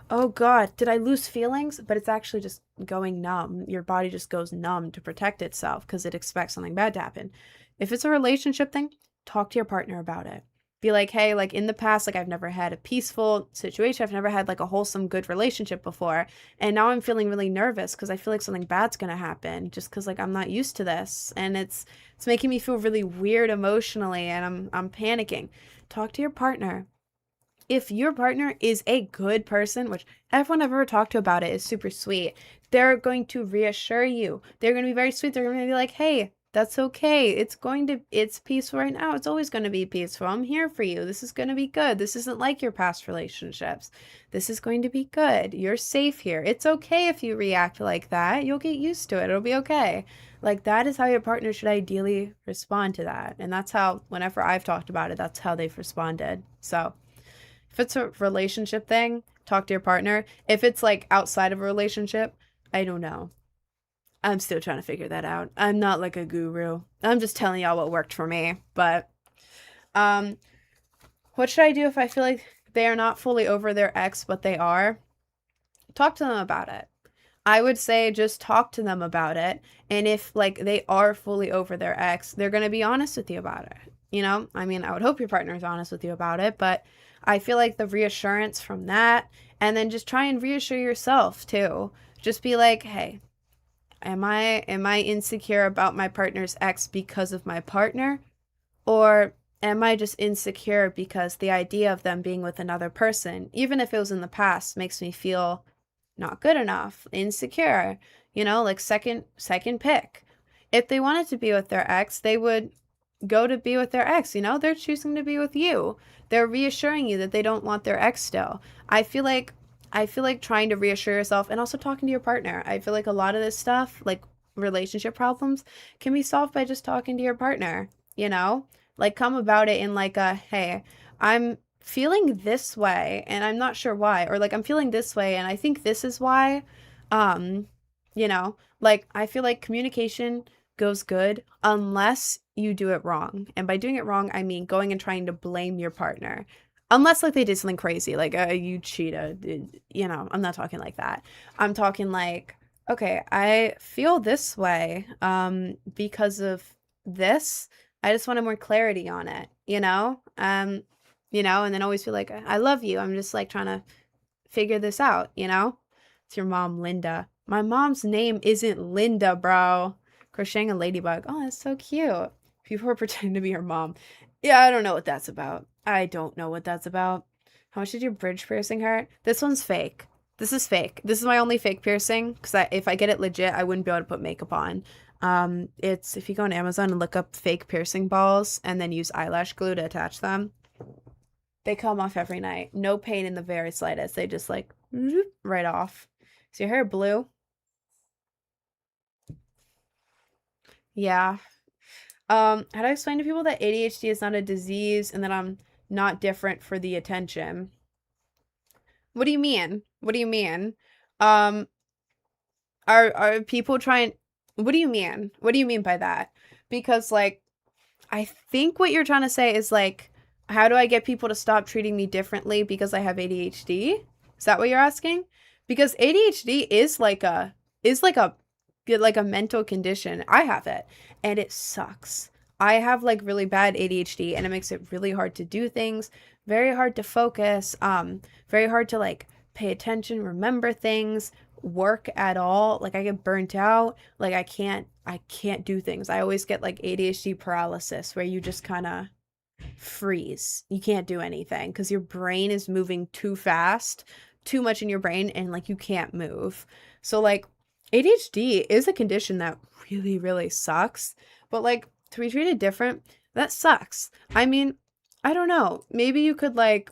A: oh God, did I lose feelings?" But it's actually just going numb. Your body just goes numb to protect itself because it expects something bad to happen. If it's a relationship thing, talk to your partner about it. Be like, hey, like in the past, like I've never had a peaceful situation. I've never had like a wholesome, good relationship before. And now I'm feeling really nervous because I feel like something bad's gonna happen just because like I'm not used to this. And it's making me feel really weird emotionally and I'm panicking. Talk to your partner. If your partner is a good person, which everyone I've ever talked to about it is super sweet, they're going to reassure you. They're going to be very sweet. They're going to be like, hey, that's okay. It's peaceful right now. It's always going to be peaceful. I'm here for you. This is going to be good. This isn't like your past relationships. This is going to be good. You're safe here. It's okay if you react like that. You'll get used to it. It'll be okay. Like that is how your partner should ideally respond to that. And that's how, whenever I've talked about it, that's how they've responded. So, if it's a relationship thing, talk to your partner. If it's like outside of a relationship, I don't know. I'm still trying to figure that out. I'm not like a guru. I'm just telling y'all what worked for me. But um what should I do if I feel like they are not fully over their ex, but they are? Talk to them about it. I would say just talk to them about it. And if like they are fully over their ex, they're going to be honest with you about it. You know, I mean, I would hope your partner is honest with you about it, but I feel like the reassurance from that, and then just try and reassure yourself too. Just be like, hey, am I insecure about my partner's ex because of my partner? Or am I just insecure because the idea of them being with another person, even if it was in the past, makes me feel not good enough, insecure, you know, like second pick. If they wanted to be with their ex, they would go to be with their ex, you know? They're choosing to be with you. They're reassuring you that they don't want their ex still. I feel like trying to reassure yourself and also talking to your partner. I feel like a lot of this stuff, like relationship problems, can be solved by just talking to your partner, you know? Like come about it in like a, hey, I'm feeling this way and I'm not sure why, or like I'm feeling this way and I think this is why. Um, you know, like I feel like communication goes good unless you do it wrong. And by doing it wrong, I mean going and trying to blame your partner. Unless like they did something crazy, like you cheated, you know, I'm not talking like that. I'm talking like, okay, I feel this way because of this. I just wanted more clarity on it, you know? And then always feel like I love you. I'm just like trying to figure this out, you know? It's your mom, Linda. My mom's name isn't Linda, bro. Crocheting a ladybug. Oh, that's so cute. People are pretending to be her mom. Yeah, I don't know what that's about. I don't know what that's about. How much did your bridge piercing hurt? This one's fake. This is fake. This is my only fake piercing because if I get it legit, I wouldn't be able to put makeup on. It's if you go on Amazon and look up fake piercing balls and then use eyelash glue to attach them, they come off every night. No pain in the very slightest. They just like right off. Is your hair blue? Yeah. How do I explain to people that ADHD is not a disease and that I'm not different for the attention? What do you mean? What do you mean? Um, are people trying? What do you mean? What do you mean by that? Because like I think what you're trying to say is like, how do I get people to stop treating me differently because I have ADHD? Is that what you're asking? Because ADHD is like a mental condition. I have it and it sucks. I have like really bad ADHD and it makes it really hard to do things, very hard to focus, very hard to like pay attention, remember things, work at all. Like I get burnt out. Like I can't do things. I always get like ADHD paralysis where you just kind of freeze. You can't do anything because your brain is moving too fast, too much in your brain, and like you can't move. So like ADHD is a condition that really, really sucks. But like to be treated different, that sucks. I mean, I don't know. Maybe you could like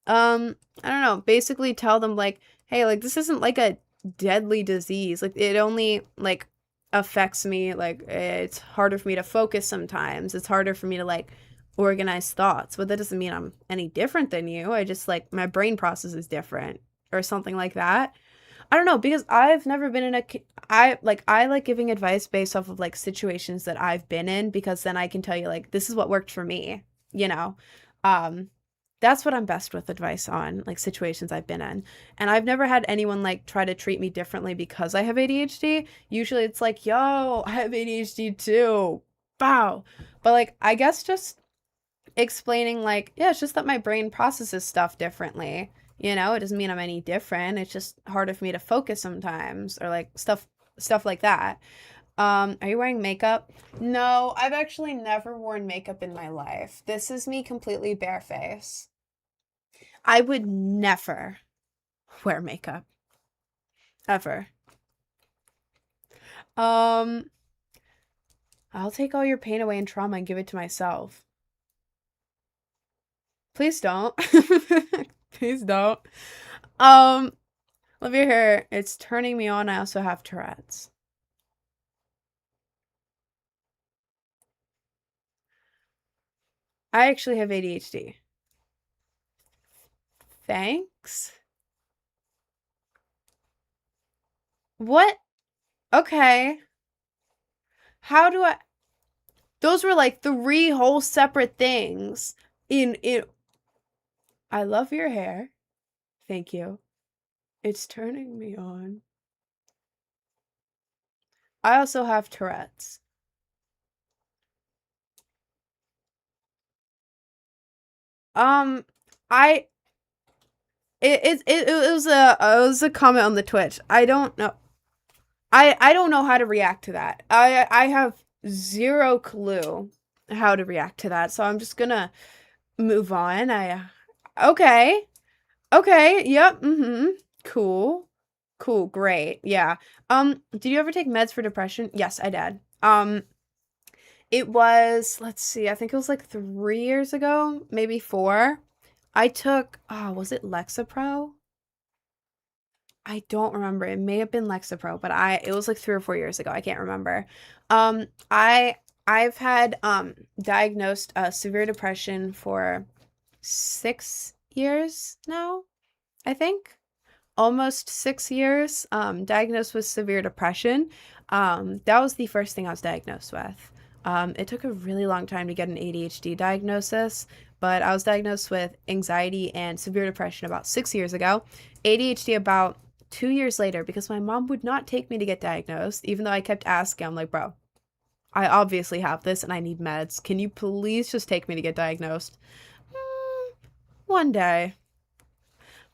A: I don't know, basically tell them like, hey, like this isn't like a deadly disease. Like it only like affects me, like it's harder for me to focus sometimes. It's harder for me to like organize thoughts. But that doesn't mean I'm any different than you. I just like my brain process is different or something like that. I don't know because I've never been in I like giving advice based off of like situations that I've been in because then I can tell you like this is what worked for me, you know. Um that's what I'm best with advice on, like situations I've been in. And I've never had anyone like try to treat me differently because I have ADHD. Usually it's like, yo, I have ADHD too. Wow. But like, I guess just explaining, like, yeah, it's just that my brain processes stuff differently. You know, it doesn't mean I'm any different. It's just harder for me to focus sometimes or like stuff like that. Are you wearing makeup? No, I've actually never worn makeup in my life. This is me completely bareface. I would never wear makeup. Ever. Um, I'll take all your pain away and trauma and give it to myself. Please don't. Please don't. Um, Love your hair. It's turning me on. I also have Tourette's. I actually have ADHD. Thanks. What? Okay. How do I? Those were like three whole separate things. In I love your hair. Thank you. It's turning me on. I also have Tourette's. Um, I it was a comment on the Twitch. I don't know. I don't know how to react to that. I have zero clue how to react to that. So I'm just gonna move on. Okay. Okay. Yep. Mhm. Cool. Cool. Great. Yeah. Did you ever take meds for depression? Yes, I did. It was, let's see, I think it was like 3 years ago, maybe four. I took, oh, was it Lexapro? I don't remember. It may have been Lexapro, but it was like 3 or 4 years ago. I can't remember. Um, I I've had diagnosed severe depression for 6 years now, I think. Almost 6 years, diagnosed with severe depression. That was the first thing I was diagnosed with. It took a really long time to get an ADHD diagnosis, but I was diagnosed with anxiety and severe depression about 6 years ago. ADHD about 2 years later because my mom would not take me to get diagnosed, even though I kept asking. I'm like, bro, I obviously have this and I need meds. Can you please just take me to get diagnosed? One day.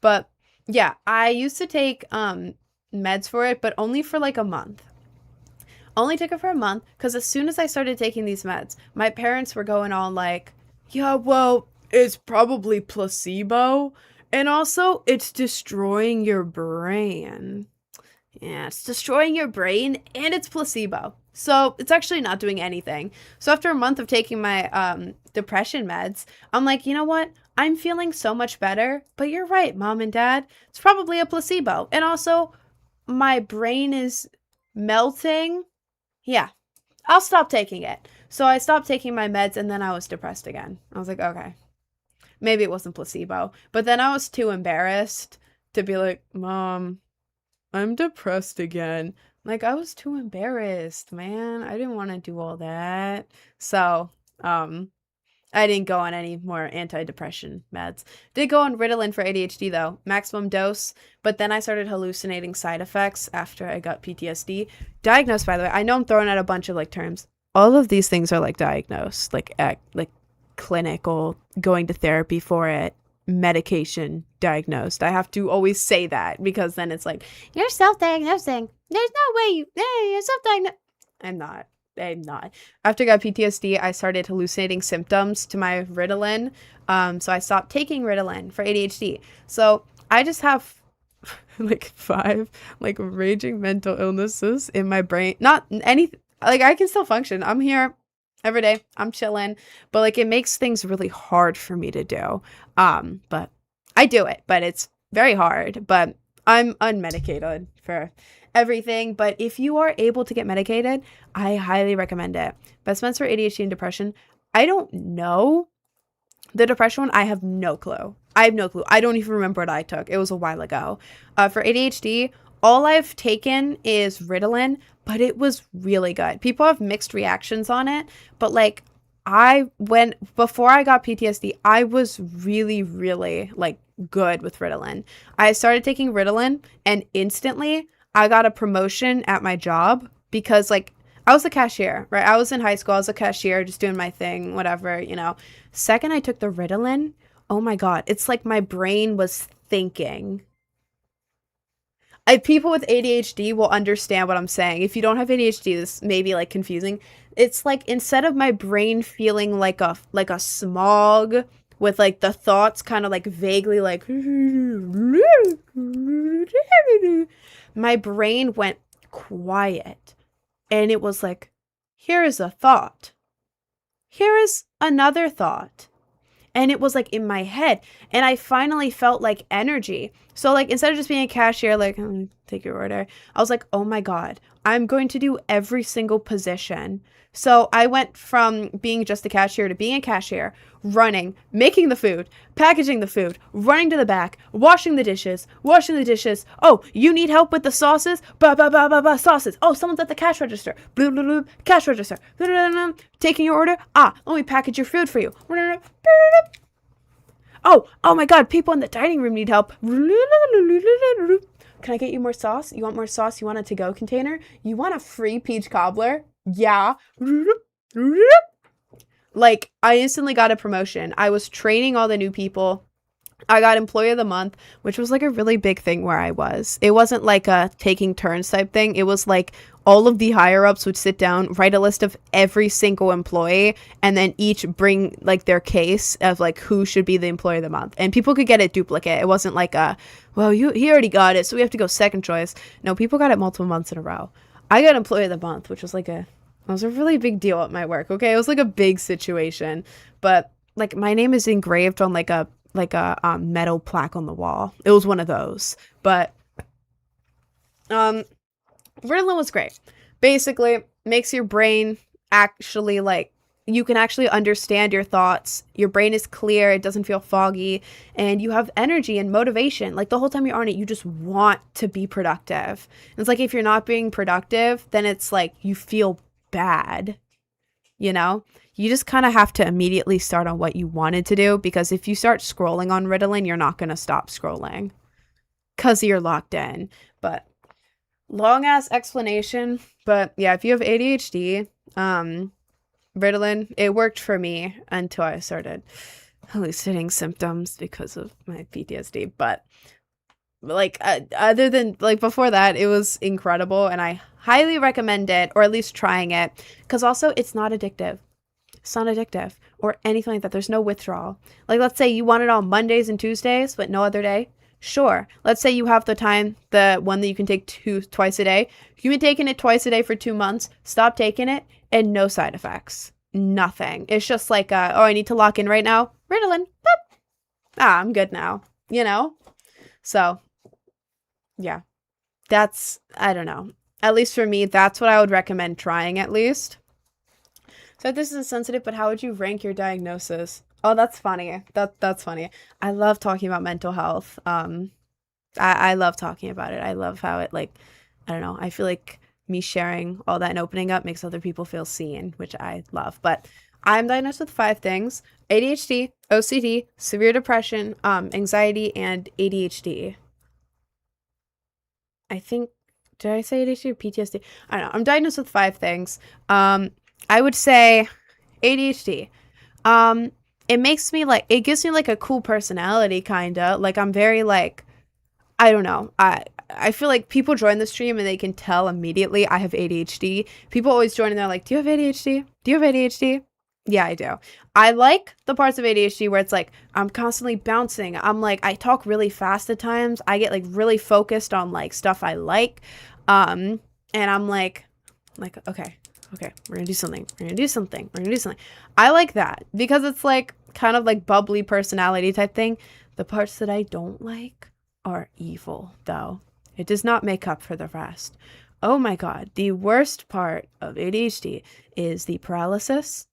A: But yeah, I used to take meds for it, but only for like a month. Only took it for a month because as soon as I started taking these meds, my parents were going on like, yeah, well, it's probably placebo. And also, it's destroying your brain. Yeah, it's destroying your brain and it's placebo. So it's actually not doing anything. So after a month of taking my depression meds, I'm like, you know what? I'm feeling so much better. But you're right, mom and dad. It's probably a placebo. And also, my brain is melting. Yeah, I'll stop taking it. So I stopped taking my meds and then I was depressed again. I was like, okay, maybe it wasn't placebo. But then I was too embarrassed to be like, Mom, I'm depressed again. Like, I was too embarrassed, man. I didn't want to do all that. So, I didn't go on any more antidepressant meds. Did go on Ritalin for ADHD though, maximum dose, but then I started hallucinating side effects after I got PTSD. Diagnosed, by the way. I know I'm throwing out a bunch of like terms. All of these things are like diagnosed, like clinical, going to therapy for it, medication diagnosed. I have to always say that because then it's like, you're self-diagnosing. There's no way you're self-diagnosed. I'm not. I'm not. After I got PTSD, I started hallucinating symptoms to my Ritalin. So I stopped taking Ritalin for ADHD. So I just have like five like raging mental illnesses in my brain. Not any like I can still function. I'm here every day. I'm chilling, but like it makes things really hard for me to do. But I do it, but it's very hard. But I'm unmedicated for everything. But if you are able to get medicated, I highly recommend it. Best meds for ADHD and depression. I don't know the depression one, I have no clue. I have no clue. I don't even remember what I took. It was a while ago. For ADHD, all I've taken is Ritalin, but it was really good. People have mixed reactions on it, but like before I got PTSD, I was really, really like good with Ritalin. I started taking Ritalin and instantly I got a promotion at my job because like I was a cashier, right? I was in high school. I was a cashier, just doing my thing, whatever, you know. Second, I took the Ritalin. Oh my God. It's like my brain was thinking. People with ADHD will understand what I'm saying. If you don't have ADHD, this may be like confusing. It's like instead of my brain feeling like a smog with like the thoughts kind of like vaguely like my brain went quiet and it was like, here is a thought. Here is another thought. And it was like in my head. And I finally felt like energy. So like instead of just being a cashier, like, take your order, I was like, oh my God, I'm going to do every single position. So I went from being just a cashier to being a cashier, running, making the food, packaging the food, running to the back, washing the dishes. Oh, you need help with the sauces? Sauces. Oh, someone's at the cash register. Blah, blah, blah, cash register. Blah, blah, blah, taking your order. Let me package your food for you. Oh my God, people in the dining room need help. Can I get you more sauce? You want more sauce? You want a to-go container? You want a free peach cobbler? Yeah. Like, I instantly got a promotion. I was training all the new people. I got employee of the month, which was like a really big thing where I was. It wasn't like a taking turns type thing. It was like all of the higher ups would sit down, write a list of every single employee, and then each bring like their case of like who should be the employee of the month. And people could get it duplicate. It wasn't like he already got it, so we have to go second choice. No, people got it multiple months in a row. I got employee of the month, which was it was a really big deal at my work. Okay, it was like a big situation, but like my name is engraved on like a metal plaque on the wall. It was one of those. But Ritalin was great. Basically, makes your brain actually like you can actually understand your thoughts. Your brain is clear, it doesn't feel foggy, and you have energy and motivation. Like the whole time you're on it, you just want to be productive. And it's like if you're not being productive, then it's like you feel bad. You know? You just kind of have to immediately start on what you wanted to do, because if you start scrolling on Ritalin, you're not going to stop scrolling because you're locked in. But long ass explanation. But yeah, if you have ADHD, Ritalin, it worked for me until I started hallucinating symptoms because of my PTSD. But like other than like before that, it was incredible, and I highly recommend it, or at least trying it, because also it's not addictive. It's not addictive or anything like that. There's no withdrawal. Like, let's say you want it on Mondays and Tuesdays, but no other day. Sure. Let's say you have the one that you can take twice a day. You've been taking it twice a day for 2 months. Stop taking it, and no side effects. Nothing. It's just like, I need to lock in right now. Ritalin. Boop. I'm good now. You know? So, yeah. That's, I don't know. At least for me, that's what I would recommend trying at least. So this is sensitive, but how would you rank your diagnosis? Oh, that's funny. That's funny. I love talking about mental health. I love talking about it. I love how it I don't know. I feel like me sharing all that and opening up makes other people feel seen, which I love. But I'm diagnosed with 5 things: ADHD, OCD, severe depression, anxiety, and ADHD. I think, did I say ADHD or PTSD? I don't know. I'm diagnosed with 5 things. I would say ADHD. It makes me it gives me a cool personality, kinda. Like I'm very I don't know. I feel like people join the stream and they can tell immediately I have ADHD. People always join and they're like, do you have ADHD? Do you have ADHD? Yeah, I do. I like the parts of ADHD where it's like I'm constantly bouncing. I'm like, I talk really fast at times. I get like really focused on like stuff I like. And I'm like, okay, we're gonna do something. We're gonna do something. We're gonna do something. I like that because it's like kind of like bubbly personality type thing. The parts that I don't like are evil, though. It does not make up for the rest. Oh my God. The worst part of ADHD is the paralysis.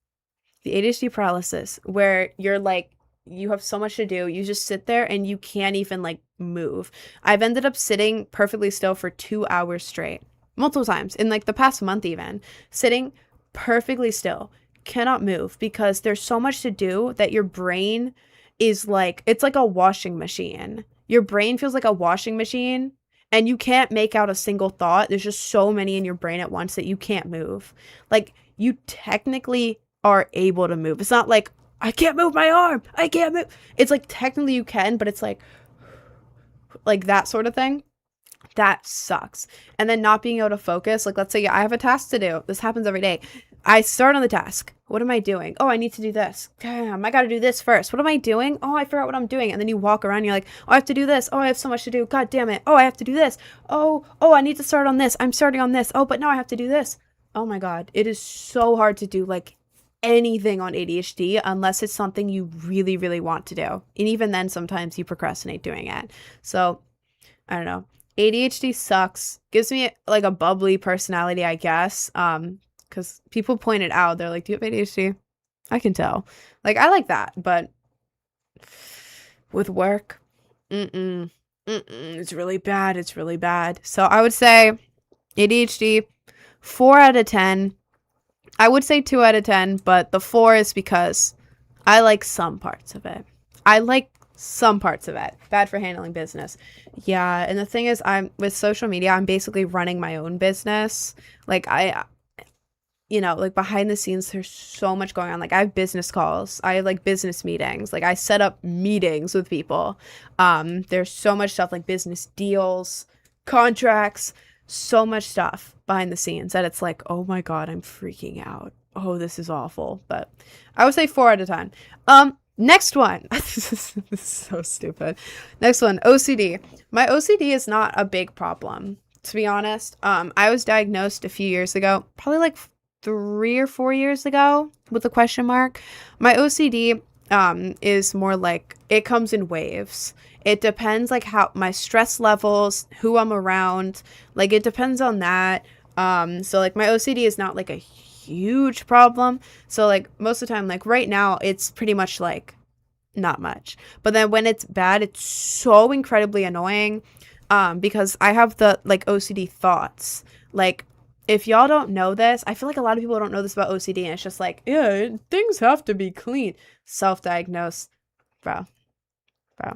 A: The ADHD paralysis, where you're like, you have so much to do. You just sit there and you can't even like move. I've ended up sitting perfectly still for 2 hours straight, multiple times in like the past month, even sitting perfectly still, cannot move because there's so much to do that your brain is like, it's like a washing machine. Your brain feels like a washing machine and you can't make out a single thought. There's just so many in your brain at once that you can't move. Like, you technically are able to move. It's not like, I can't move my arm. I can't move. It's like technically you can, but it's like that sort of thing. That sucks. And then not being able to focus. Like, let's say I have a task to do. This happens every day. I start on the task. What am I doing? Oh, I need to do this. Damn, I got to do this first. What am I doing? Oh, I forgot what I'm doing. And then you walk around. You're like, oh, I have to do this. Oh, I have so much to do. God damn it. Oh, I have to do this. Oh, I need to start on this. I'm starting on this. Oh, but now I have to do this. Oh my God. It is so hard to do like anything on ADHD unless it's something you really, really want to do. And even then, sometimes you procrastinate doing it. So I don't know. ADHD sucks. Gives me like a bubbly personality, I guess. Because people point it out. They're like, do you have ADHD? I can tell. Like, I like that. But with work, it's really bad. It's really bad. So I would say ADHD, 4 out of 10. I would say 2 out of 10, but the 4 is because I like some parts of it. Bad for handling business. Yeah, and the thing is, I'm with social media, I'm basically running my own business. Like, like behind the scenes, there's so much going on. Like, I have business calls. I have like business meetings. Like, I set up meetings with people. There's so much stuff like business deals, contracts, so much stuff behind the scenes that it's like, oh my God, I'm freaking out. Oh, this is awful. But I would say 4 out of 10. Next one. This is so stupid. Next one, OCD. My OCD is not a big problem, to be honest. I was diagnosed a few years ago, probably like 3 or 4 years ago with a question mark. My OCD is more like, it comes in waves. It depends like how my stress levels, who I'm around, like it depends on that. So like my OCD is not like a huge problem. So like most of the time, like right now, it's pretty much like not much. But then when it's bad, it's so incredibly annoying because I have the like OCD thoughts. Like, if y'all don't know this, I feel like a lot of people don't know this about OCD, and it's just like, yeah, things have to be clean. Self-diagnosed. Bro. All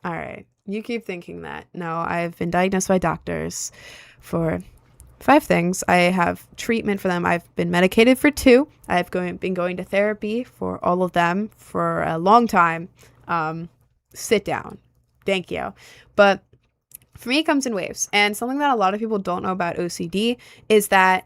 A: right. You keep thinking that. No, I've been diagnosed by doctors for 5 things. I have treatment for them. I've been medicated for 2. I've been going to therapy for all of them for a long time. Sit down. Thank you. But for me, it comes in waves. And something that a lot of people don't know about OCD is that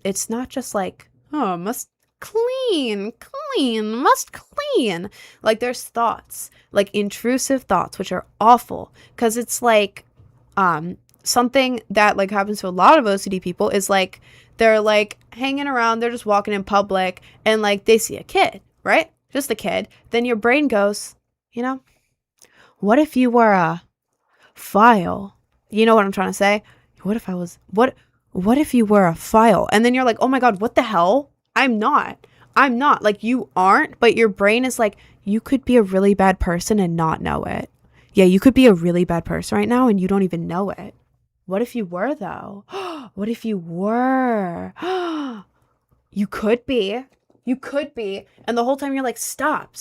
A: it's not just like, oh, must clean, must clean. Like, there's thoughts, like intrusive thoughts, which are awful because it's like something that like happens to a lot of OCD people is like they're like hanging around, they're just walking in public and like they see a kid, right? Just a kid. Then your brain goes, what if you were a file? You know what I'm trying to say? What if you were a file? And then you're like, oh my God, what the hell? I'm not. Like, you aren't, but your brain is like, you could be a really bad person and not know it. Yeah, you could be a really bad person right now and you don't even know it. What if you were, though? What if you were? You could be. And the whole time you're like, stop.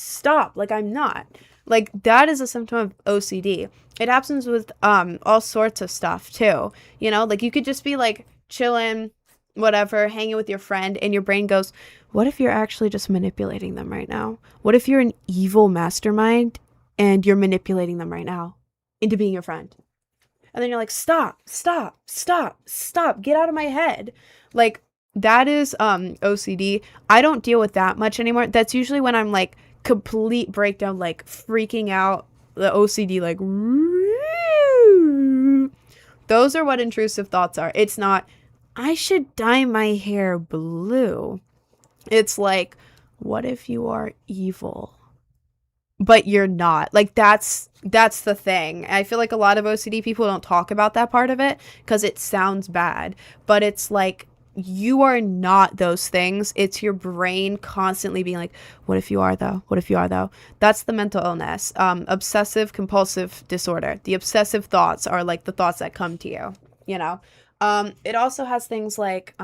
A: Like, I'm not. Like, that is a symptom of OCD. It happens with all sorts of stuff, too. Like, you could just be, like, chilling, whatever, hanging with your friend, and your brain goes, what if you're actually just manipulating them right now? What if you're an evil mastermind and you're manipulating them right now into being your friend? And then you're like, stop, stop, stop, stop, get out of my head. Like, that is OCD. I don't deal with that much anymore. That's usually when I'm like complete breakdown, like freaking out, the OCD, like, those are what intrusive thoughts are. It's not, I should dye my hair blue. It's like, what if you are evil? But you're not. Like, that's the thing. I feel like a lot of OCD people don't talk about that part of it because it sounds bad. But it's like, you are not those things. It's your brain constantly being like, what if you are though? What if you are though? That's the mental illness. Obsessive compulsive disorder. The obsessive thoughts are like the thoughts that come to you, you know? It also has things like,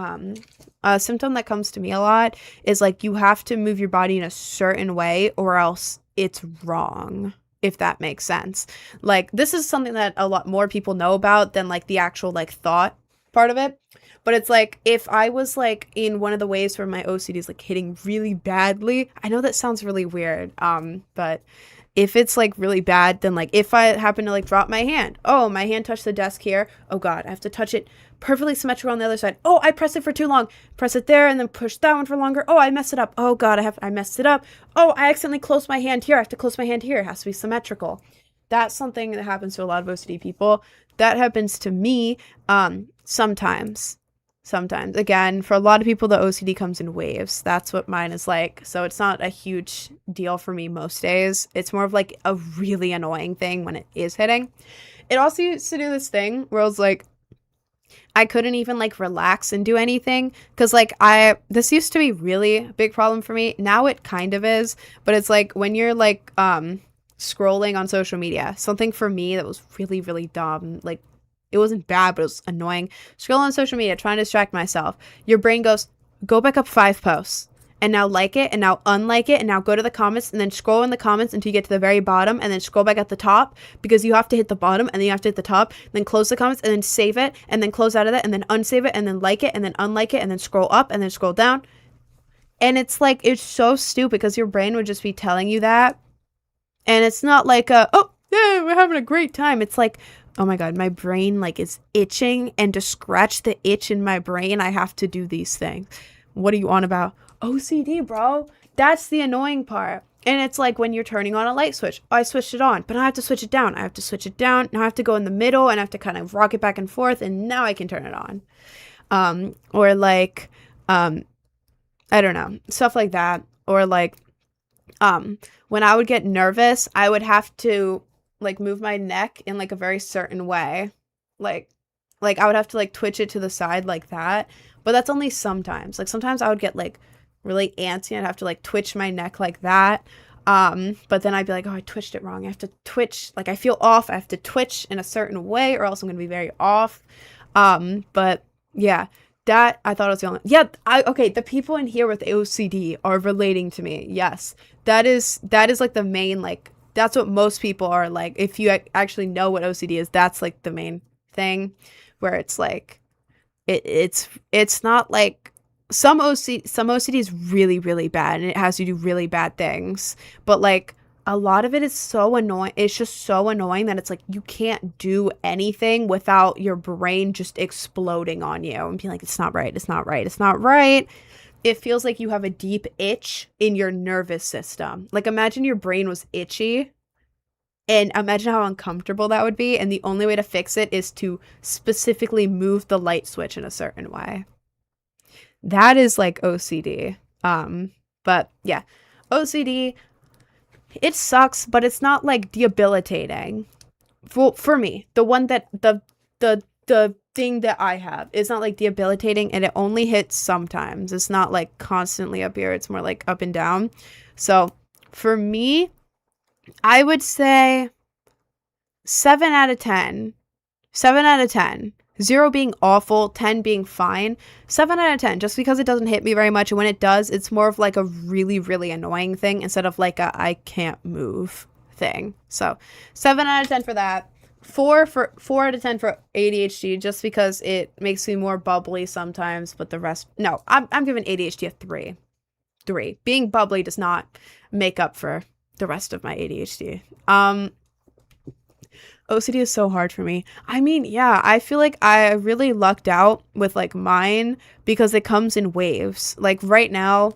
A: a symptom that comes to me a lot is like, you have to move your body in a certain way or else it's wrong, if that makes sense. Like, this is something that a lot more people know about than like the actual like thought part of it. But it's like, if I was like in one of the ways where my OCD is like hitting really badly, I know that sounds really weird, but if it's like really bad, then like if I happen to like drop my hand, oh, my hand touched the desk here, oh god, I have to touch it perfectly symmetrical on the other side. Oh, I pressed it for too long. Press it there and then push that one for longer. Oh, I messed it up. Oh god, I messed it up. Oh, I accidentally closed my hand here. I have to close my hand here. It has to be symmetrical. That's something that happens to a lot of OCD people. That happens to me sometimes. Again, for a lot of people, the OCD comes in waves. That's what mine is like. So it's not a huge deal for me most days. It's more of like a really annoying thing when it is hitting. It also used to do this thing where I was like, I couldn't even like relax and do anything because like this used to be really a big problem for me. Now it kind of is, but it's like when you're like scrolling on social media, something for me that was really, really dumb, like it wasn't bad, but it was annoying. Scroll on social media, trying to distract myself. Your brain goes, go back up 5 posts. And now like it, and now unlike it, and now go to the comments, and then scroll in the comments until you get to the very bottom, and then scroll back at the top, because you have to hit the bottom, and then you have to hit the top, then close the comments, and then save it, and then close out of that, and then unsave it, and then like it, and then unlike it, and then scroll up, and then scroll down. And it's like, it's so stupid, because your brain would just be telling you that. And it's not like, oh, yeah, we're having a great time. It's like, oh my god, my brain like is itching, and to scratch the itch in my brain, I have to do these things. What are you on about? OCD, bro. That's the annoying part. And it's like when you're turning on a light switch. Oh, I switched it on, but I have to switch it down. I have to switch it down. Now I have to go in the middle and I have to kind of rock it back and forth, and now I can turn it on. Or like, I don't know, stuff like that. Or like, when I would get nervous, I would have to like move my neck in like a very certain way. Like I would have to like twitch it to the side like that. But that's only sometimes. Like sometimes I would get like really antsy and I'd have to like twitch my neck like that. But then I'd be like, oh, I twitched it wrong. I have to twitch, like I feel off. I have to twitch in a certain way or else I'm going to be very off. But yeah, that I thought was the only, yeah, okay. The people in here with OCD are relating to me. Yes. That is like the main, like, that's what most people are like. If you actually know what OCD is, that's like the main thing where it's like, it's not like some OCD is really, really bad and it has you do really bad things. But like a lot of it is so annoying. It's just so annoying that it's like you can't do anything without your brain just exploding on you and being like, it's not right. It's not right. It's not right. It feels like you have a deep itch in your nervous system. Like imagine your brain was itchy and imagine how uncomfortable that would be. And the only way to fix it is to specifically move the light switch in a certain way. That is like OCD. But yeah, OCD, it sucks, but it's not like debilitating. For me, the one that the thing that I have is not like debilitating, and it only hits sometimes. It's not like constantly up here. It's more like up and down. So for me, I would say 7 out of 10. 7 out of 10. 0 being awful, 10 being fine. 7 out of 10, just because it doesn't hit me very much. And when it does, it's more of like a really, really annoying thing instead of like a I can't move thing. So 7 out of 10 for that. 4 out of 10 for ADHD, just because it makes me more bubbly sometimes. But the rest, no, I'm giving ADHD a 3. 3. Being bubbly does not make up for the rest of my ADHD. OCD is so hard for me. I mean, yeah, I feel like I really lucked out with like mine because it comes in waves. Like right now,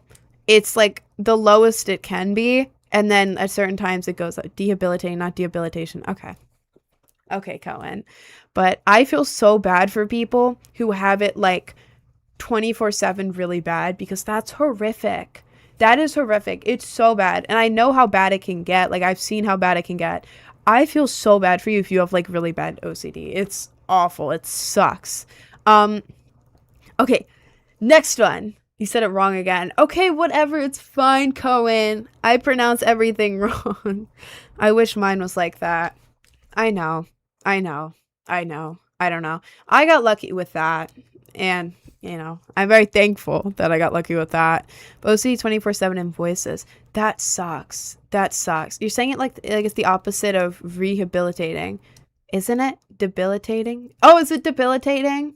A: it's like the lowest it can be, and then at certain times it goes like debilitating, not debilitation. Okay. Okay, Cohen. But I feel so bad for people who have it like 24/7 really bad because that's horrific. That is horrific. It's so bad. And I know how bad it can get. Like I've seen how bad it can get. I feel so bad for you if you have like really bad OCD. It's awful. It sucks. Um okay, next one. You said it wrong again. Okay, whatever. It's fine, Cohen. I pronounce everything wrong. I wish mine was like that. I know. I know. I know. I don't know. I got lucky with that. And, I'm very thankful that I got lucky with that. But OCD 24/7 in voices. That sucks. That sucks. You're saying it like it's the opposite of rehabilitating. Isn't it? Debilitating? Oh, is it debilitating?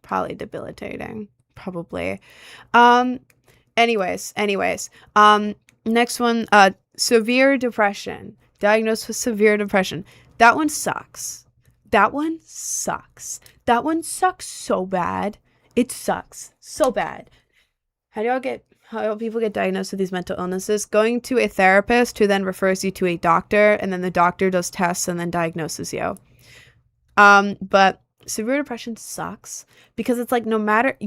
A: Probably debilitating. Probably. Um, anyways. Next one, severe depression. Diagnosed with severe depression. That one sucks. That one sucks. That one sucks so bad. It sucks so bad. How do people get diagnosed with these mental illnesses? Going to a therapist who then refers you to a doctor, and then the doctor does tests and then diagnoses you. But severe depression sucks because it's like no matter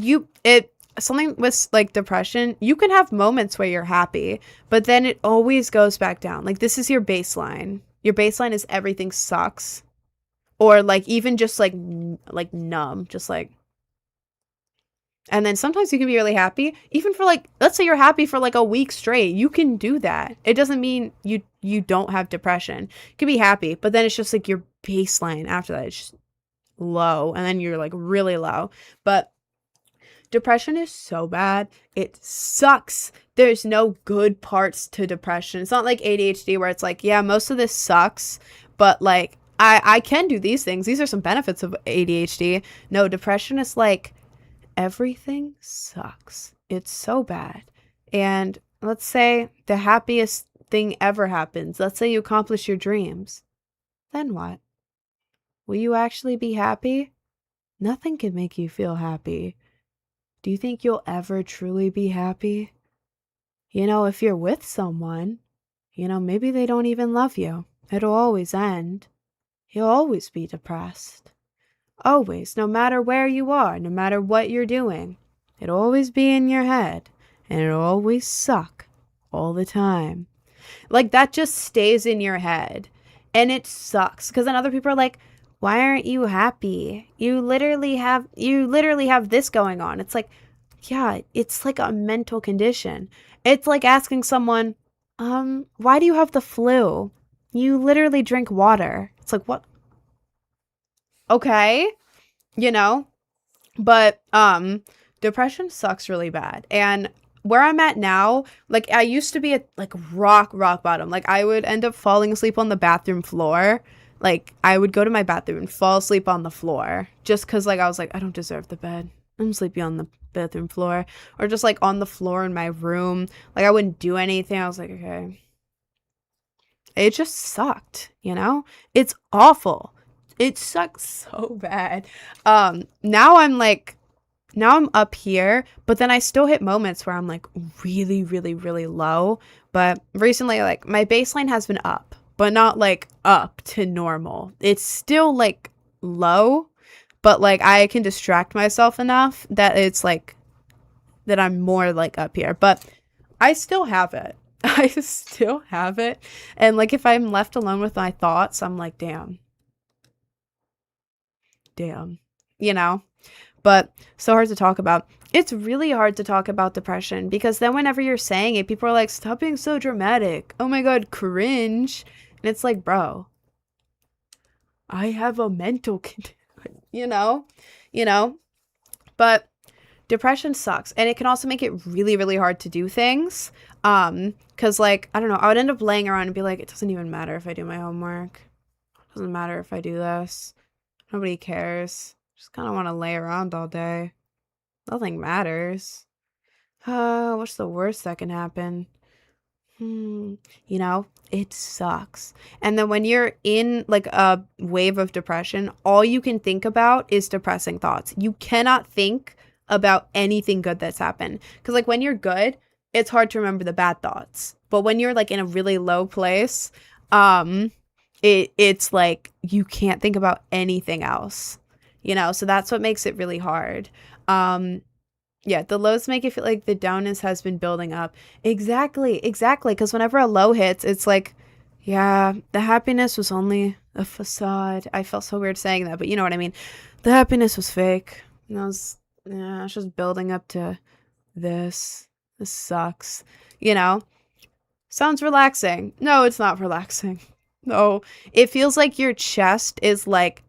A: something with like depression, you can have moments where you're happy, but then it always goes back down. Like this is your baseline. Your baseline is everything sucks, or like even just like numb, just like. And then sometimes you can be really happy, even for like, let's say you're happy for like a week straight. You can do that. It doesn't mean you don't have depression. You can be happy, but then it's just like your baseline after that. It's just low, and then you're like really low. But depression is so bad. It sucks. There's no good parts to depression. It's not like ADHD where it's like, yeah, most of this sucks, but like I can do these things. These are some benefits of ADHD. No, depression is like everything sucks. It's so bad. And let's say the happiest thing ever happens. Let's say you accomplish your dreams. Then what? Will you actually be happy? Nothing can make you feel happy. Do you think you'll ever truly be happy? If you're with someone, maybe they don't even love you. It'll always end. You'll always be depressed. Always, no matter where you are, no matter what you're doing. It'll always be in your head, and it'll always suck all the time. Like that just stays in your head, and it sucks because then other people are like, why aren't you happy? You literally have this going on. It's like, yeah, it's like a mental condition. It's like asking someone, why do you have the flu? You literally drink water. It's like, what? Okay, but depression sucks really bad. And where I'm at now, like I used to be at like rock bottom. Like I would end up falling asleep on the bathroom floor. Like I would go to my bathroom and fall asleep on the floor just because like I was like, I don't deserve the bed. I'm sleepy on the bathroom floor, or just like on the floor in my room. Like I wouldn't do anything. I was like, okay. It just sucked, It's awful. It sucks so bad. Now I'm up here, but then I still hit moments where I'm like really, really, really low. But recently, like my baseline has been up, but not like up to normal. It's still like low, but like I can distract myself enough that it's like that I'm more like up here. But I still have it. I still have it. And like if I'm left alone with my thoughts, I'm like, damn. But so hard to talk about. It's really hard to talk about depression because then whenever you're saying it, people are like, stop being so dramatic. Oh my God, cringe. And it's like, bro, I have a mental condition, but depression sucks. And it can also make it really, really hard to do things. Cause like, I don't know, I would end up laying around and be like, it doesn't even matter if I do my homework. It doesn't matter if I do this. Nobody cares. Just kind of want to lay around all day. Nothing matters. What's the worst that can happen? Hmm, you know, it sucks. And then when you're in like a wave of depression, all you can think about is depressing thoughts. You cannot think about anything good that's happened. Because like when you're good, it's hard to remember the bad thoughts. But when you're like in a really low place, um, it's like you can't think about anything else. You know, so that's what makes it really hard. Um, yeah, the lows make it feel like the downness has been building up. Exactly, exactly. Because whenever a low hits, it's like, yeah, the happiness was only a facade. I felt so weird saying that, but you know what I mean. The happiness was fake. And I was, yeah, it's just building up to this. This sucks. You know, sounds relaxing. No, it's not relaxing. No, it feels like your chest is like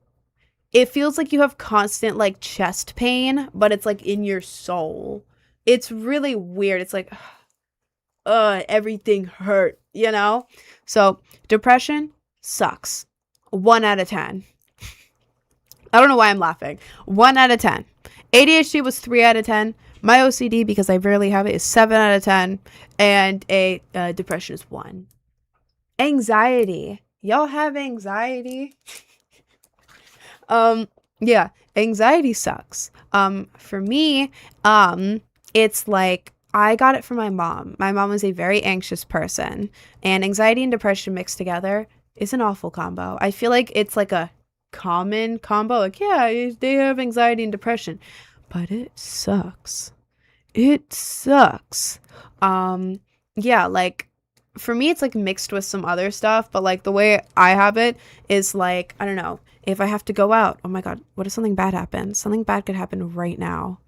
A: it feels like you have constant like chest pain, but it's like in your soul. It's really weird. It's like, everything hurt, you know? So, depression sucks. 1 out of 10. I don't know why I'm laughing. 1 out of 10. ADHD was 3 out of 10. My OCD, because I rarely have it, is 7 out of 10. And a depression is 1. Anxiety. Y'all have anxiety? Yeah, anxiety sucks. For me, it's like I got it from my mom. My mom was a very anxious person, and anxiety and depression mixed together is an awful combo. I feel like it's like a common combo. Like, yeah, they have anxiety and depression, but it sucks. It sucks. Yeah, like for me, it's like mixed with some other stuff, but like the way I have it is like, I don't know, if I have to go out, oh my God, what if something bad happens? Something bad could happen right now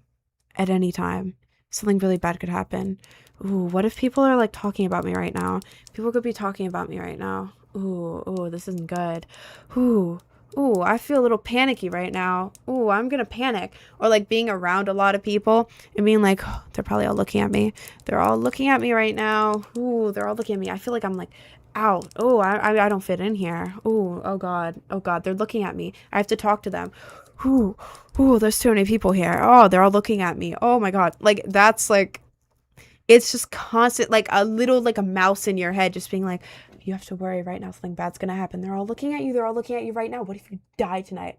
A: at any time. Something really bad could happen. Ooh, what if people are like talking about me right now? People could be talking about me right now. Ooh, this isn't good. Ooh, I feel a little panicky right now. Ooh, I'm gonna panic. Or like being around a lot of people and being like, oh, they're probably all looking at me. They're all looking at me right now. Ooh, they're all looking at me. I feel like I'm like out. Oh, I don't fit in here. Ooh, oh God, they're looking at me. I have to talk to them. Ooh, there's too many people here. Oh, they're all looking at me. Oh my God. Like that's like it's just constant, like a little, like a mouse in your head, just being like, you have to worry right now. Something bad's gonna happen. They're all looking at you. They're all looking at you right now. What if you die tonight?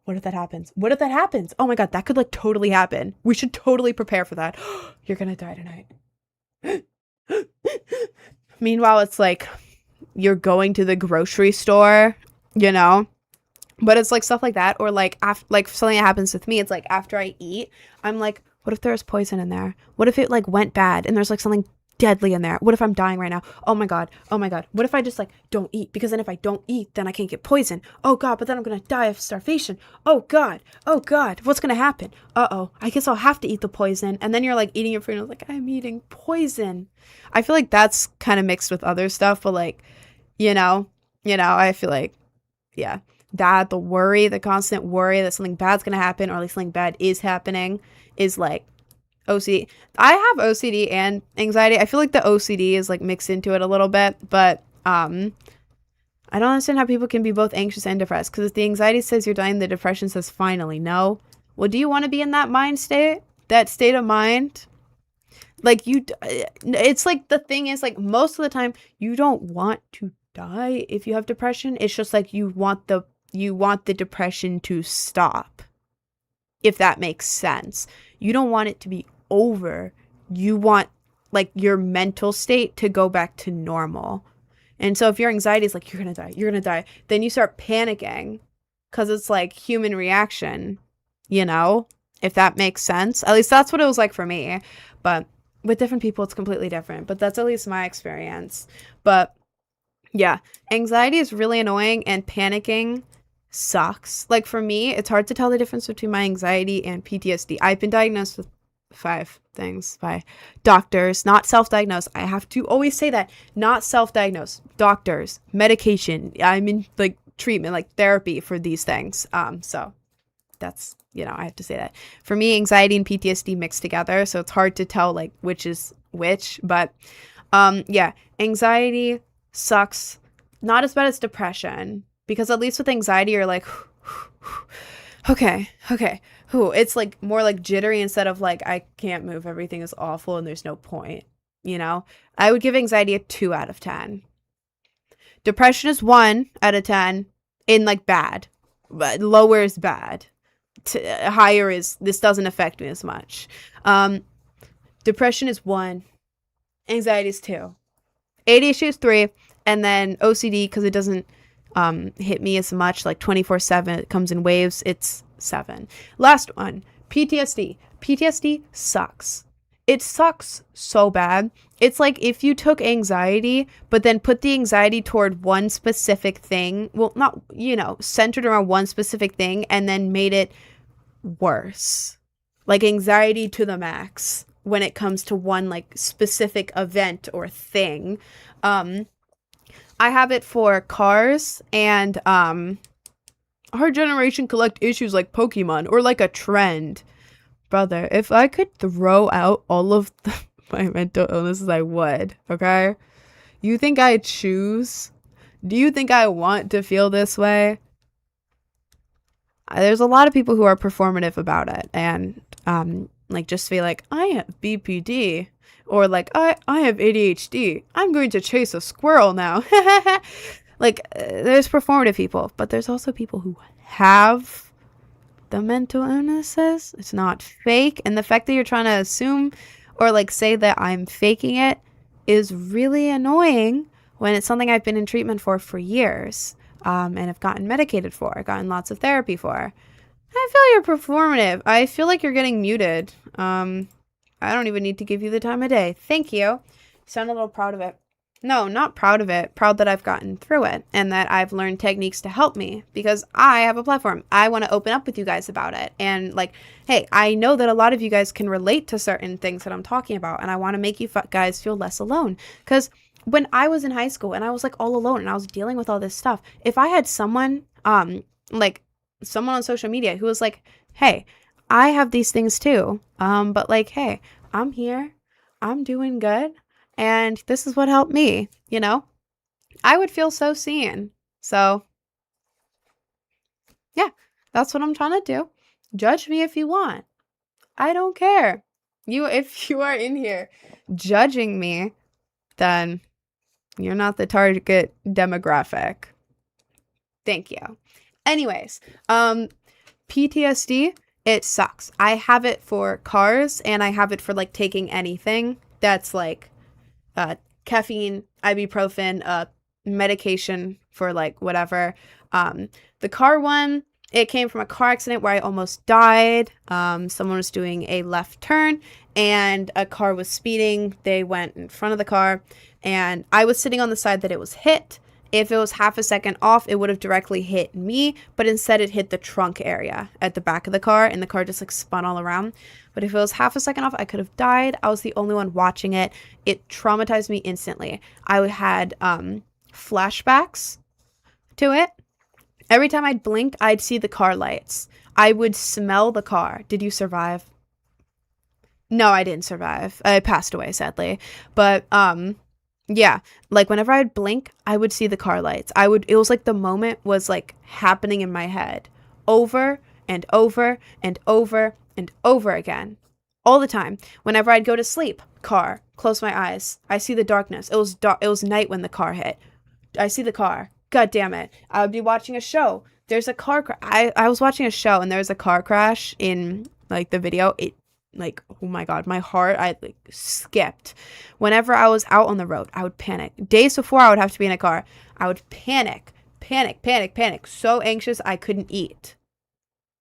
A: What if that happens? What if that happens? Oh my God, that could like totally happen. We should totally prepare for that. You're gonna die tonight. Meanwhile, it's like you're going to the grocery store, you know? But it's like stuff like that, or like like something that happens with me. It's like after I eat, I'm like, what if there's poison in there? What if it like went bad and there's like something deadly in there? What if I'm dying right now? Oh my God. What if I just like don't eat? Because then if I don't eat, then I can't get poison. Oh God, but then I'm gonna die of starvation. Oh God, what's gonna happen? I guess I'll have to eat the poison. And then you're like eating your food and I'm like, I'm eating poison. I feel like that's kind of mixed with other stuff, but like, you know, I feel like, yeah, that the constant worry that something bad's gonna happen or at least something bad is happening is like OCD. I have OCD and anxiety. I feel like the OCD is like mixed into it a little bit, but I don't understand how people can be both anxious and depressed, because if the anxiety says you're dying, the depression says finally. No. Well, do you want to be in that mind state? That state of mind? Like it's like the thing is like most of the time you don't want to die if you have depression. It's just like you want the depression to stop, if that makes sense. You don't want it to be over. You want like your mental state to go back to normal. And so if your anxiety is like, you're gonna die, then you start panicking because it's like human reaction, you know, if that makes sense. At least that's what it was like for me. But with different people, it's completely different. But that's at least my experience. But yeah, anxiety is really annoying and panicking sucks. Like for me, it's hard to tell the difference between my anxiety and PTSD. I've been diagnosed with 5 things by doctors, not self-diagnosed. I have to always say that, not self-diagnosed. Doctors, medication. I'm in like treatment, like therapy for these things. So that's, I have to say that. For me, anxiety and PTSD mixed together, so it's hard to tell like which is which. But yeah, anxiety sucks. Not as bad as depression, because at least with anxiety you're like, okay. It's like more like jittery instead of like I can't move, everything is awful and there's no point. you know? I would give anxiety a 2 out of 10. Depression is 1 out of 10 in like bad. But lower is bad. Higher is this doesn't affect me as much. Depression is 1. Anxiety is 2. ADHD is 3. And then OCD, because it doesn't hit me as much, like 24/7, it comes in waves, it's 7. Last one, PTSD. PTSD sucks. It sucks so bad. It's like if you took anxiety, but then put the anxiety toward one specific thing. Well, not, centered around one specific thing and then made it worse. Like anxiety to the max when it comes to one like specific event or thing. I have it for cars and our generation collect issues like Pokemon or like a trend. Brother, if I could throw out all of my mental illnesses, I would, okay? You think I choose? Do you think I want to feel this way? There's a lot of people who are performative about it and like just be like, I have BPD or like, I have ADHD. I'm going to chase a squirrel now. Like, there's performative people, but there's also people who have the mental illnesses. It's not fake. And the fact that you're trying to assume or like say that I'm faking it is really annoying when it's something I've been in treatment for years and have gotten medicated for, gotten lots of therapy for. I feel you're performative. I feel like you're getting muted. I don't even need to give you the time of day. Thank you. You sound a little proud of it. No, not proud of it. Proud that I've gotten through it and that I've learned techniques to help me because I have a platform. I want to open up with you guys about it. And like, hey, I know that a lot of you guys can relate to certain things that I'm talking about. And I want to make you guys feel less alone. Because when I was in high school and I was like all alone and I was dealing with all this stuff, if I had someone, like someone on social media who was like, hey, I have these things too. But like, hey, I'm here. I'm doing good. And this is what helped me, I would feel so seen. So, yeah, that's what I'm trying to do. Judge me if you want. I don't care. If you are in here judging me, then you're not the target demographic. Thank you. Anyways, PTSD, it sucks. I have it for cars and I have it for like taking anything that's like caffeine, ibuprofen, medication for like whatever. The car one, it came from a car accident where I almost died. Someone was doing a left turn and a car was speeding. They went in front of the car and I was sitting on the side that it was hit. If it was half a second off, it would have directly hit me, but instead it hit the trunk area at the back of the car and the car just like spun all around. But if it was half a second off, I could have died. I was the only one watching it. It traumatized me instantly. I had flashbacks to it. Every time I'd blink, I'd see the car lights. I would smell the car. Did you survive? No, I didn't survive. I passed away, sadly. But yeah, like whenever I'd blink, I would see the car lights. It was like the moment was like happening in my head over and over and over and over again. All the time. Whenever I'd go to sleep, car, close my eyes. I see the darkness. It was dark. It was night when the car hit. I see the car. God damn it. I would be watching a show. There's a car crash. I was watching a show and there was a car crash in like the video. It like, oh my God, my heart, I like skipped. Whenever I was out on the road, I would panic. Days before I would have to be in a car, I would panic. So anxious I couldn't eat.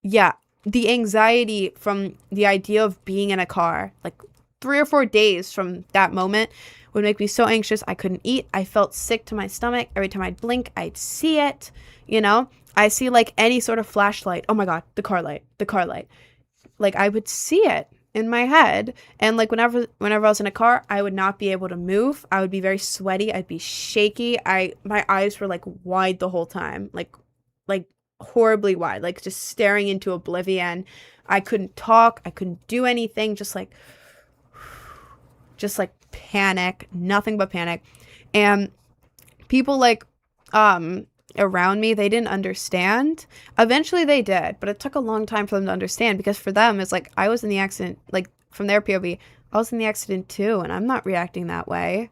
A: Yeah, the anxiety from the idea of being in a car, like 3 or 4 days from that moment would make me so anxious I couldn't eat. I felt sick to my stomach. Every time I'd blink, I'd see it, I see like any sort of flashlight. Oh my God, the car light. Like I would see it in my head. And like whenever I was in a car, I would not be able to move. I would be very sweaty. I'd be shaky. My eyes were like wide the whole time, like horribly wide, like just staring into oblivion. I couldn't talk. I couldn't do anything. Just like panic, nothing but panic. And people like, around me, they didn't understand. Eventually they did, but it took a long time for them to understand because for them, it's like I was in the accident, like from their POV, I was in the accident too, and I'm not reacting that way.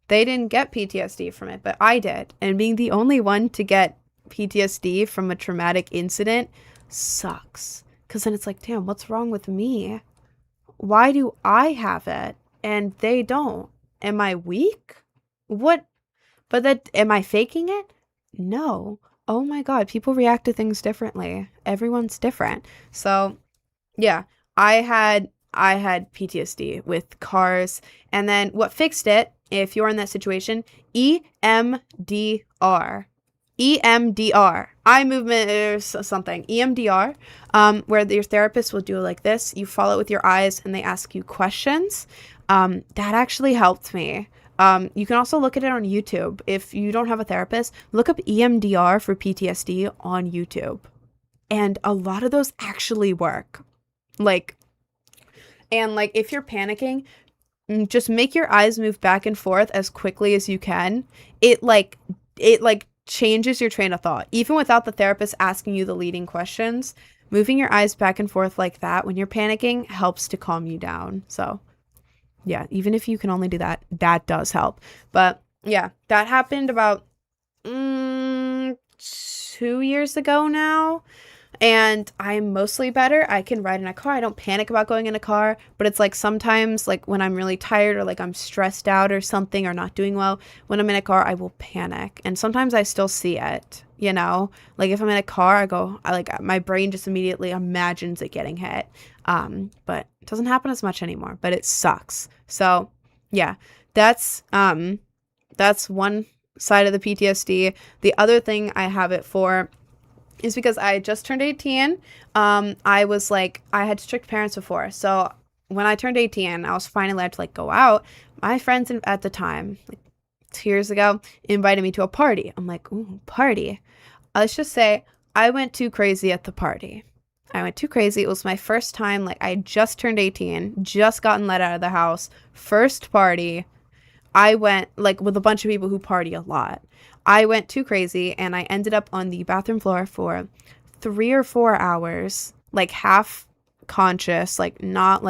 A: They didn't get PTSD from it, but I did. And being the only one to get PTSD from a traumatic incident sucks. Because then it's like, damn, what's wrong with me? Why do I have it and they don't? Am I weak? What? But that, am I faking it? No. Oh my God, people react to things differently. Everyone's different. So, yeah, I had PTSD with cars, and then what fixed it, if you're in that situation, EMDR. EMDR, eye movement or something, EMDR, where your therapist will do it like this. You follow it with your eyes and they ask you questions. That actually helped me. You can also look at it on YouTube. If you don't have a therapist, look up EMDR for PTSD on YouTube. And a lot of those actually work. And if you're panicking, just make your eyes move back and forth as quickly as you can. It changes your train of thought. Even without the therapist asking you the leading questions, moving your eyes back and forth like that when you're panicking helps to calm you down. So yeah, even if you can only do that, that does help. But yeah, that happened about 2 years ago now. And I'm mostly better. I can ride in a car. I don't panic about going in a car. But it's like sometimes when I'm really tired or I'm stressed out or something or not doing well, when I'm in a car, I will panic. And sometimes I still see it, if I'm in a car, my brain just immediately imagines it getting hit. But it doesn't happen as much anymore, but it sucks. So yeah, that's one side of the PTSD. The other thing I have it for is because I just turned 18. I had strict parents before. So when I turned 18, I was finally allowed to go out. My friends at the time, 2 years ago, invited me to a party. I'm like, ooh, party. Let's just say I went too crazy at the party. I went too crazy. It was my first time. I just turned 18, just gotten let out of the house. First party. I went with a bunch of people who party a lot. I went too crazy and I ended up on the bathroom floor for 3 or 4 hours, half conscious, not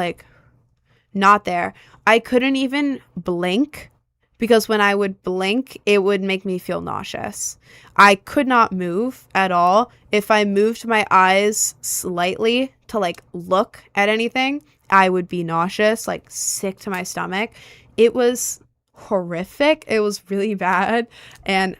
A: there. I couldn't even blink because when I would blink, it would make me feel nauseous. I could not move at all. If I moved my eyes slightly to look at anything, I would be nauseous, sick to my stomach. It was horrific. It was really bad. And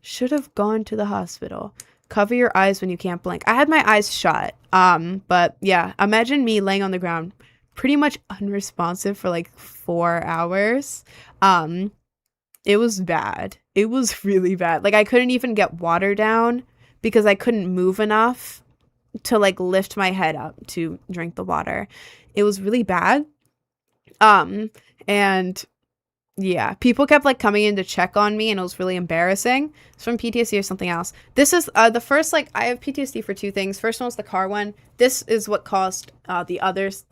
A: should have gone to the hospital. Cover your eyes when you can't blink. I had my eyes shut. But yeah, imagine me laying on the ground pretty much unresponsive for 4 hours. It was bad. It was really bad. I couldn't even get water down because I couldn't move enough to lift my head up to drink the water. It was really bad. And yeah, people kept coming in to check on me and it was really embarrassing. It's from PTSD or something else. This is the first, I have PTSD for 2 things. First one was the car one. This is what caused the others,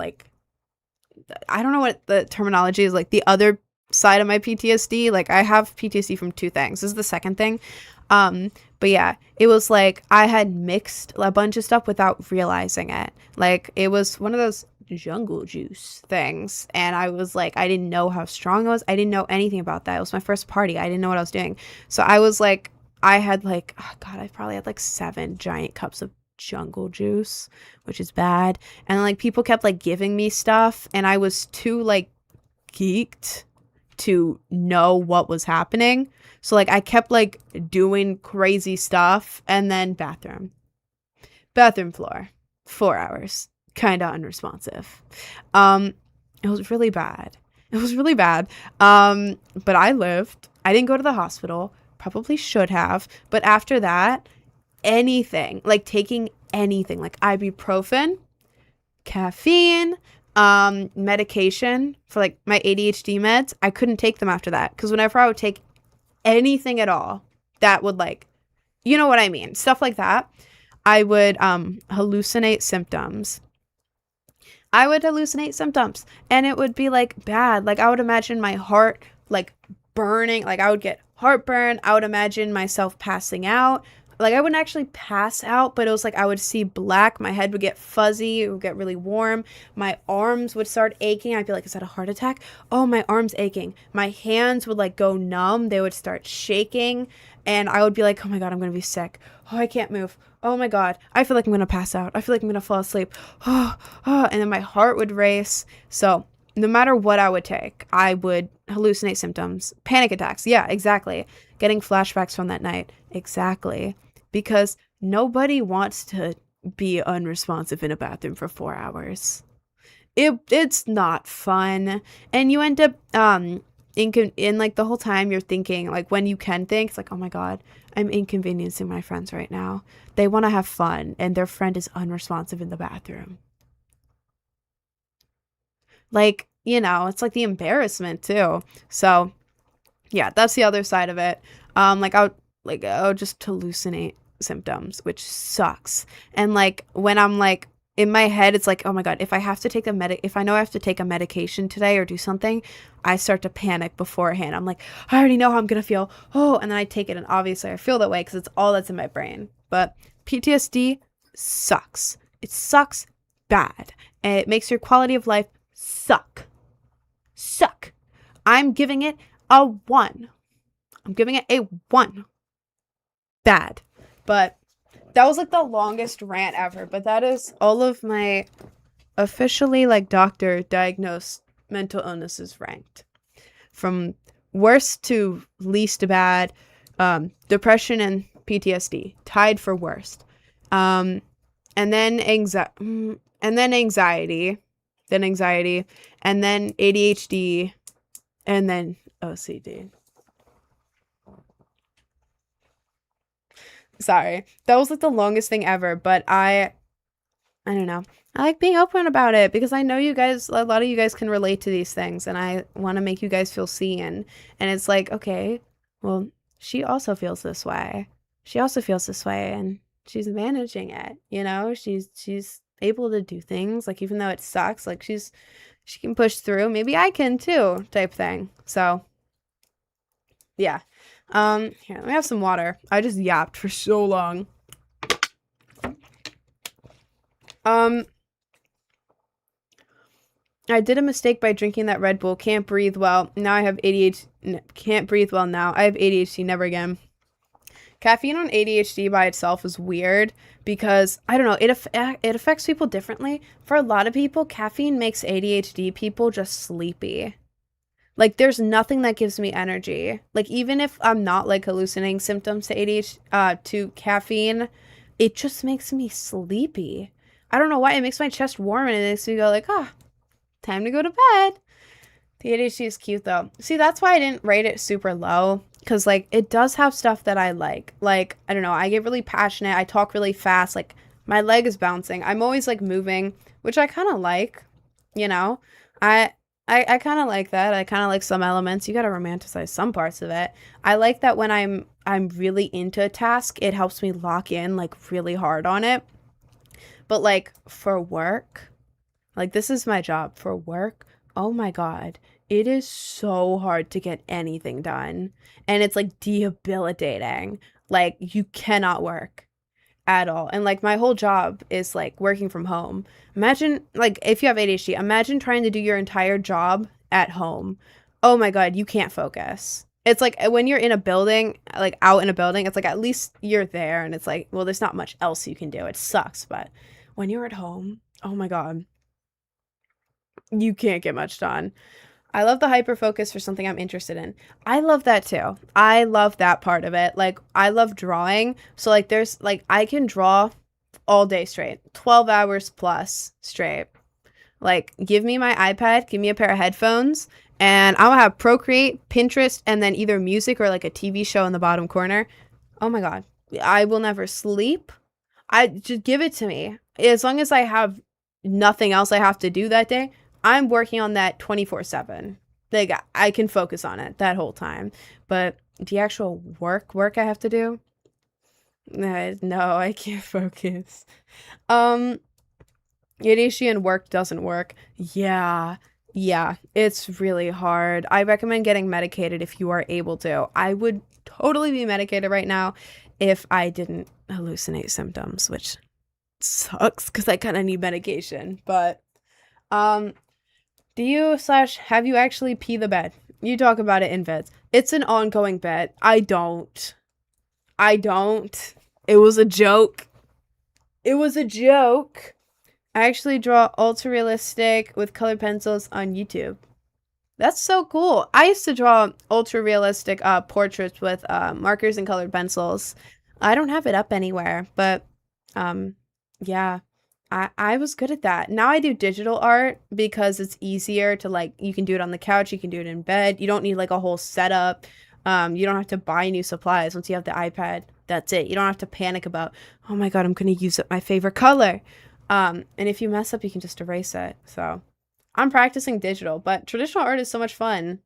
A: I don't know what the terminology is, the other side of my PTSD. I have PTSD from 2 things. This is the second thing. But yeah, it was I had mixed a bunch of stuff without realizing it. It was one of those jungle juice things, and I was I didn't know how strong it was. I didn't know anything about that. It was my first party. I didn't know what I was doing. So I was I had oh God, I probably had 7 giant cups of jungle juice, which is bad. And people kept giving me stuff, and I was too geeked to know what was happening. So I kept doing crazy stuff, and then bathroom floor, 4 hours. Kind of unresponsive. It was really bad. But I lived. I didn't go to the hospital. Probably should have. But after that, anything, taking anything, ibuprofen, caffeine, medication for my ADHD meds, I couldn't take them after that. Because whenever I would take anything at all, that would you know what I mean? Stuff like that. I would hallucinate symptoms. And it would be bad. I would imagine my heart burning. I would get heartburn. I would imagine myself passing out. like I wouldn't actually pass out, but it was like I would see black, my head would get fuzzy, it would get really warm, my arms would start aching. I'd be like, is that a heart attack? Oh, my arm's aching. My hands would like go numb, they would start shaking, and I would be like, oh my god, I'm gonna be sick. Oh, I can't move. Oh my god, I feel like I'm gonna pass out. I feel like I'm gonna fall asleep. And then my heart would race. So no matter what I would take, I would hallucinate symptoms, panic attacks. Yeah, exactly. Getting flashbacks from that night. Exactly. Because nobody wants to be unresponsive in a bathroom for 4 hours. It's not fun. And you end up in like the whole time you're thinking, like when you can think, it's like, oh my god, I'm inconveniencing my friends right now. They want to have fun and their friend is unresponsive in the bathroom. Like, it's like the embarrassment too. So yeah, that's the other side of it. I would just hallucinate symptoms, which sucks. And like when I'm like in my head, it's like, oh my god, if I know I have to take a medication today or do something, I start to panic beforehand. I'm like, I already know how I'm gonna feel. Oh, and then I take it, and obviously I feel that way because it's all that's in my brain. But PTSD sucks. It sucks bad, and it makes your quality of life suck. I'm giving it a 1. I'm giving it a 1. Bad. But that was like the longest rant ever. But that is all of my officially like doctor diagnosed mental illnesses ranked. From worst to least bad. Depression and PTSD tied for worst. And then anxiety. Then anxiety. And then ADHD. And then OCD. Sorry. That was like the longest thing ever, but I don't know. I like being open about it because I know a lot of you guys can relate to these things, and I want to make you guys feel seen. And it's like, okay, well, she also feels this way. She also feels this way, and she's managing it, She's able to do things, like even though it sucks, like she can push through. Maybe I can too, type thing. So, yeah. Here, let me have some water. I just yapped for so long. I did a mistake by drinking that Red Bull. Can't breathe well. Now I have ADHD. Can't breathe well now. I have ADHD. Never again. Caffeine on ADHD by itself is weird because, I don't know, it affects people differently. For a lot of people, caffeine makes ADHD people just sleepy. Like, there's nothing that gives me energy. Like, even if I'm not, like, hallucinating symptoms to to caffeine, it just makes me sleepy. I don't know why. It makes my chest warm and it makes me go, like, time to go to bed. The ADHD is cute, though. See, that's why I didn't rate it super low. Because, like, it does have stuff that I like. Like, I don't know. I get really passionate. I talk really fast. Like, my leg is bouncing. I'm always, like, moving, which I kind of like, I kind of like that. I kind of like some elements. You got to romanticize some parts of it. I like that when I'm really into a task, it helps me lock in like really hard on it. But like for work, like this is my job for work. Oh my god, it is so hard to get anything done. And it's like debilitating. Like you cannot work at all. And like my whole job is like working from home. Imagine like if you have ADHD, imagine trying to do your entire job at home. Oh my god, you can't focus. It's like when you're in a building, like out in a building, it's like at least you're there and it's like, well, there's not much else you can do. It sucks, but when you're at home, oh my god, you can't get much done. I love the hyper focus for something I'm interested in. I love that too. I love that part of it. Like, I love drawing. So, like, I can draw all day straight, 12 hours plus straight. Like, give me my iPad, give me a pair of headphones, and I'll have Procreate, Pinterest, and then either music or like a TV show in the bottom corner. Oh my God. I will never sleep. Just give it to me. As long as I have nothing else I have to do that day, I'm working on that 24/7. Like I can focus on it that whole time. But the actual work I have to do, no, I can't focus. ADHD and work doesn't work. Yeah, it's really hard. I recommend getting medicated if you are able to. I would totally be medicated right now if I didn't hallucinate symptoms, which sucks because I kind of need medication. But um, do you slash have you actually pee the bed? You talk about it in beds. It's an ongoing bet. I don't. I don't. It was a joke. It was a joke. I actually draw ultra realistic with colored pencils on YouTube. That's so cool. I used to draw ultra realistic portraits with markers and colored pencils. I don't have it up anywhere, but um, yeah, I was good at that. Now I do digital art because it's easier to like, you can do it on the couch, you can do it in bed. You don't need like a whole setup. You don't have to buy new supplies once you have the iPad. That's it. You don't have to panic about, oh my God, I'm going to use up my favorite color. And if you mess up, you can just erase it. So I'm practicing digital, but traditional art is so much fun.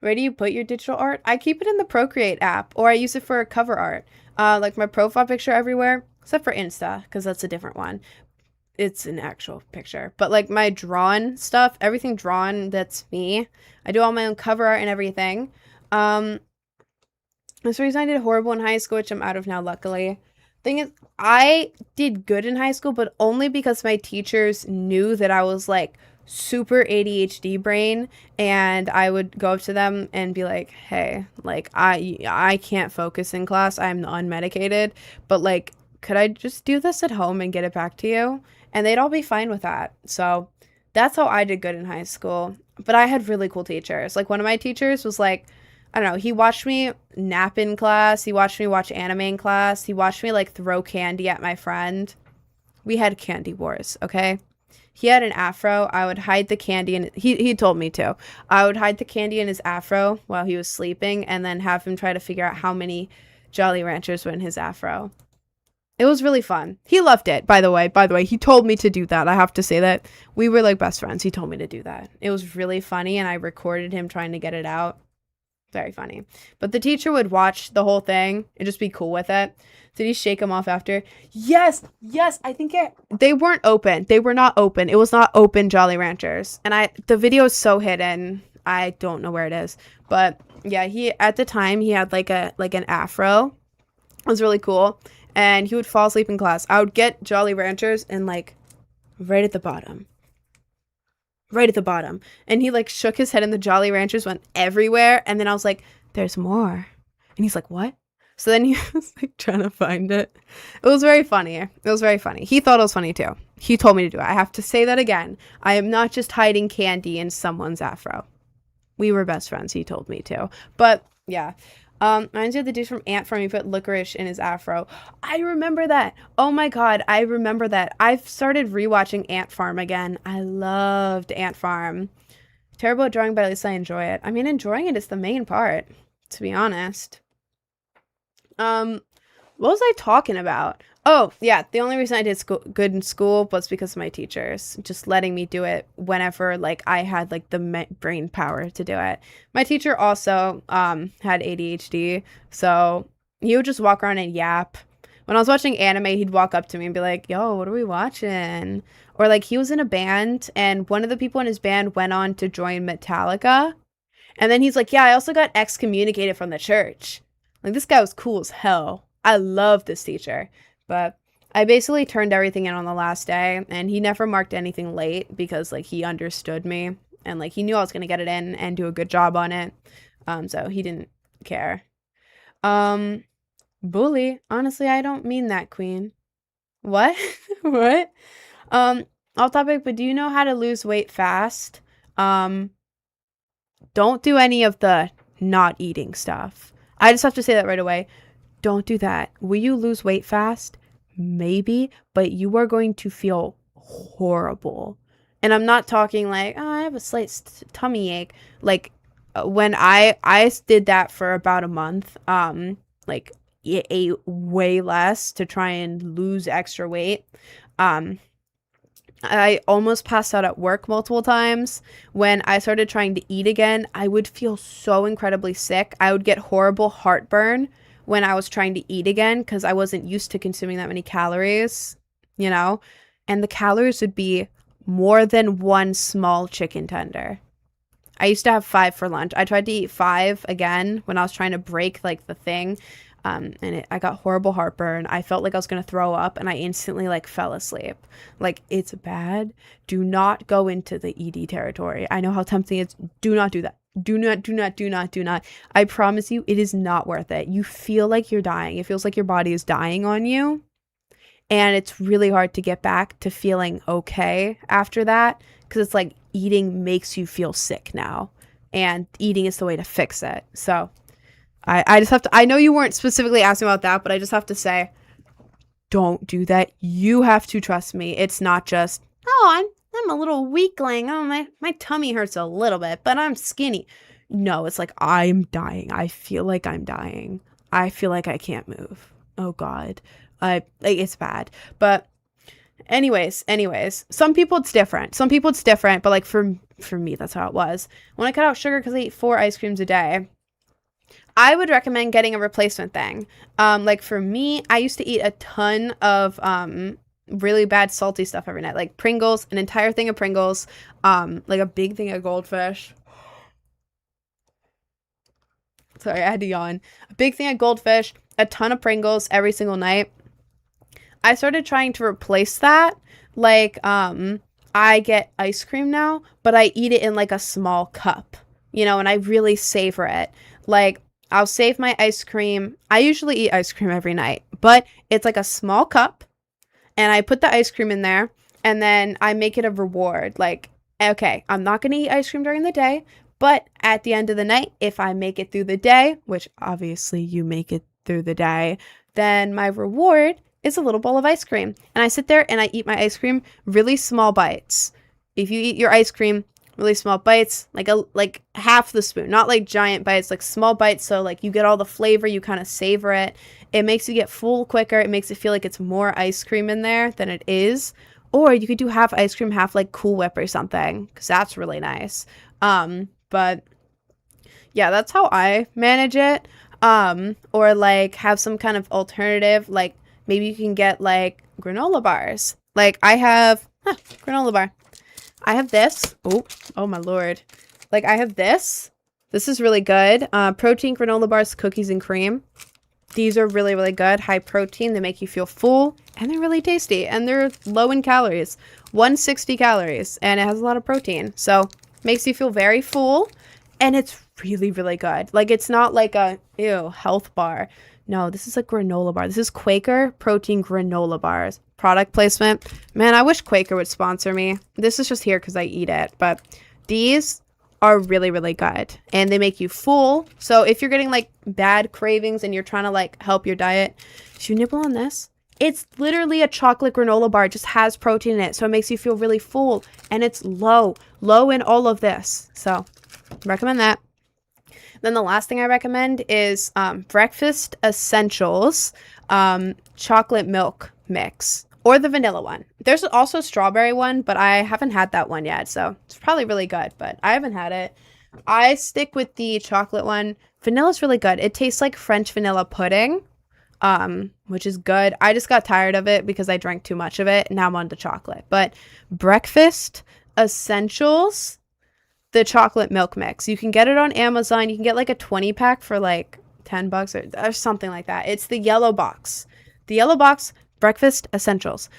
A: Where do you put your digital art? I keep it in the Procreate app, or I use it for cover art. Like my profile picture everywhere, except for Insta, because that's a different one. It's an actual picture. But like my drawn stuff, everything drawn, that's me. I do all my own cover art and everything. That's the reason I did horrible in high school, which I'm out of now, luckily. Thing is, I did good in high school, but only because my teachers knew that I was like super ADHD brain, and I would go up to them and be like, hey, like I can't focus in class. I'm unmedicated, but like, could I just do this at home and get it back to you? And they'd all be fine with that. So that's how I did good in high school. But I had really cool teachers. Like one of my teachers was like, I don't know, he watched me nap in class. He watched me watch anime in class. He watched me like throw candy at my friend. We had candy wars, okay? He had an afro. I would hide the candy, and he told me to. I would hide the candy in his afro while he was sleeping and then have him try to figure out how many Jolly Ranchers were in his afro. It was really fun. He loved it, by the way. By the way, he told me to do that. I have to say that. We were like best friends. He told me to do that. It was really funny, and I recorded him trying to get it out. Very funny. But the teacher would watch the whole thing and just be cool with it. Did he shake them off after? Yes. I think they weren't open. They were not open. It was not open Jolly Ranchers. And the video is so hidden. I don't know where it is. But yeah, at the time he had like an afro. It was really cool. And he would fall asleep in class. I would get Jolly Ranchers and like right at the bottom. Right at the bottom. And he like shook his head and the Jolly Ranchers went everywhere. And then I was like, there's more. And he's like, what? So then he was like trying to find it. It was very funny. It was very funny. He thought it was funny too. He told me to do it. I have to say that again. I am not just hiding candy in someone's afro. We were best friends. He told me to. But yeah. Reminds me of the dude from Ant Farm. He put licorice in his afro. I remember that. Oh my God, I remember that. I've started rewatching Ant Farm again. I loved Ant Farm. Terrible at drawing, but at least I enjoy it. I mean, enjoying it is the main part, to be honest. What was I talking about? Oh, yeah, the only reason I did good in school was because of my teachers just letting me do it whenever, like, I had, like, the brain power to do it. My teacher also, had ADHD, so he would just walk around and yap. When I was watching anime, he'd walk up to me and be like, yo, what are we watching? Or, like, he was in a band, and one of the people in his band went on to join Metallica. And then he's like, yeah, I also got excommunicated from the church. Like, this guy was cool as hell. I love this teacher. But I basically turned everything in on the last day, and he never marked anything late because, like, he understood me. And, like, he knew I was going to get it in and do a good job on it. So he didn't care. Bully. Honestly, I don't mean that, queen. What? What? Off topic, but do you know how to lose weight fast? Don't do any of the not eating stuff. I just have to say that right away. Don't do that. Will you lose weight fast? Maybe, but you are going to feel horrible. And I'm not talking like, oh, I have a slight tummy ache. Like when I did that for about a month, like ate way less to try and lose extra weight. I almost passed out at work multiple times. When I started trying to eat again, I would feel so incredibly sick. I would get horrible heartburn when I was trying to eat again because I wasn't used to consuming that many calories, you know? And the calories would be more than one small chicken tender. I used to have 5 for lunch. I tried to eat 5 again when I was trying to break, like, the thing. I got horrible heartburn. I felt like I was going to throw up, and I instantly like fell asleep. Like, it's bad. Do not go into the ED territory. I know how tempting it is. Do not do that. Do not, do not, do not, do not. I promise you, it is not worth it. You feel like you're dying. It feels like your body is dying on you. And it's really hard to get back to feeling okay after that, because it's like eating makes you feel sick now. And eating is the way to fix it. So I just have to, I know you weren't specifically asking about that, but I just have to say, don't do that. You have to trust me. It's not just, oh, I'm a little weakling. Oh, my tummy hurts a little bit, but I'm skinny. No, it's like, I'm dying. I feel like I'm dying. I feel like I can't move. Oh God. Like, it's bad. But anyways, some people it's different. But like for me, that's how it was. When I cut out sugar because I eat 4 ice creams a day, I would recommend getting a replacement thing. Like for me, I used to eat a ton of really bad salty stuff every night, like Pringles, an entire thing of Pringles, like a big thing of Goldfish. Sorry, I had to yawn. A big thing of Goldfish, a ton of Pringles every single night. I started trying to replace that. Like, I get ice cream now, but I eat it in like a small cup, you know, and I really savor it. Like, I'll save my ice cream. I usually eat ice cream every night, but it's like a small cup, and I put the ice cream in there, and then I make it a reward. Like, okay, I'm not going to eat ice cream during the day, but at the end of the night, if I make it through the day, which obviously you make it through the day, then my reward is a little bowl of ice cream. And I sit there and I eat my ice cream really small bites. If you eat your ice cream really small bites, like half the spoon, not like giant bites, like small bites, so like you get all the flavor, you kind of savor it. It makes you get full quicker. It makes it feel like it's more ice cream in there than it is. Or you could do half ice cream, half like Cool Whip or something, because that's really nice. But yeah, that's how I manage it. Or like have some kind of alternative, like maybe you can get like granola bars. Like I have granola bar. I have this. Oh my Lord. Like I have this. This is really good. Protein granola bars, cookies and cream. These are really, really good. High protein. They make you feel full, and they're really tasty, and they're low in calories. 160 calories, and it has a lot of protein. So makes you feel very full, and it's really, really good. Like it's not like a health bar. No, this is a granola bar. This is Quaker protein granola bars. Product placement. Man, I wish Quaker would sponsor me. This is just here because I eat it. But these are really, really good. And they make you full. So if you're getting like bad cravings and you're trying to like help your diet, should you nibble on this? It's literally a chocolate granola bar. It just has protein in it. So it makes you feel really full. And it's low in all of this. So recommend that. Then the last thing I recommend is Breakfast Essentials chocolate milk mix, or the vanilla one. There's also a strawberry one, but I haven't had that one yet, so it's probably really good, but I haven't had it. I stick with the chocolate one. Vanilla's really good. It tastes like French vanilla pudding, which is good. I just got tired of it because I drank too much of it, and now I'm on to chocolate. But Breakfast Essentials, the chocolate milk mix. You can get it on Amazon. You can get like a 20 pack for like $10 or something like that. It's the yellow box. The yellow box Breakfast Essentials.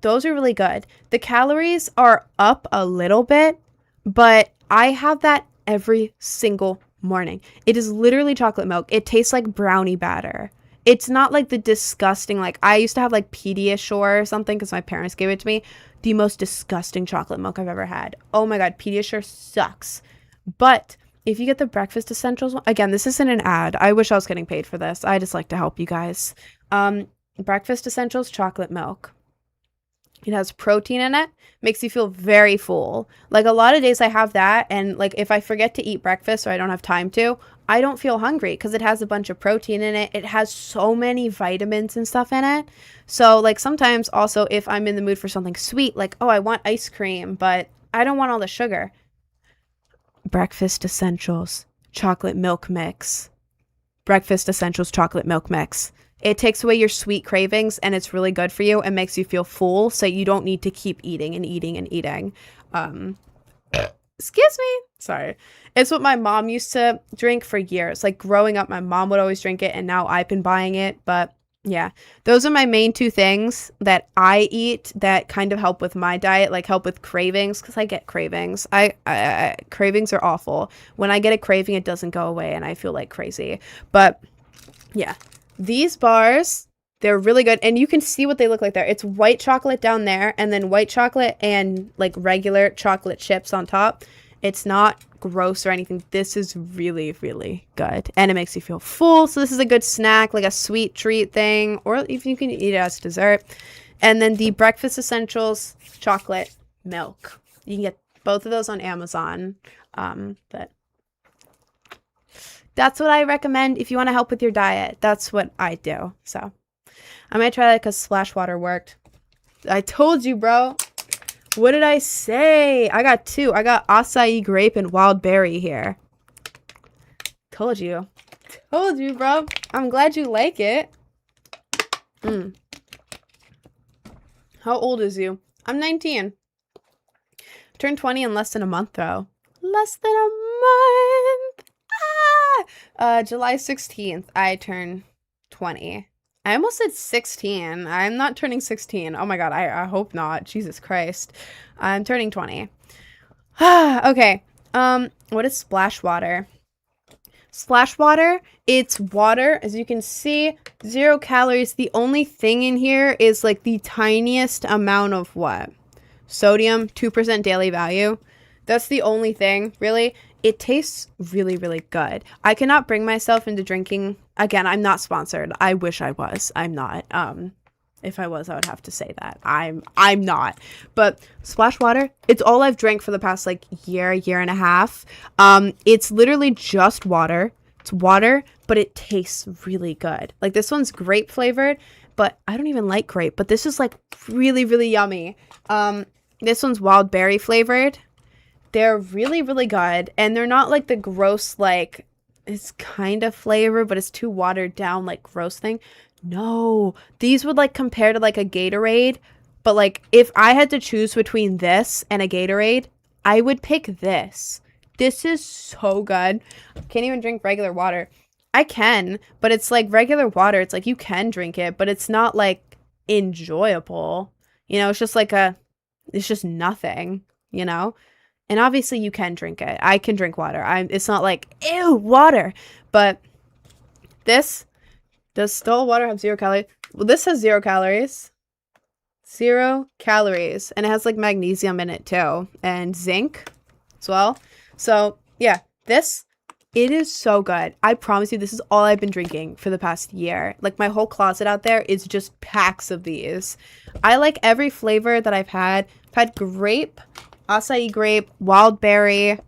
A: Those are really good. The calories are up a little bit, but I have that every single morning. It is literally chocolate milk. It tastes like brownie batter. It's not like the disgusting, like I used to have like Pediasure or something because my parents gave it to me. The most disgusting chocolate milk I've ever had. Oh my God, Pediasure sucks. But if you get the Breakfast Essentials one, again, this isn't an ad. I wish I was getting paid for this. I just like to help you guys. Breakfast Essentials chocolate milk. It has protein in it. Makes you feel very full. Like a lot of days I have that, and like if I forget to eat breakfast or I don't have time to, I don't feel hungry because it has a bunch of protein in it. It has so many vitamins and stuff in it. So like sometimes also if I'm in the mood for something sweet, like, oh, I want ice cream, but I don't want all the sugar. Breakfast Essentials chocolate milk mix. Breakfast Essentials chocolate milk mix. It takes away your sweet cravings, and it's really good for you and makes you feel full, so you don't need to keep eating and eating and eating. Excuse me. Sorry. It's what my mom used to drink for years. Like growing up, my mom would always drink it, and now I've been buying it. But yeah, those are my main two things that I eat that kind of help with my diet, like help with cravings, because I get cravings. Cravings are awful. When I get a craving, it doesn't go away, and I feel like crazy. But yeah, these bars, they're really good, and you can see what they look like there. It's white chocolate down there, and then white chocolate and like regular chocolate chips on top. It's not gross or anything. This is really, really good, and it makes you feel full. So this is a good snack, like a sweet treat thing, or if you can eat it as dessert. And then the breakfast essentials chocolate milk. You can get both of those on Amazon. But that's what I recommend if you want to help with your diet. That's what I do. So I might try that because splash water worked. I told you, bro. What did I say? I got two. I got acai grape and wild berry here. Told you. Told you, bro. I'm glad you like it. How old is you? I'm 19. Turned 20 in less than a month, though. Less than a month. July 16th, I turn 20. I almost said 16. I'm not turning 16. Oh my god, I hope not. Jesus Christ. I'm turning 20. Okay. What is splash water? Splash water, it's water. As you can see, 0 calories. The only thing in here is like the tiniest amount of what? Sodium, 2% daily value. That's the only thing, really. It tastes really, really good. I cannot bring myself into drinking. Again, I'm not sponsored. I wish I was. I'm not. If I was, I would have to say that. I'm not. But splash water, it's all I've drank for the past like year and a half. It's literally just water. It's water, but it tastes really good. Like this one's grape flavored, but I don't even like grape. But this is like really, really yummy. This one's wild berry flavored. They're really, really good. And they're not like the gross, like, it's kind of flavor, but it's too watered down, like, gross thing. No. These would, like, compare to, like, a Gatorade. But, like, if I had to choose between this and a Gatorade, I would pick this. This is so good. Can't even drink regular water. I can, but it's, like, regular water. It's, like, you can drink it, but it's not, like, enjoyable. You know, it's just, like, it's just nothing, you know? And obviously you can drink it. I can drink water. It's not like, ew, water. But this, does still water have 0 calories? Well, this has 0 calories. 0 calories. And it has like magnesium in it too. And zinc as well. So yeah, this, it is so good. I promise you, this is all I've been drinking for the past year. Like my whole closet out there is just packs of these. I like every flavor that I've had. I've had grape, acai grape, wild berry,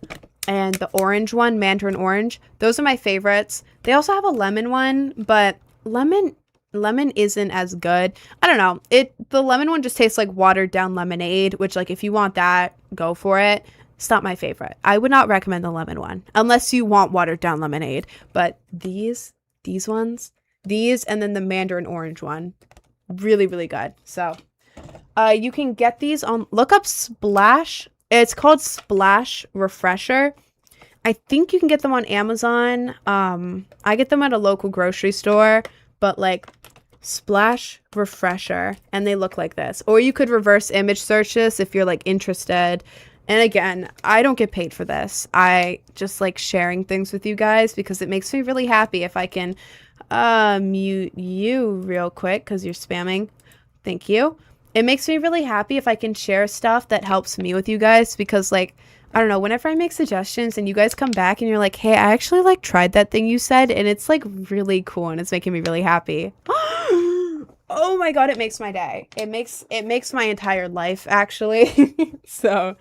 A: and the orange one, mandarin orange. Those are my favorites. They also have a lemon one, but lemon isn't as good. I don't know. The lemon one just tastes like watered down lemonade, which like if you want that, go for it. It's not my favorite. I would not recommend the lemon one unless you want watered down lemonade. But these ones, and then the mandarin orange one, really, really good. So you can get these on, look up Splash. It's called Splash Refresher. I think you can get them on Amazon. I get them at a local grocery store, but like Splash Refresher, and they look like this. Or you could reverse image search this if you're like interested. And again, I don't get paid for this. I just like sharing things with you guys because it makes me really happy if I can mute you real quick because you're spamming. Thank you. It makes me really happy if I can share stuff that helps me with you guys because, like, I don't know, whenever I make suggestions and you guys come back and you're like, hey, I actually, like, tried that thing you said, and it's, like, really cool and it's making me really happy. Oh my god, it makes my day. It makes my entire life, actually. So,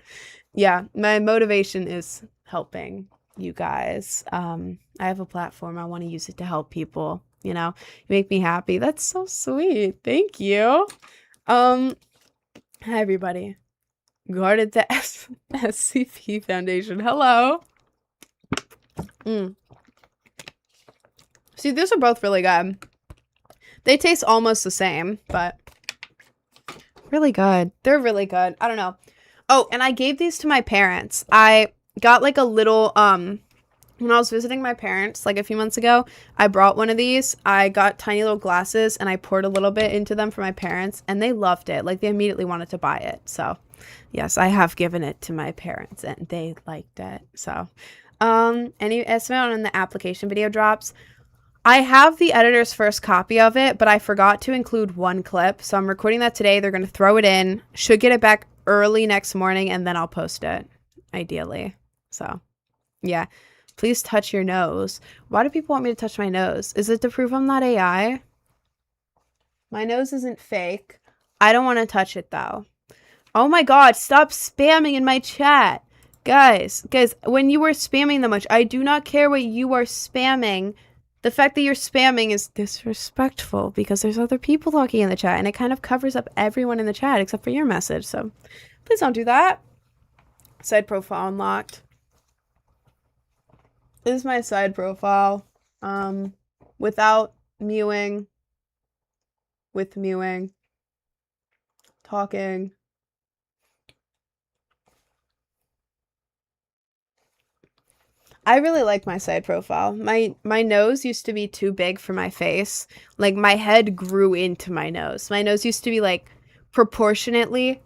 A: yeah, my motivation is helping you guys. I have a platform. I want to use it to help people, you know? You make me happy. That's so sweet. Thank you. Hi everybody. Guarded the SCP Foundation. Hello. See, these are both really good. They taste almost the same, but really good. They're really good. I don't know. Oh, and I gave these to my parents. I got like a little, when I was visiting my parents like a few months ago, I brought one of these. I got tiny little glasses and I poured a little bit into them for my parents and they loved it. Like they immediately wanted to buy it. So yes, I have given it to my parents and they liked it. So, any estimate on when the application video drops? I have the editor's first copy of it, but I forgot to include one clip. So I'm recording that today. They're going to throw it in. Should get it back early next morning, and then I'll post it, ideally. So, yeah. Please touch your nose. Why do people want me to touch my nose? Is it to prove I'm not AI? My nose isn't fake. I don't want to touch it, though. Oh my god, stop spamming in my chat. Guys, when you are spamming that much, I do not care what you are spamming. The fact that you're spamming is disrespectful because there's other people talking in the chat and it kind of covers up everyone in the chat except for your message. So please don't do that. Side profile unlocked. This is my side profile. Without mewing. With mewing. Talking. I really like my side profile. My nose used to be too big for my face. Like my head grew into my nose. My nose used to be like proportionately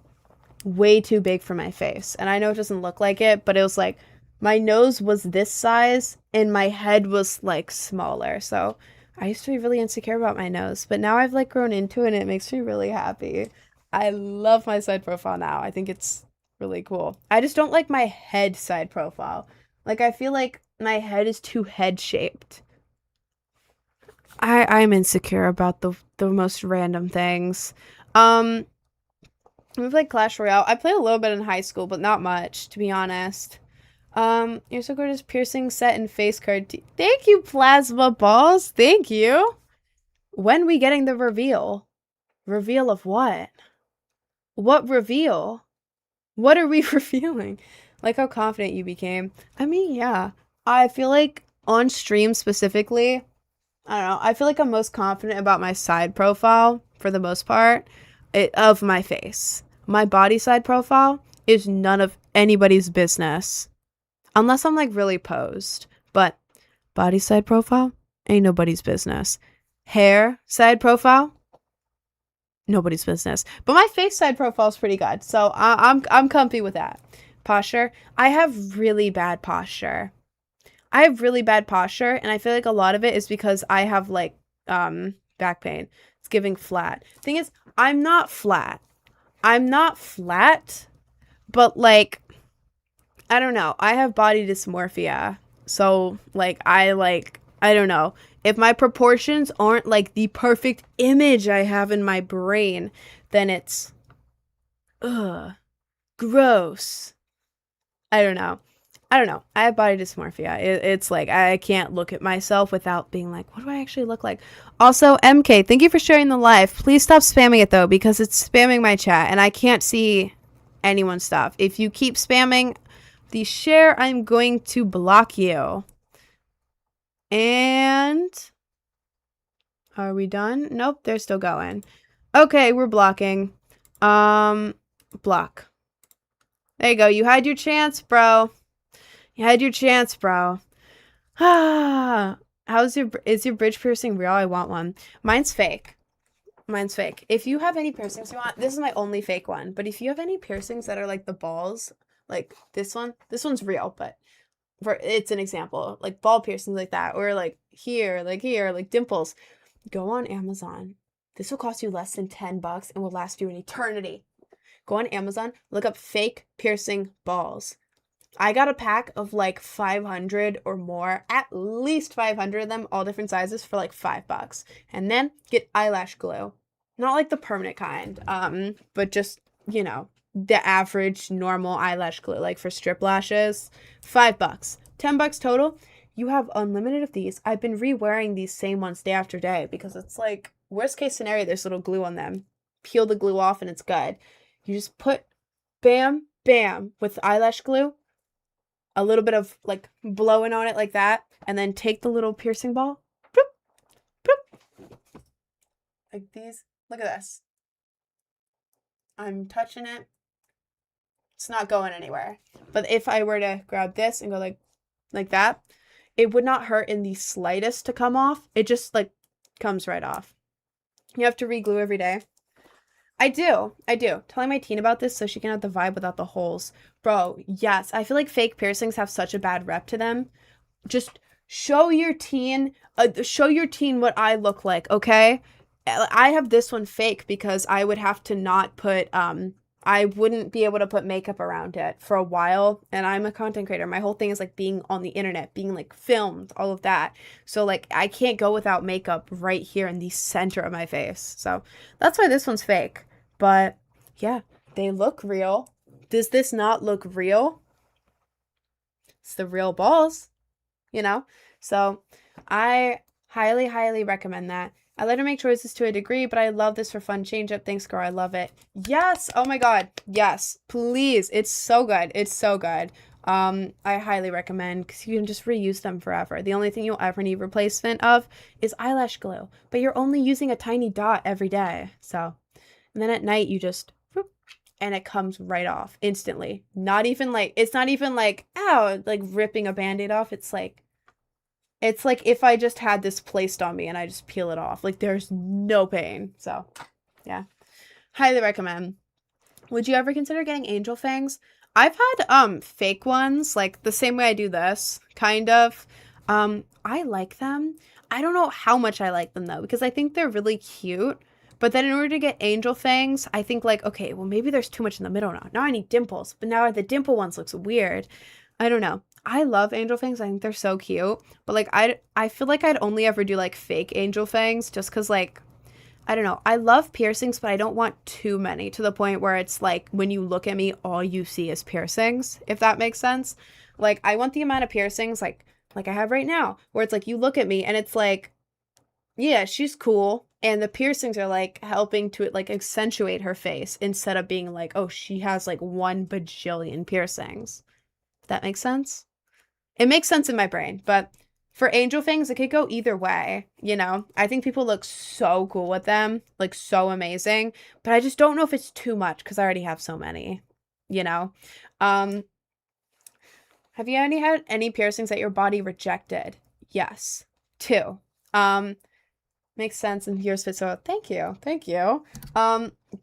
A: way too big for my face. And I know it doesn't look like it, but it was like my nose was this size and my head was like smaller. So I used to be really insecure about my nose, but now I've like grown into it and it makes me really happy. I love my side profile now. I think it's really cool. I just don't like my head side profile. Like, I feel like my head is too head-shaped. I'm insecure about the most random things. We played Clash Royale. I played a little bit in high school, but not much, to be honest. You're so gorgeous, piercing set and face card. Thank you, Plasma Balls. Thank you. When we getting the reveal? Reveal of what? What reveal? What are we revealing? Like how confident you became. I mean, yeah. I feel like on stream specifically, I don't know. I feel like I'm most confident about my side profile for the most part of my face. My body side profile is none of anybody's business. Unless I'm like really posed. But body side profile ain't nobody's business. Hair side profile, nobody's business. But my face side profile is pretty good. So I'm comfy with that. Posture. I have really bad posture. And I feel like a lot of it is because I have like back pain. It's giving flat. Thing is, I'm not flat, but like I don't know. I have body dysmorphia. So like I don't know. If my proportions aren't like the perfect image I have in my brain, then it's gross. I don't know. I have body dysmorphia. It's like I can't look at myself without being like, what do I actually look like? Also, MK, thank you for sharing the live. Please stop spamming it though, because it's spamming my chat and I can't see anyone's stuff. If you keep spamming the share, I'm going to block you. And are we done? Nope, they're still going. Okay, we're blocking. Block. There you go. You had your chance, bro. You had your chance, bro. Is your bridge piercing real? I want one. Mine's fake. If you have any piercings you want, this is my only fake one. But if you have any piercings that are like the balls, like this one's real, but it's an example. Like ball piercings like that, or like here, like dimples. Go on Amazon. This will cost you less than $10 and will last you an eternity. Go on Amazon, look up fake piercing balls. I got a pack of like 500 or more, at least 500 of them, all different sizes for like $5. And then get eyelash glue. Not like the permanent kind, but just, you know, the average normal eyelash glue, like for strip lashes. $5. $10 total. You have unlimited of these. I've been re-wearing these same ones day after day because it's like, worst case scenario, there's little glue on them. Peel the glue off and it's good. You just put bam, bam with eyelash glue. A little bit of like blowing on it like that. And then take the little piercing ball. Boop, boop, like these. Look at this. I'm touching it. It's not going anywhere. But if I were to grab this and go like that, it would not hurt in the slightest to come off. It just like comes right off. You have to re-glue every day. I do. I do. Telling my teen about this so she can have the vibe without the holes. Bro, yes. I feel like fake piercings have such a bad rep to them. Just show your teen what I look like, okay? I have this one fake because I would have to not put I wouldn't be able to put makeup around it for a while, and I'm a content creator. My whole thing is like being on the internet, being like filmed, all of that. So like I can't go without makeup right here in the center of my face. So that's why this one's fake. But yeah, they look real. Does this not look real? It's the real balls, you know? So I highly, highly recommend that. I let her make choices to a degree, but I love this for fun change up. Thanks, girl. I love it. Yes. Oh my God. Yes. Please. It's so good. It's so good. I highly recommend because you can just reuse them forever. The only thing you'll ever need replacement of is eyelash glue, but you're only using a tiny dot every day. So, and then at night you just, whoop, and it comes right off instantly. It's not even like, ow, like ripping a Band-Aid off. It's like if I just had this placed on me and I just peel it off. Like there's no pain. So yeah, highly recommend. Would you ever consider getting angel fangs? I've had fake ones, like the same way I do this, kind of. I like them. I don't know how much I like them though, because I think they're really cute. But then in order to get angel fangs, I think like, okay, well maybe there's too much in the middle now. Now I need dimples, but now the dimple ones looks weird. I don't know. I love angel fangs. I think they're so cute. But like I feel like I'd only ever do like fake angel fangs just cuz like I don't know. I love piercings, but I don't want too many to the point where it's like when you look at me all you see is piercings, if that makes sense. Like I want the amount of piercings like I have right now where it's like you look at me and it's like yeah, she's cool. And the piercings are like helping to like accentuate her face instead of being like, oh, she has like 1 bajillion piercings. That makes sense? It makes sense in my brain, but for angel fangs, it could go either way, you know? I think people look so cool with them, like so amazing, but I just don't know if it's too much because I already have so many, you know? Um, have you had any piercings that your body rejected? Yes. 2. Makes sense, and here's fit. So thank you. Thank you.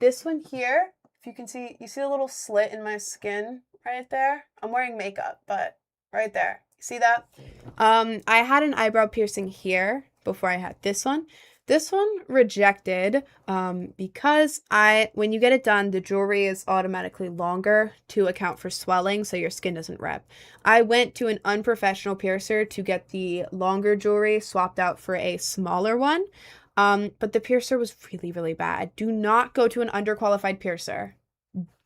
A: This one here, if you can see, you see a little slit in my skin right there? I'm wearing makeup, but right there. See that? I had an eyebrow piercing here before I had this one. This one rejected because when you get it done, the jewelry is automatically longer to account for swelling so your skin doesn't rip. I went to an unprofessional piercer to get the longer jewelry swapped out for a smaller one, but the piercer was really, really bad. Do not go to an underqualified piercer.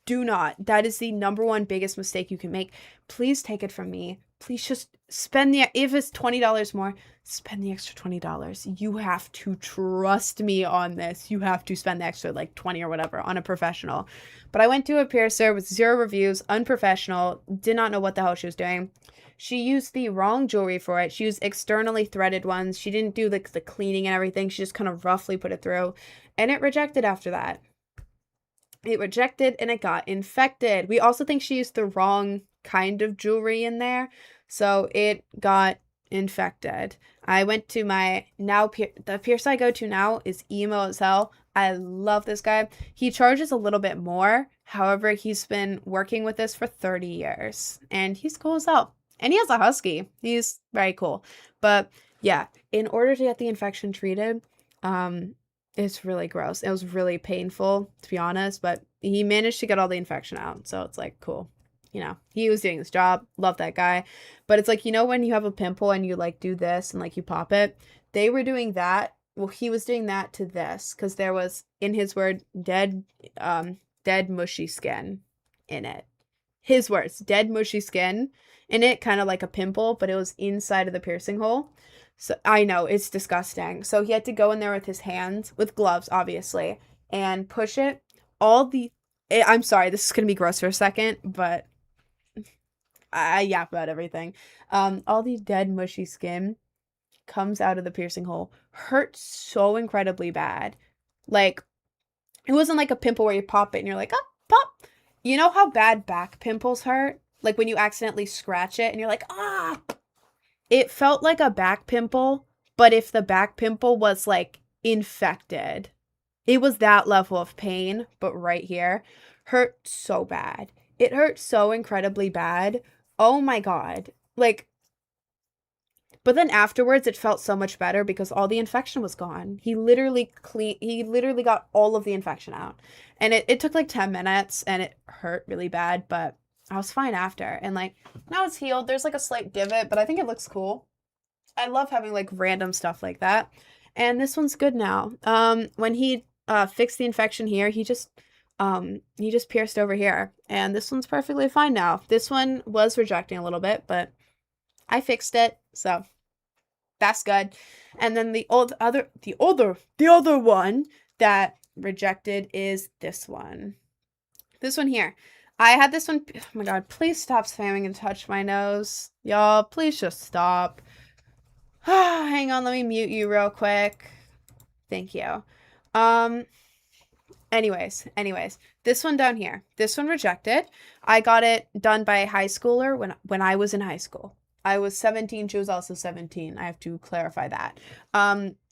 A: Do not. That is the number one biggest mistake you can make. Please take it from me. Please just spend if it's $20 more, spend the extra $20. You have to trust me on this. You have to spend the extra like 20 or whatever on a professional. But I went to a piercer with 0 reviews, unprofessional, did not know what the hell she was doing. She used the wrong jewelry for it. She used externally threaded ones. She didn't do the cleaning and everything. She just kind of roughly put it through, and it rejected after that. It rejected and it got infected. We also think she used the wrong kind of jewelry in there, so it got infected. I went to the piercer I go to now is emo as hell. I love this guy. He charges a little bit more. However, he's been working with this for 30 years and he's cool as hell. And he has a husky. He's very cool. But yeah, in order to get the infection treated, it's really gross. It was really painful, to be honest, but he managed to get all the infection out. So it's like, cool. You know, he was doing his job. Love that guy. But it's like, you know, when you have a pimple and you like do this and like you pop it, they were doing that. Well, he was doing that to this because there was, in his word, dead mushy skin in it. His words, dead mushy skin in it, kind of like a pimple, but it was inside of the piercing hole. So I know it's disgusting. So he had to go in there with his hands, with gloves, obviously, and push it. I'm sorry, this is going to be gross for a second, but I yap about everything. All the dead, mushy skin comes out of the piercing hole. Hurt so incredibly bad. Like, it wasn't like a pimple where you pop it and you're like, oh, pop. You know how bad back pimples hurt? Like when you accidentally scratch it and you're like, ah! It felt like a back pimple, but if the back pimple was like infected, it was that level of pain, but right here hurt so bad. It hurt so incredibly bad. Oh my God. Like, but then afterwards it felt so much better because all the infection was gone. He literally got all of the infection out. And it took like 10 minutes and it hurt really bad, but I was fine after. And like now it's healed. There's like a slight divot, but I think it looks cool. I love having like random stuff like that. And this one's good now. When he fixed the infection here, he just pierced over here. And this one's perfectly fine now. This one was rejecting a little bit, but I fixed it. So that's good. And then the other one that rejected is this one. This one here. I had this one. Oh my God, please stop spamming and touch my nose. Y'all, please just stop. Hang on, let me mute you real quick. Thank you. Anyways, this one down here. This one rejected. I got it done by a high schooler when I was in high school. I was 17, she was also 17. I have to clarify that.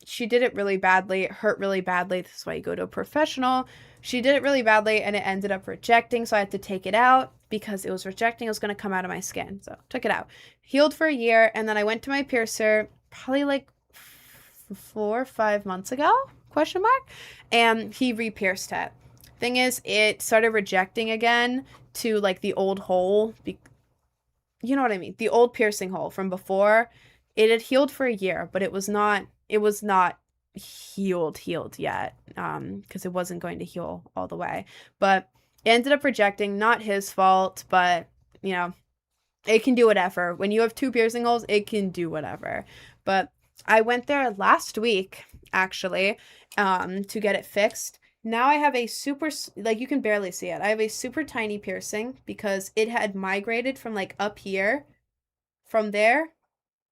A: She did it really badly. It hurt really badly. This is why you go to a professional. She did it really badly and it ended up rejecting, so I had to take it out because it was rejecting. It was going to come out of my skin. So took it out. Healed for a year, and then I went to my piercer probably like 4 or 5 months ago, question mark, and he re-pierced it. Thing is, it started rejecting again to like the old hole. You know what I mean? The old piercing hole from before. It had healed for a year, but it was not healed yet, because it wasn't going to heal all the way. But it ended up rejecting, not his fault, but you know, it can do whatever. When you have 2 piercing holes, it can do whatever. But I went there last week, actually, to get it fixed. Now I have a super, like, you can barely see it. I have a super tiny piercing because it had migrated from like up here, from there,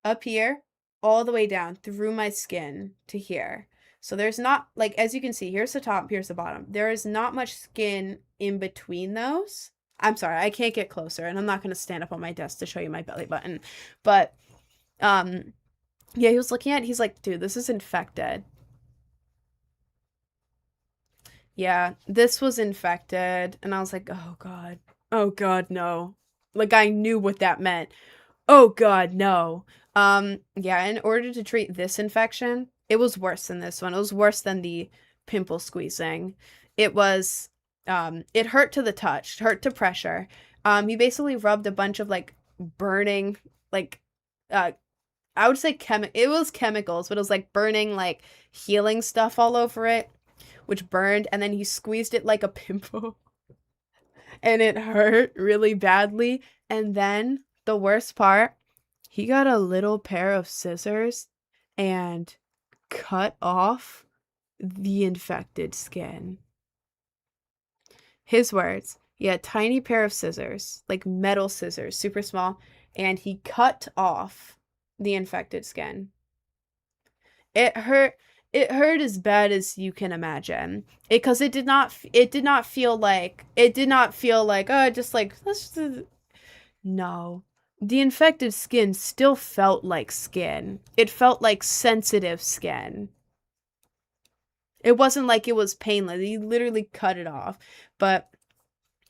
A: up here, all the way down through my skin to here. So there's not, like, as you can see, here's the top, here's the bottom. There is not much skin in between those. I'm sorry, I can't get closer, and I'm not going to stand up on my desk to show you my belly button. But, yeah, he was looking at it, he's like, dude, this is infected. Yeah, this was infected. And I was like, oh God. Oh God, no. Like, I knew what that meant. Oh God, no. Yeah, in order to treat this infection, it was worse than this one. It was worse than the pimple squeezing. It was, it hurt to the touch, hurt to pressure. He basically rubbed a bunch of like burning, like, I would say it was chemicals, but it was like burning, like healing stuff all over it, which burned, and then he squeezed it like a pimple and it hurt really badly. And then the worst part, he got a little pair of scissors and cut off the infected skin. His words, he had a tiny pair of scissors, like metal scissors, super small, and he cut off the infected skin. It hurt as bad as you can imagine. Because it did not feel like oh, just like no. The infected skin still felt like skin. It felt like sensitive skin. It wasn't like it was painless. He literally cut it off. But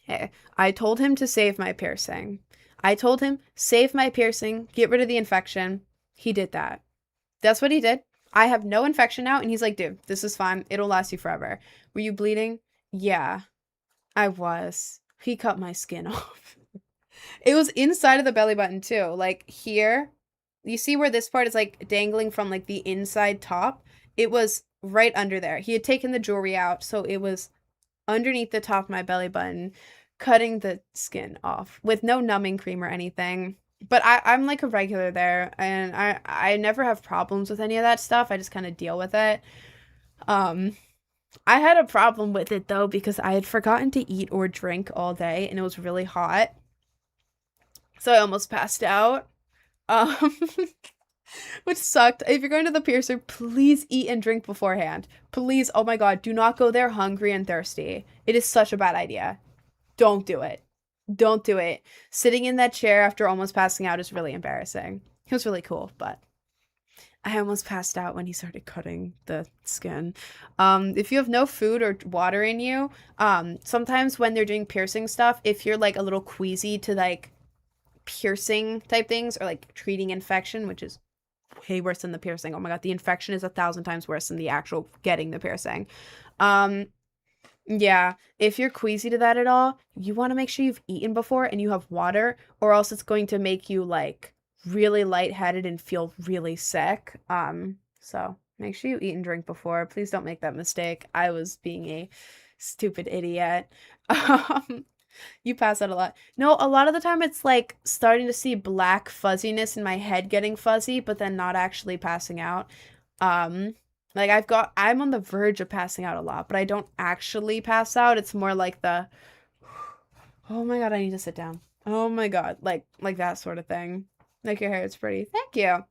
A: hey, I told him to save my piercing. I told him, save my piercing, get rid of the infection. He did that. That's what he did. I have no infection now. And he's like, dude, this is fine. It'll last you forever. Were you bleeding? Yeah, I was. He cut my skin off. It was inside of the belly button too. Like here, you see where this part is like dangling from like the inside top? It was right under there. He had taken the jewelry out, so it was underneath the top of my belly button, cutting the skin off with no numbing cream or anything. But I'm like a regular there, and I never have problems with any of that stuff. I just kind of deal with it. I had a problem with it though because I had forgotten to eat or drink all day, and it was really hot. So I almost passed out. Um, which sucked. If you're going to the piercer, please eat and drink beforehand. Please, oh my God, do not go there hungry and thirsty. It is such a bad idea. Don't do it. Don't do it. Sitting in that chair after almost passing out is really embarrassing. It was really cool, but I almost passed out when he started cutting the skin. If you have no food or water in you, sometimes when they're doing piercing stuff, if you're like a little queasy to like piercing type things or like treating infection, which is way worse than the piercing. Oh my god, the infection is 1,000 times worse than the actual getting the piercing. Um, yeah, if you're queasy to that at all, you want to make sure you've eaten before and you have water, or else it's going to make you like really lightheaded and feel really sick. So make sure you eat and drink before. Please don't make that mistake. I was being a stupid idiot. Um, you pass out a lot. No, a lot of the time it's like starting to see black fuzziness in my head getting fuzzy, but then not actually passing out. Um, like I'm on the verge of passing out a lot, but I don't actually pass out. It's more like the, oh my god, I need to sit down. Oh my god, like that sort of thing. Like your hair is pretty. Thank you.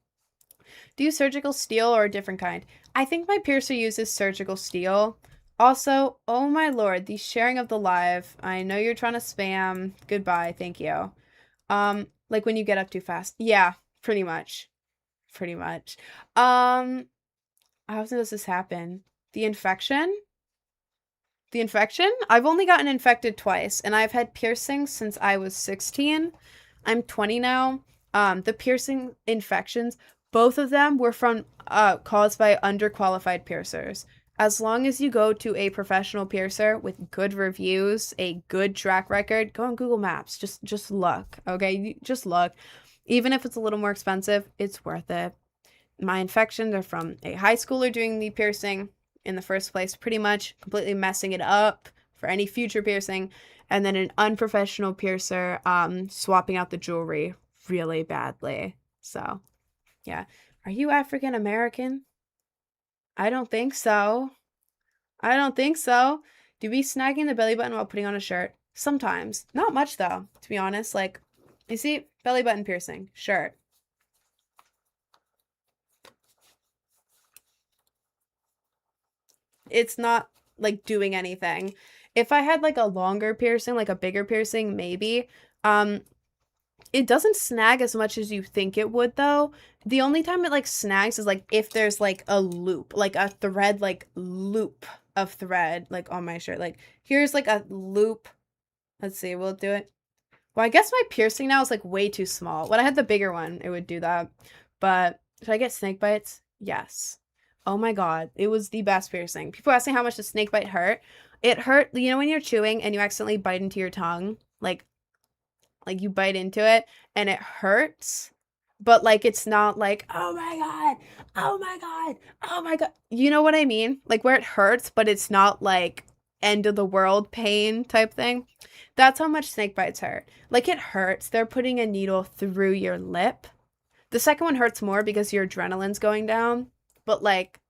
A: Do you surgical steel or a different kind? I think my piercer uses surgical steel. Also, oh my lord, the sharing of the live. I know you're trying to spam. Goodbye, thank you. Like when you get up too fast. Yeah, pretty much. Pretty much. How often does this happen? The infection? The infection? I've only gotten infected twice, and I've had piercings since I was 16. I'm 20 now. The piercing infections, both of them were from caused by underqualified piercers. As long as you go to a professional piercer with good reviews, a good track record, go on Google Maps. Just look, okay? Just look. Even if it's a little more expensive, it's worth it. My infections are from a high schooler doing the piercing in the first place, pretty much completely messing it up for any future piercing, and then an unprofessional piercer swapping out the jewelry really badly. So, yeah. Are you African American? I don't think so. I don't think so. Do you be snagging the belly button while putting on a shirt? Sometimes. Not much, though, to be honest. Like, you see, belly button piercing, shirt. It's not like doing anything. If I had like a longer piercing, like a bigger piercing, maybe. It doesn't snag as much as you think it would though. The only time it like snags is like if there's like a loop, like a thread, like loop of thread, like on my shirt. Like here's like a loop. Let's see, we'll do it. Well, I guess my piercing now is like way too small. When I had the bigger one, it would do that. But should I get snake bites? Yes. Oh my god, it was the best piercing. People ask me how much the snake bite hurt. It hurt, you know when you're chewing and you accidentally bite into your tongue? Like you bite into it and it hurts, but like it's not like, oh my god, oh my god, oh my god. You know what I mean? Like where it hurts, but it's not like end of the world pain type thing. That's how much snake bites hurt. Like it hurts. They're putting a needle through your lip. The second one hurts more because your adrenaline's going down, but like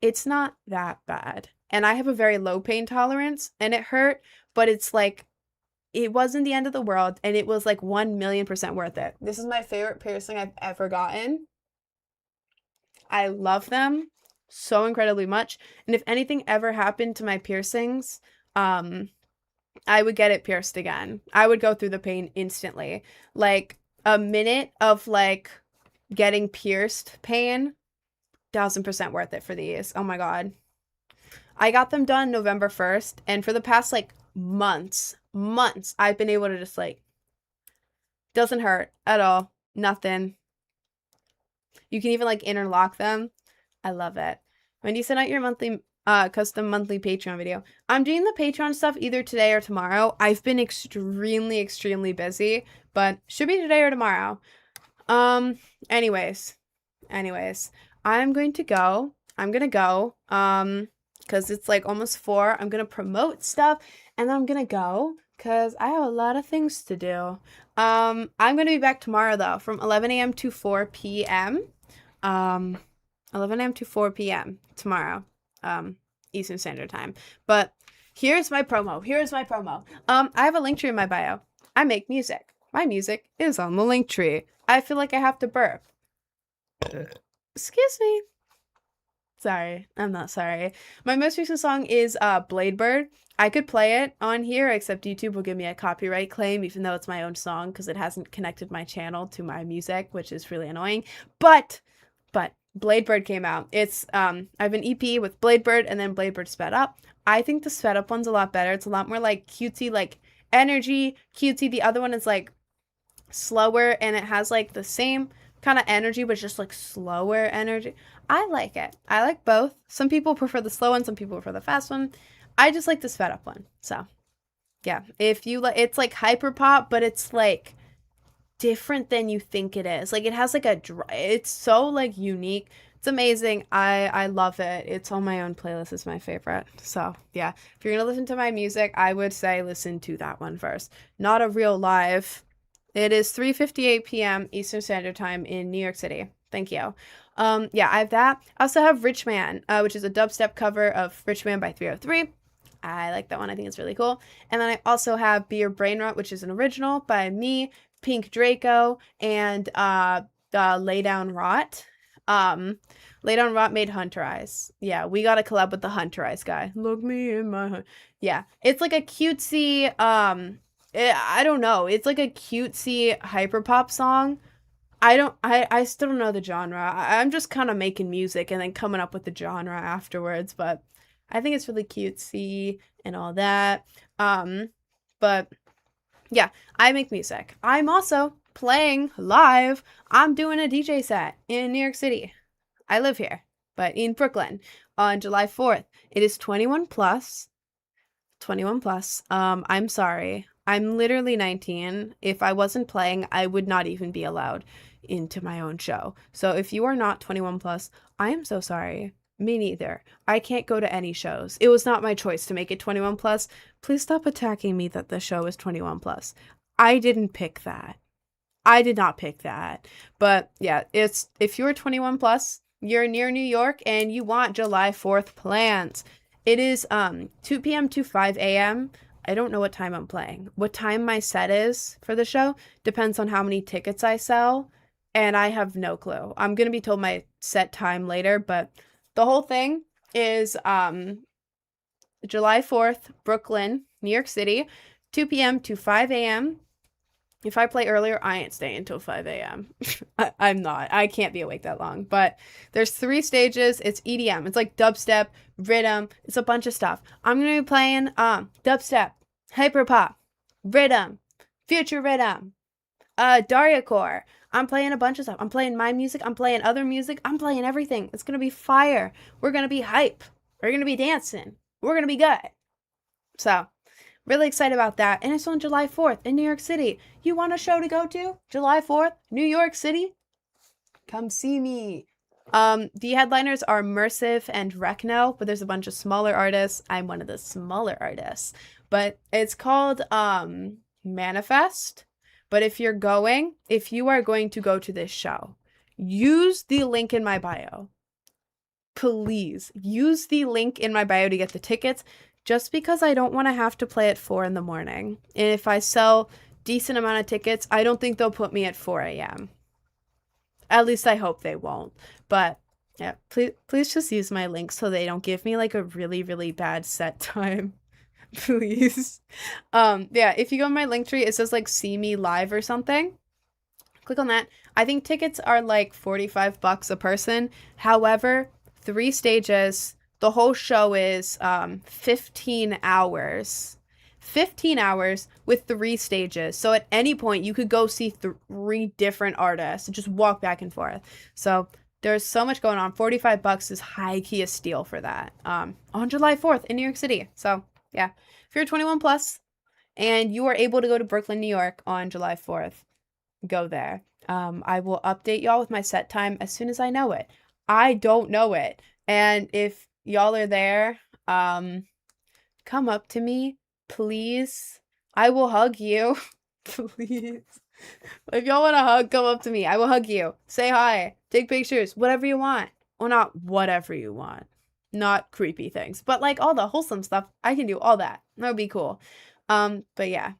A: it's not that bad. And I have a very low pain tolerance and it hurt, but it's like it wasn't the end of the world and it was like 1,000,000% worth it. This is my favorite piercing I've ever gotten. I love them so incredibly much. And if anything ever happened to my piercings, I would get it pierced again. I would go through the pain instantly. Like a minute of like getting pierced pain, 1,000% worth it for these. Oh my god. I got them done November 1st, and for the past like months, I've been able to just like, doesn't hurt at all. Nothing. You can even like interlock them. I love it. When do you send out your monthly custom monthly Patreon video? I'm doing the Patreon stuff either today or tomorrow. I've been extremely busy, but should be today or tomorrow. Anyways, I'm going to go. Because it's like almost 4. I'm gonna promote stuff and then I'm gonna go because I have a lot of things to do. I'm gonna be back tomorrow though from 11 a.m. to 4 p.m. 11 a.m. to 4 p.m. tomorrow, Eastern Standard Time. But here's my promo. I have a link tree in my bio. I make music. My music is on the link tree. I feel like I have to burp. Excuse me. Sorry, I'm not sorry. My most recent song is Blade Bird. I could play it on here, except YouTube will give me a copyright claim, even though it's my own song, because it hasn't connected my channel to my music, which is really annoying. But Blade Bird came out. It's I have an EP with Blade Bird and then Blade Bird sped up. I think the sped up one's a lot better. It's a lot more like cutesy, like energy, cutesy. The other one is like slower and it has like the same kind of energy, but just like slower energy. I like it. I like both. Some people prefer the slow one, some people prefer the fast one. I just like the sped up one. So yeah, if you like, it's like hyper pop, but it's like different than you think it is. Like it has like it's so like unique. It's amazing. I love it. It's on my own playlist. It's my favorite. So yeah, if you're gonna listen to my music, I would say listen to that one first. Not a Real Live. It is 3:58 p.m. Eastern Standard Time in New York City. Thank you. Yeah, I have that. I also have Rich Man, which is a dubstep cover of Rich Man by 303. I like that one. I think it's really cool. And then I also have Be Your Brain Rot, which is an original by me, Pink Draco, and Lay Down Rot. Lay Down Rot made Hunter Eyes. Yeah, we got a collab with the Hunter Eyes guy. Look me in my... Yeah, it's like a cutesy... I don't know. It's like a cutesy hyperpop song. I still don't know the genre. I'm just kind of making music and then coming up with the genre afterwards, but I think it's really cutesy and all that. But yeah, I make music. I'm also playing live. I'm doing a DJ set in New York City. I live here, but in Brooklyn on July 4th. It is 21 plus. 21 plus. I'm sorry. I'm literally 19. If I wasn't playing, I would not even be allowed into my own show. So if you are not 21 plus, I am so sorry. Me neither. I can't go to any shows. It was not my choice to make it 21 plus. Please stop attacking me that the show is 21 plus. I didn't pick that. I did not pick that. But yeah, it's if you're 21 plus, you're near New York and you want July 4th plans. It is 2 p.m. to 5 a.m. I don't know what time I'm playing. What time my set is for the show depends on how many tickets I sell, and I have no clue. I'm going to be told my set time later, but the whole thing is July 4th, Brooklyn, New York City, 2 p.m. to 5 a.m. If I play earlier, I ain't staying until 5 a.m. I'm not. I can't be awake that long. But there's 3 stages. It's EDM. It's like dubstep, rhythm. It's a bunch of stuff. I'm going to be playing dubstep, hyperpop, rhythm, future rhythm, Dariacore. I'm playing a bunch of stuff. I'm playing my music. I'm playing other music. I'm playing everything. It's going to be fire. We're going to be hype. We're going to be dancing. We're going to be good. So, really excited about that. And it's on July 4th in New York City. You want a show to go to? July 4th, New York City? Come see me. The headliners are Mersive and Rekno, but there's a bunch of smaller artists. I'm one of the smaller artists. But it's called Manifest. But if you are going to go to this show, use the link in my bio. Please use the link in my bio to get the tickets, just because I don't want to have to play at 4 in the morning. And if I sell decent amount of tickets, I don't think they'll put me at 4 a.m. At least I hope they won't. But yeah, please just use my link so they don't give me like a really, really bad set time. Please. Yeah, if you go on my link tree, it says like see me live or something. Click on that. I think tickets are like $45 a person. However, 3 stages. The whole show is 15 hours. 15 hours with 3 stages. So at any point, you could go see 3 different artists and just walk back and forth. So there's so much going on. $45 is high-key a steal for that. On July 4th in New York City. So yeah, if you're 21 plus and you are able to go to Brooklyn, New York on July 4th, go there. I will update y'all with my set time as soon as I know it. I don't know it. And if y'all are there, come up to me, please. I will hug you. Please. If y'all want a hug, come up to me. I will hug you. Say hi. Take pictures. Whatever you want. Well, not whatever you want. Not creepy things. But like all the wholesome stuff, I can do all that. That would be cool. But yeah.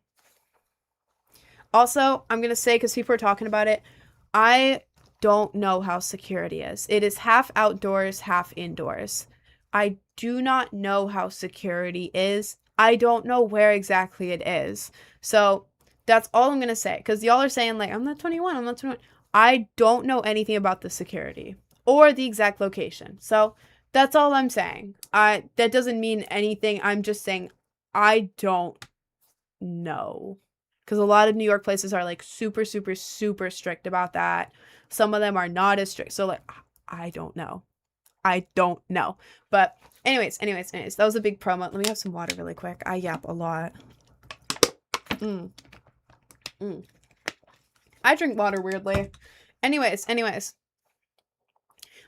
A: Also, I'm going to say, because people are talking about it, I don't know how security is. It is half outdoors, half indoors. I do not know how security is. I don't know where exactly it is. So that's all I'm going to say. Because y'all are saying, like, I'm not 21, I'm not 21. I don't know anything about the security or the exact location. So that's all I'm saying. That doesn't mean anything. I'm just saying I don't know. Because a lot of New York places are like super, super, super strict about that. Some of them are not as strict. So like, I don't know. I don't know. But anyways, that was a big promo. Let me have some water really quick. I yap a lot. I drink water weirdly. Anyways.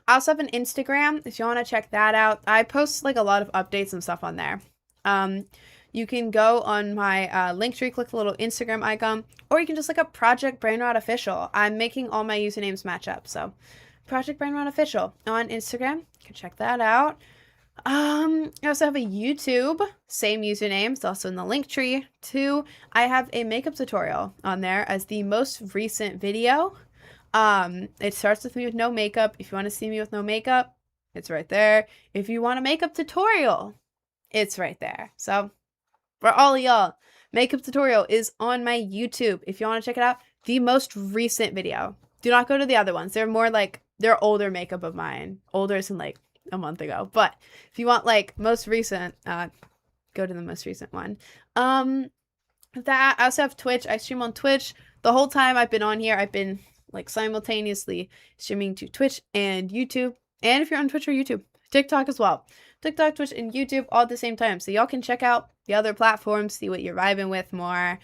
A: I also have an Instagram if you want to check that out. I post like a lot of updates and stuff on there. You can go on my Linktree, click the little Instagram icon, or you can just look up Project Brainrot Official. I'm making all my usernames match up, so Project Brainrot Official on Instagram. You can check that out. I also have a YouTube, same username. It's also in the Linktree too. I have a makeup tutorial on there as the most recent video. It starts with me with no makeup. If you want to see me with no makeup, it's right there. If you want a makeup tutorial, it's right there. So for all of y'all, makeup tutorial is on my YouTube. If you want to check it out, the most recent video. Do not go to the other ones. They're more like, they're older makeup of mine. Older as in like a month ago. But if you want like most recent, go to the most recent one. That I also have Twitch. I stream on Twitch. The whole time I've been on here, I've been like simultaneously streaming to Twitch and YouTube. And if you're on Twitch or YouTube, TikTok as well. TikTok, Twitch, and YouTube all at the same time. So y'all can check out the other platforms, see what you're vibing with more.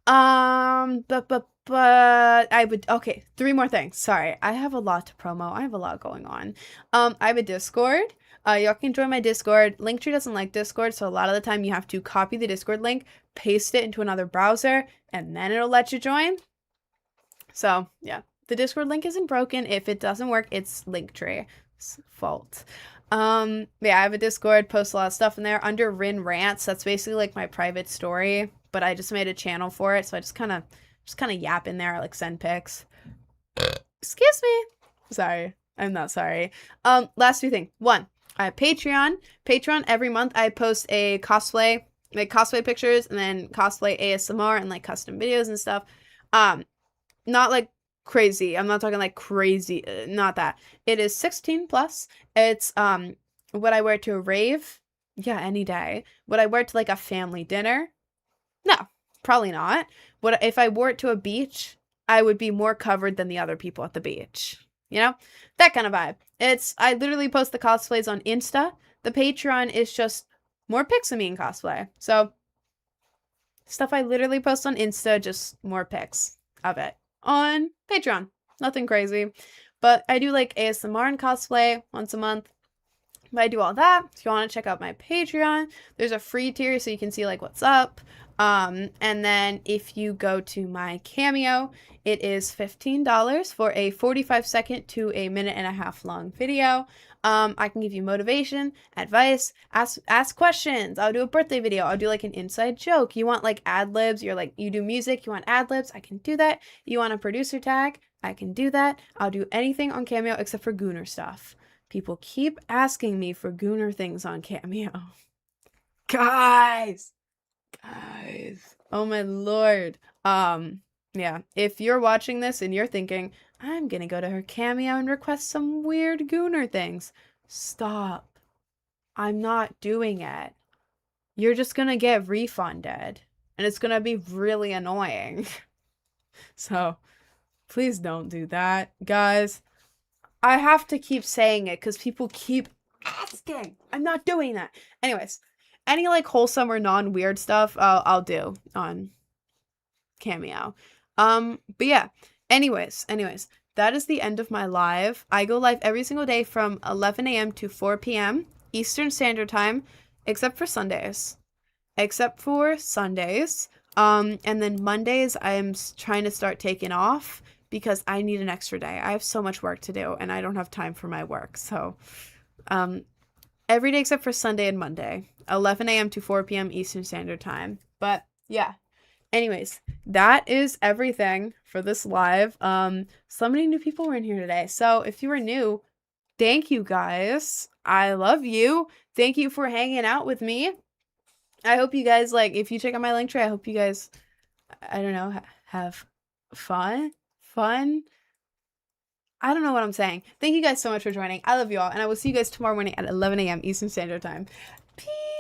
A: But I would, okay, 3 more things. Sorry, I have a lot to promo. I have a lot going on. I have a Discord. Y'all can join my Discord. Linktree doesn't like Discord, so a lot of the time you have to copy the Discord link, paste it into another browser, and then it'll let you join. So, yeah. The Discord link isn't broken. If it doesn't work, it's Linktree's fault. Yeah, I have a Discord, post a lot of stuff in there under Rin Rants. That's basically like my private story, but I just made a channel for it, so I just kind of yap in there. I like send pics. Excuse me. Sorry. I'm not sorry. Last 2 things. 1, I have Patreon. Patreon, every month I post a cosplay, like cosplay pictures, and then cosplay ASMR and like custom videos and stuff. Not like crazy. I'm not talking like crazy. Not that. It is 16 plus. It's would I wear it to a rave? Yeah, any day. Would I wear it to like a family dinner? No, probably not. Would if I wore it to a beach, I would be more covered than the other people at the beach. You know? That kind of vibe. I literally post the cosplays on Insta. The Patreon is just more pics of me in cosplay. So stuff I literally post on Insta, just more pics of it on Patreon. Nothing crazy. But I do like ASMR and cosplay once a month. But I do all that. If you want to check out my Patreon, there's a free tier so you can see like what's up. And then if you go to my Cameo, it is $15 for a 45-second to a minute-and-a-half long video. I can give you motivation, advice, ask questions. I'll do a birthday video. I'll do like an inside joke. You want like ad libs? You're like, you do music, you want ad libs? I can do that. You want a producer tag? I can do that. I'll do anything on Cameo except for Gooner stuff. People keep asking me for Gooner things on Cameo. Guys. Oh my lord. Yeah. If you're watching this and you're thinking, I'm gonna go to her Cameo and request some weird Gooner things. Stop. I'm not doing it. You're just gonna get refunded. And it's gonna be really annoying. So, please don't do that, guys. I have to keep saying it because people keep asking. I'm not doing that. Anyways, any like wholesome or non-weird stuff, I'll do on Cameo. But yeah. Anyways, that is the end of my live. I go live every single day from 11 a.m. to 4 p.m. Eastern Standard Time, except for Sundays. And then Mondays, I'm trying to start taking off because I need an extra day. I have so much work to do, and I don't have time for my work. So, every day except for Sunday and Monday, 11 a.m. to 4 p.m. Eastern Standard Time. But yeah, Anyways, that is everything for this live. So many new people were in here today. So if you are new, thank you guys. I love you. Thank you for hanging out with me. I hope you guys like, if you check out my link tree, I hope you guys, I don't know, have fun. Fun. I don't know what I'm saying. Thank you guys so much for joining. I love you all, and I will see you guys tomorrow morning at 11 a.m. Eastern Standard Time. Peace.